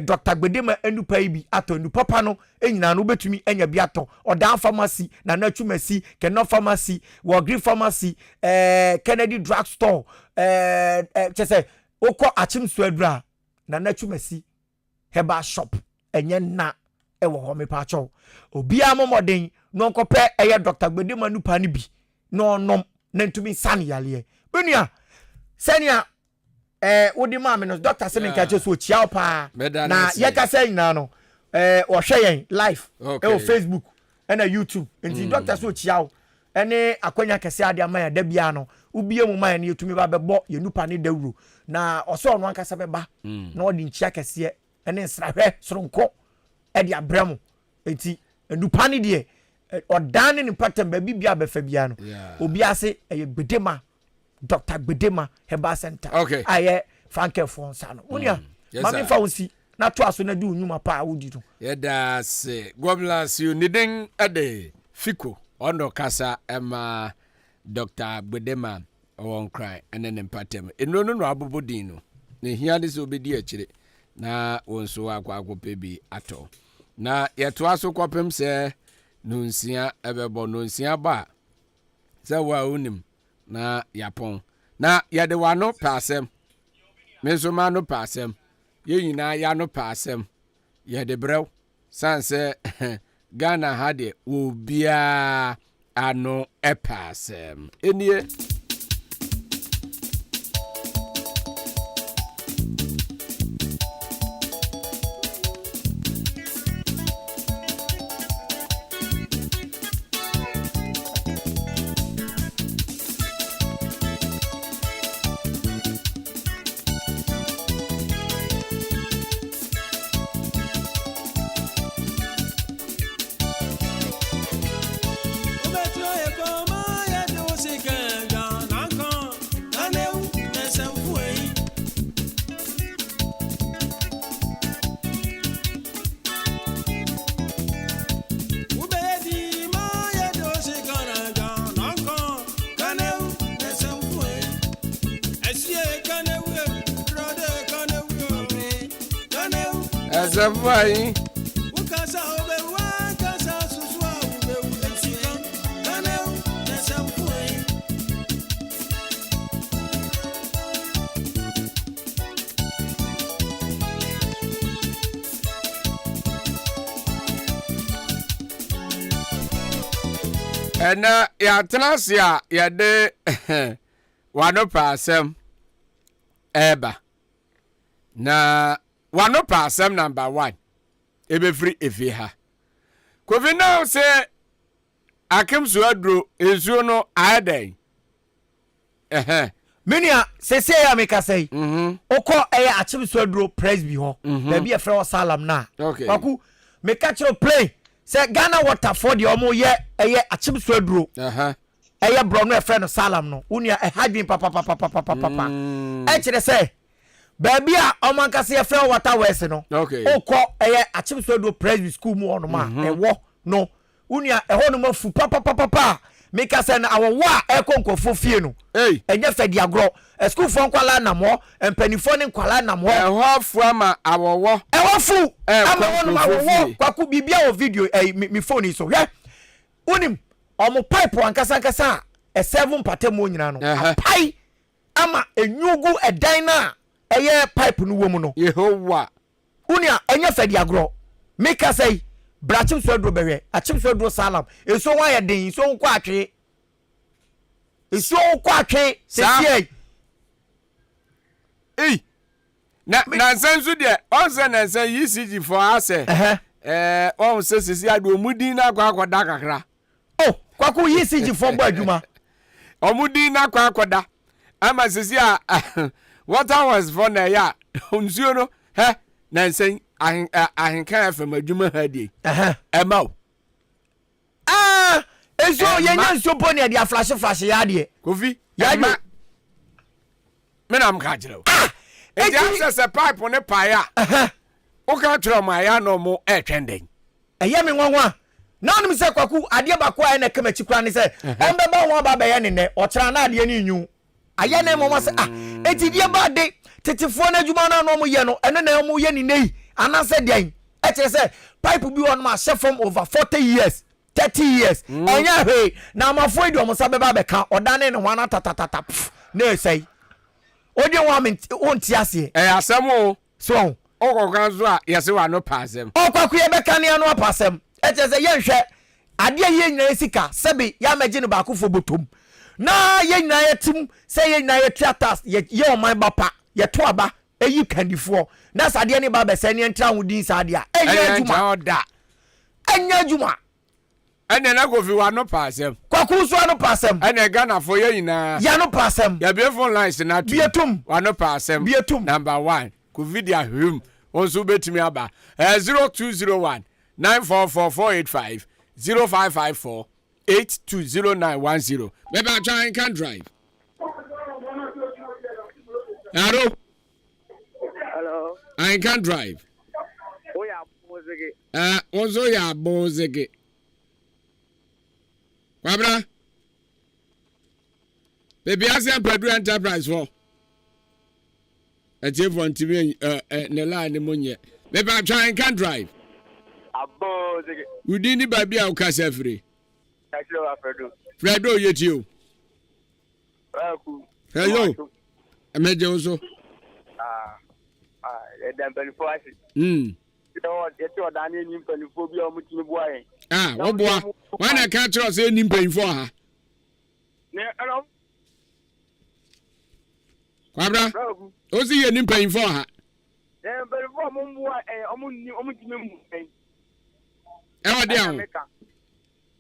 Dr. Gbedema enupa ibi ato enu papa no enyina no ubetumi anya bia to odan pharmacy na natwumasi Keno pharmacy Wogri pharmacy Kennedy drug store chese okọ achim suadra na natwumasi Heba shop enye na ewo ho me pa chaw obi amomoden no nkope eye Dr. Gbedema nupa ni bi no nom na ntumi sane yale benua senia wodi ma me no doctor se nka che so chia pa na ye ka say na no wo hwe yen live o Facebook na YouTube enti doctor so chia ene akwanya kese ade ama ya da bia no ubie mu ma ne yetumi ba bebo ye nupa ne dawuro na oso no anka se beba na odi nchia kese ene nsrahwe soronko edi abramo enti nupa ne de odan ne patam ba bibia befa bia no obi ase eye Gbedema Dr. Gbedema Heba Center aye fanke fonsa no unia mami fa wosi na to aso na di unyuma pa wodi to yeda se goblas you niden ade fiko ondo kasa ema Dr. Gbedema won cry enen patam eno no abobodin no ne hia de se obedi akire na wonso akwakope bi ato na yeto aso kwapem se nunsia ebebo nunsia ba sɛ wa onim na yapon na yɛde wano paasɛm me nso ma no paasɛm yɛ nyinaa ya no paasɛm yɛde brɛw san sɛ Ghana ha de obia ano paasɛm enie Zavai ena ya trasia ya de wano paasem eba na wano paasem number 1 ebe free efi ha kofi now say akem so adro ezuo no aden Minia sese ya meka sei okọ eya achim so adro presby ho da bi e frɛ o salam na kwaku meka chiro play say Ghana Waterford de omo ye eye achim so adro eye bro no e frɛ no salam no unia e hadwin papa e kire say baby a omankase ye frɛ water west no okọ eye achim so adro presby school mu ono ma e wo no unia e ho no ma fu papa meka say na awowa e konkofo fie no enye fe di agro school fo nkwala na mo empanifo ne nkwala na mo ho afu ama awowo e wo fu ama wonu ma wo kwaku bibia o video mi phone so hwe unim omo pipe ankasa e 7 patemo nyina no pai ama enyugu edan na eye pipe no wo mu no yehowa unia enye fe di agro meka say brachim so adro bewe achim so adro salam eso wa ye den so nko atwe eso nko atwe sesie na sensu de onse na sen ECG for ase on se sisi ado mudin na akwakoda kakra kwaku ECG for bo adwuma omudin na akwakoda ama sisi a what was for na ya onsuo no na sen Ahenkan FM adwuma ha die ema eso yenya nso bo ne dia flash ya die kofi ya ma menam ka kire eji access pipe ne paya o ka kire ma ya no mo twenden eye me nwanwa na onum se kwaku ade bako aye na kamachi kura ne se ombeba ho ba be ye ne ne o kira na ade ne nyu aye na mo se eti die ba de tetifo na adwuma na no mo ye no eno na mo ye ni nei anase den e kire se pipe bi on ma share from over 40 years 30 years enya he na amafo edi omo sabe ba be ka odane ne ho na tatatata na sei odi wa me onti ase asem o so okokan so a yese wa no pasem okwaku ye be kan ya no pasem e che se ye nhwe ade ye nyina sika sebi ya maji no ba kofo botom na ye nyina ye tim se ye nyina ye theaters ye oman bapa ye to aba eyi kandifo na sade ne ba be se ne ntra hodin sade a enya juma ene na go fi wa no pasem kwaku so no pasem ene Ghana for ye nyina ya no pasem ya be phone lines na tu bietum wa no pasem bietum number 1 ku video hum onso betimi aba 0201 944 0554 820910 maybe I try and can drive. Hello. I can drive. Also ya bozege. Kwabra. Baby Asian Pedro Enterprise for. A different TV ne line money. Maybe I try and can drive. We didn't baby our casa free. Fredo yet you. Hey yo. Emeje ozo. Woboa. Why na catch us any pain for her? Kwabra. Ozi ye ni pain for her. Ewa dia ho.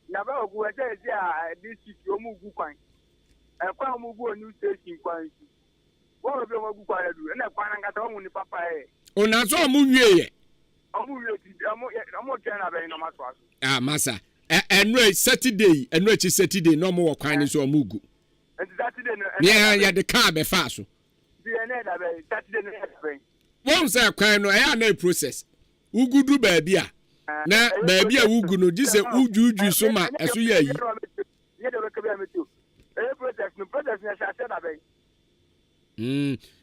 Na ba ogu eje this week omu gu kwan. Kwa omu gu new station kwan. Wo be omu gu kwan edu. Na kwan ngata omu ni papa e. Ona so omu wie ye. Omu wie ti omu tena be no maso aso. Ah masa. Enwe Saturday, enwe chi Saturday no mo wo kwan ni so omu gu. Saturday no. Yeah, the car be fa so. Bi ene da be Saturday no be. Won say kwan no e na process. Ugudu ba bia. Na baabi a wugu no gise ujuju so ma eso ya yi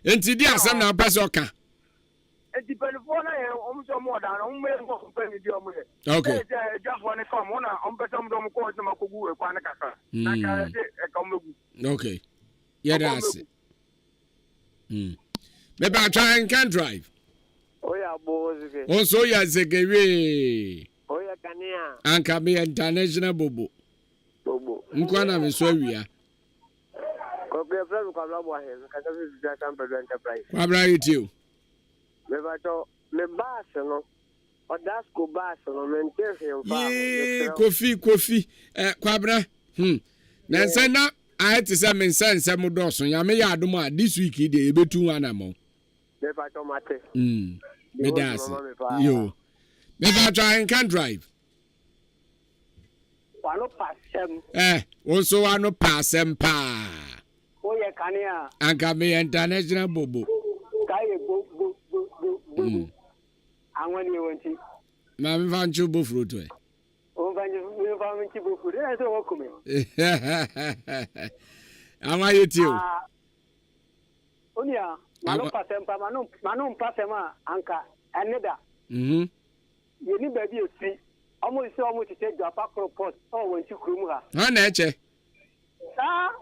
enti di asem na pese oka enti penfo na o so mo da no mo mo pe ni di o mo ye okay jafo ne kom na o pese mo do mo ko so makogu e kwa ne kaka na ka e kom gu okay yeah that's me ba try and can drive. Oya bozige. Onso ya zegewe. Oya kania. Anka me international bobo. Bobo. Nkwana me so awia. Ko be friend ko labo he, ka se bi sample enterprise. Kwa bra yitiu. Me ba to me bass no. O das ko bass no men te he mfa. Kofi kwa bra. Na nsa I to say men sense mo doso ya me ya adom a this week dey ebetu wana mo. Me ba to mate. Me das. Yo. Me ba try can drive. Wano passem. Also wano passem pa. Oye kania. Anka me international bobo. Kai bo. Anwani wonti. Ma me van chubo fruit we. O van mi chubo fruit. E so wokume. Ama yetio. Onia. Manu pasempa manu pasema anka eneda yeni baby esi omo isi omo ti se japa propose o won ti kurum ha na eche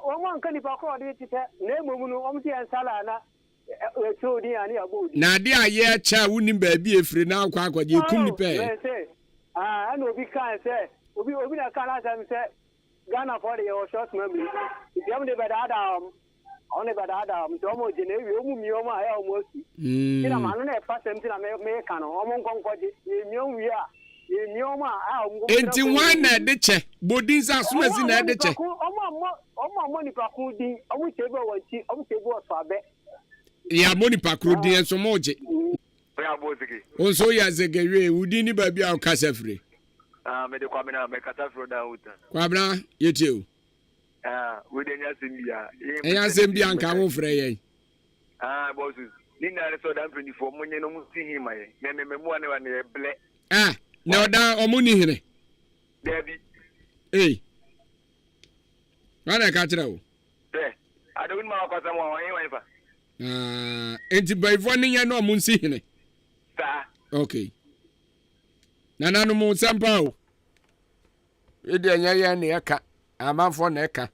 omo anka ni pakro de ti te na emomu no omo ti ensala na echo ni ani abodi na de aye echa wuni baby efire na akwa akwaje kum ni pe ana obi kan se obi na kan asem se Ghana for the short memory if you dey bad on about Adam, Domo Genevi, Mioma, almost. Ina manu na pass empty na me kano. Omo konkoji, nyo ya. Nyoma, enti wana de che. Bodin sa sumezi na de che. Omo ni pakudi, omo chebo wanchi, omo chebo swabe. Ya moni pakrudi enso moje. Ya bozigi. Onso ya zegewe, udi ni baby a kasafre. Me de kwame na me kasafro da uta. Kwabra, yetiu. We denya simbia. Eya simbia nka wo frɛ yɛn. Bosses. Ni na so dan 24 munye no musi hima ye. Me mu ane wa ne ble. Na oda omuni hene. David. Wana ka tira wo. Adawun ma kwasa mo wan wan fa. Enti baifo ne nya no munsi hene. Sa. Okay. Nanu mu sampa o. Ede anya ya ne aka. Amanfo na eka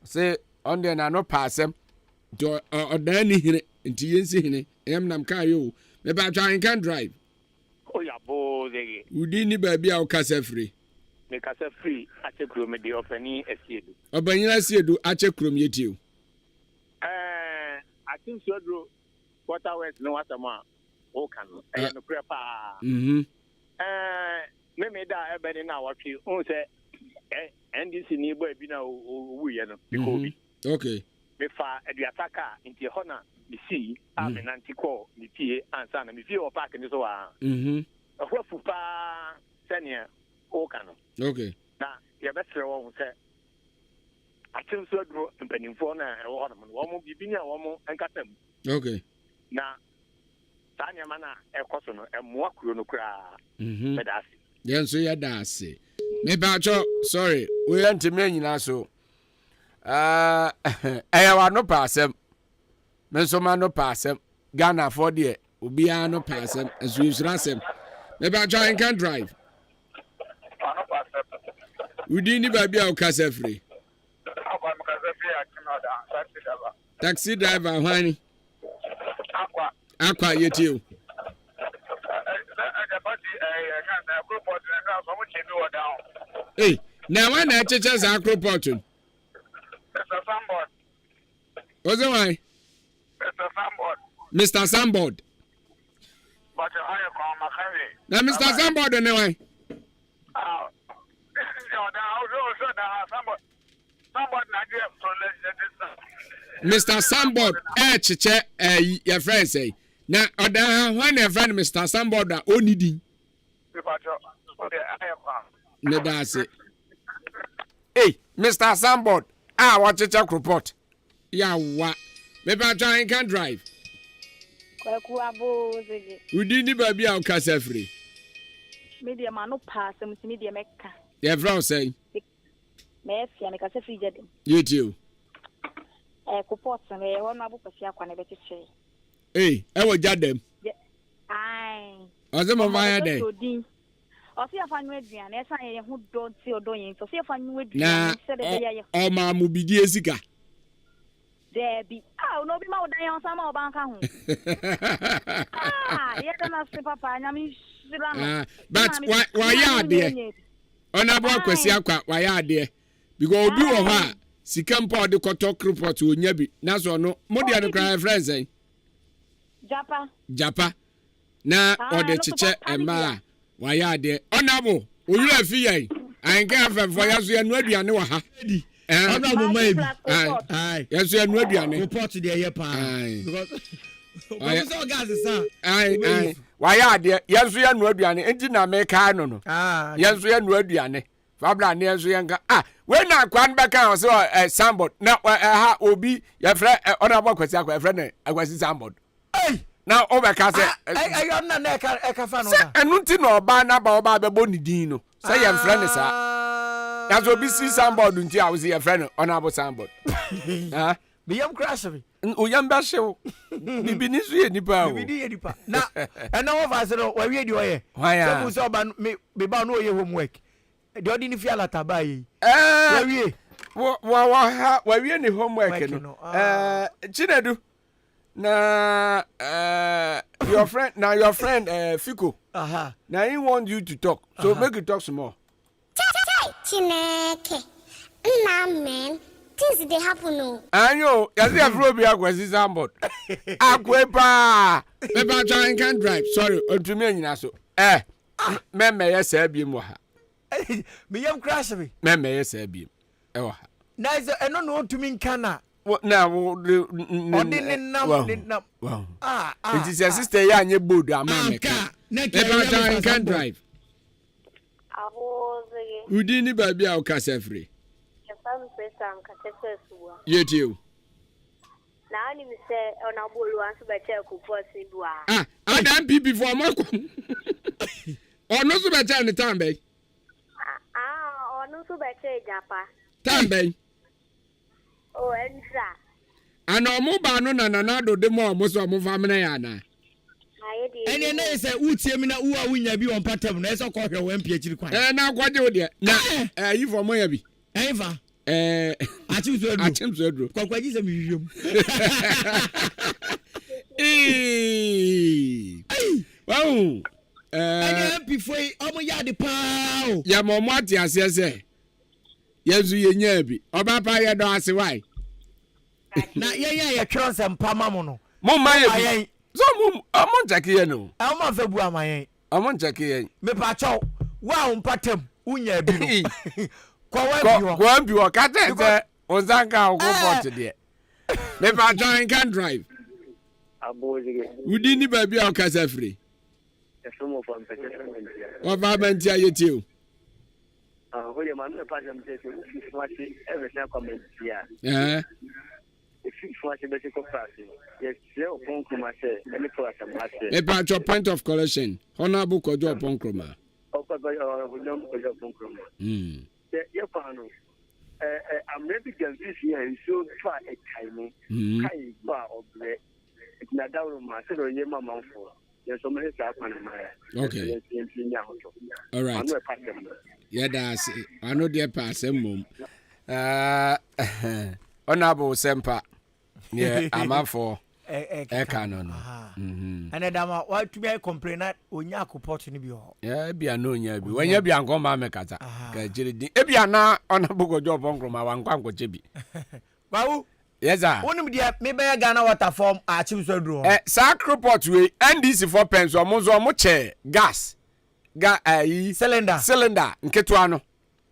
say on the na no passem do odani hine nti yensi hine em nam ka yo me ba try can drive ya bo zege udi ni ba bia o kasa free me kasa free ache krom de opani esiedu obanyina esiedu ache krom yetio atin sodro water west no wasama o kan e no prepa me da ebeni na watwi on say NDC ni boy bi na wuye no bikobi okay me fa eduataka nti ho na me si ame nanti ko me pie ansa na me fie o park ni so wa ho fupa senia o kanu okay na ye betre wo se atim so dro mpanimfo na e wo no mo bibi ni a wo mo enkatam okay na tanya mana e koso no e mo akuro no kura medasi yen so ya dase me bacho sorry we antime nyina so wa no passem me so ma no passem Ghana for there obi a no passem as we srasem me bacho I can drive we didn't ba bia o kasa free Taxi driver, honey. Aqua, you too. Hey, now when I teach us Acroport. What's the why? Mr. Sambod. Now, Mr. Sambod, anyway. Mr. Sambod, chiche, your friend say. Now, when your friend Mr. Sambod, only ding. That's it. Hey, Mr. Sambod, watch it check report. Yeah, what? Maybe I try and can drive. We didn't baby out casa free. Media man no pass, and media mecca. Your friend say. Messi and a casa free. You too. Coupons and a one of us, I can never say. Hey, I will get them. Aye. I was on my day. Or see if I'm ready, and as I who don't see or doing, so see if I'm ready. Nah, oh, ma will be dear Sika. There be, oh, no, be more than on some bank. Yet I'm papa, and I'm but why are there? On a walk with Siaka, why are there? Because do of her, Sikam Pod the Kotok report to Nebi, Naso no, Modia the cry friends, eh? Japa. Na or the chiche and ma. Why are there? Honorable, will you have fear? I can't have for us and ready. I know her. Honorable, maybe. Aye, yes, you are ready. I report to the airport. Aye. Why are there? Yes, we are ready. And didn't make no. Yes, we are ready. Fabla near Zuyanga. When I come back, I was Sambod. Now, I will be your friend. Honorable question, a friend. I was Sambod. Hey. Now over kase I na na eka fa no da enu ti no ba na ba oba be boni din no say your friend sa ya so bi si Sambod nti a wo say your friend honorable Sambod me yam crash me o yam ba hyew bibi ni so ye nipa o bibi ye nipa na ena wo fa se no wa wie di o ye so mu so ba me ba no ye homework de odi ni fi alata ba yi wa wie wa wie ni homework no Chinedu. Now, your friend, Fico. Now he want you to talk, so make you talk some more. Chineke, man, things they happen no. I know, you see a flow Agwesi Sambod. Akwaaba, Pepper John can drive. Sorry, to me na so. Me yes be mo ha. Me yam crash me. Me yes be. Ewa. Nice, I don't know to me kana. Now, it is your sister, Yan, your boot, America. Never can drive. You didn't baby our casa free. You too. Now, you say, on a bull once by check. I done pee before Marco. Or no so better in the time, babe. Or no so better, Japa. Time, babe. Oh, and I know mobile no nanado de more most of my family. And then I say, Utimina, who are winning be on pattern, as I call her when PhD. And now, what do you now? You for Moyabi. Eva, I choose to do. What is a museum? Wow. Before I'm yard pow. Yamomati, as I say. Yes, we nyabi. Oba pa ye do ase why? Na ye twerɛ sɛ mpa ma mo no. Mo ma ye. So mo amon check ye no. Amon fa bu amayen. Amon check ye. Me pa chaw. Wa mpatam unya bi no. Kwa bi wo ka te se onzanka go port de. Me pa join can drive. Aboje. Udi ni ba bia o ka sa free. Esomo for mpete. O ba bantia ye ti o. Holy man, the part of the situation, everything comment here. If you watch the basic party, yes, you won't come at any class of master. About your point of collection, honorable Kojo Ponkroma. I'm ready to this year and so far a timing. Kai bar of bread. It's not down my said or your mamma for. There's so many okay. All right. Yeah, that's I know their pass mum. Honorable Sempa. Yeah, I'm for Ahenkan. And then what to be a complainer onya akoport ni bi ho. Yeah, bia no nya bi. Wanya bia ngoma mekata. Ka jiri din. E bia na onabugo job onkroma wankwanko chebi. Bawu. Yes sir. Wonim dia me be Ghana water form a chim so duro. Sacroport we NDC for pens omo zo omo che gas. Cylinder nketua no.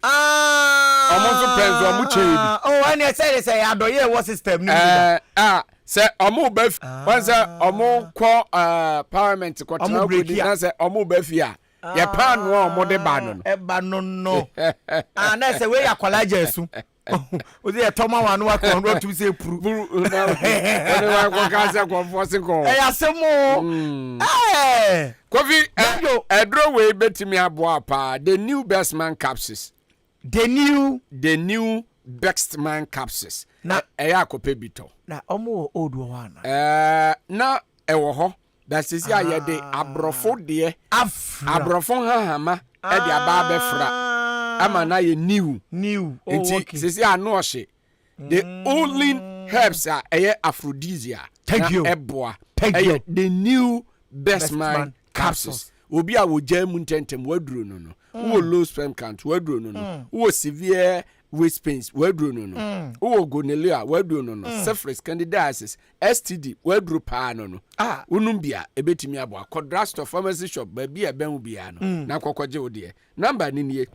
Omo zo pens omo che bi. Oh, and you say adoye what system ni. Say omo bef. One say omo ko parliament ko tena gudi na say omo befia. Ye pan wo omo de ba no. E ba no. Na say we yakola jesu. Odi e toma wanu wa ko ro tu say puru. Oni wa ko ka say ko force ko. Asemo. Kofi edro we betimi abo apa the new best man capsules. The new best man capsules. Na eya akope bito. Na omo old one. Na ewo ho. That is ya ye de abrofo de abrofo hahama e de aba befra. Ama na ye new. Nti sisi anu ohye. The only herbs are aphrodisiac. Thank you. Eboa. The new best man capsules. Obi a wo jamu ntentem waduro no. Wo low sperm count waduro no. Wo severe waist pains waduro no. Wo gonorrhea waduro no. Syphilis, candidiasis, STD waduro pa no. Unum bia ebetimi abo akodrasto pharmacy shop ba bia ben bia no. Na kokwaje wo de. Number ni nie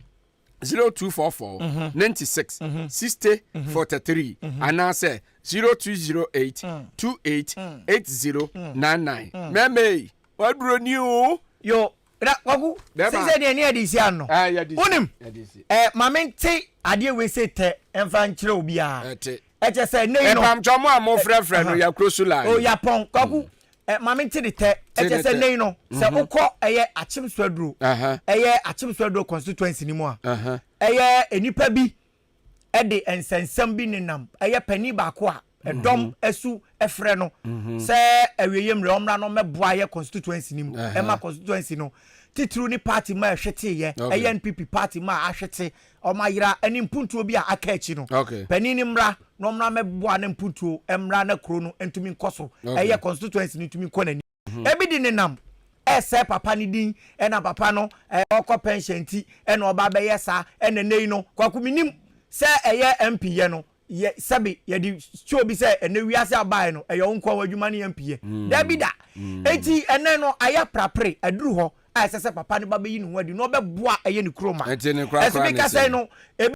0244 96 60 43 and now say 0208 28 8099. Meme, what bro new? Yo, kwaku. Say dey near this year no. Unim. Mamenti ade we say te emfa nkyere obi a. Eche say nei no. Pam chomo am frefre no ya krosula. Oh ya pon kwaku. Mamenti de te eche say nei no. Say ukọ eye achim swaduro. Eye achim swaduro constituency ni mu a. Eye enipa bi e de ensensam bi nenam. Eye pani ba ko a edom esu efre no. Say aweyem re omra no meboa ye constituency ni mu. Ema constituency no. Titru ni party ma hwete ye. Eye NPP party ma ahwete. Oma yira ani mpuntuo bi a aka echi no. Pani ni mra no mra meboa na mpuntuo emra na kro no entumi nkoso. Eye constituency ni ntumi nko nani. Ebi di nenam. Ese papa ni din ena papa no okọ pension ti ena oba be yesa ena nei no kwaku minim se eye MP ye no ye sabi ye di show bi se ena wiase abai no eye onko wadwuma ne MP ye da bi da enti ena no aya prapre aduru ho a se papa ni ba be yi no wadi no be boa eye ni kroma esi bi ka se no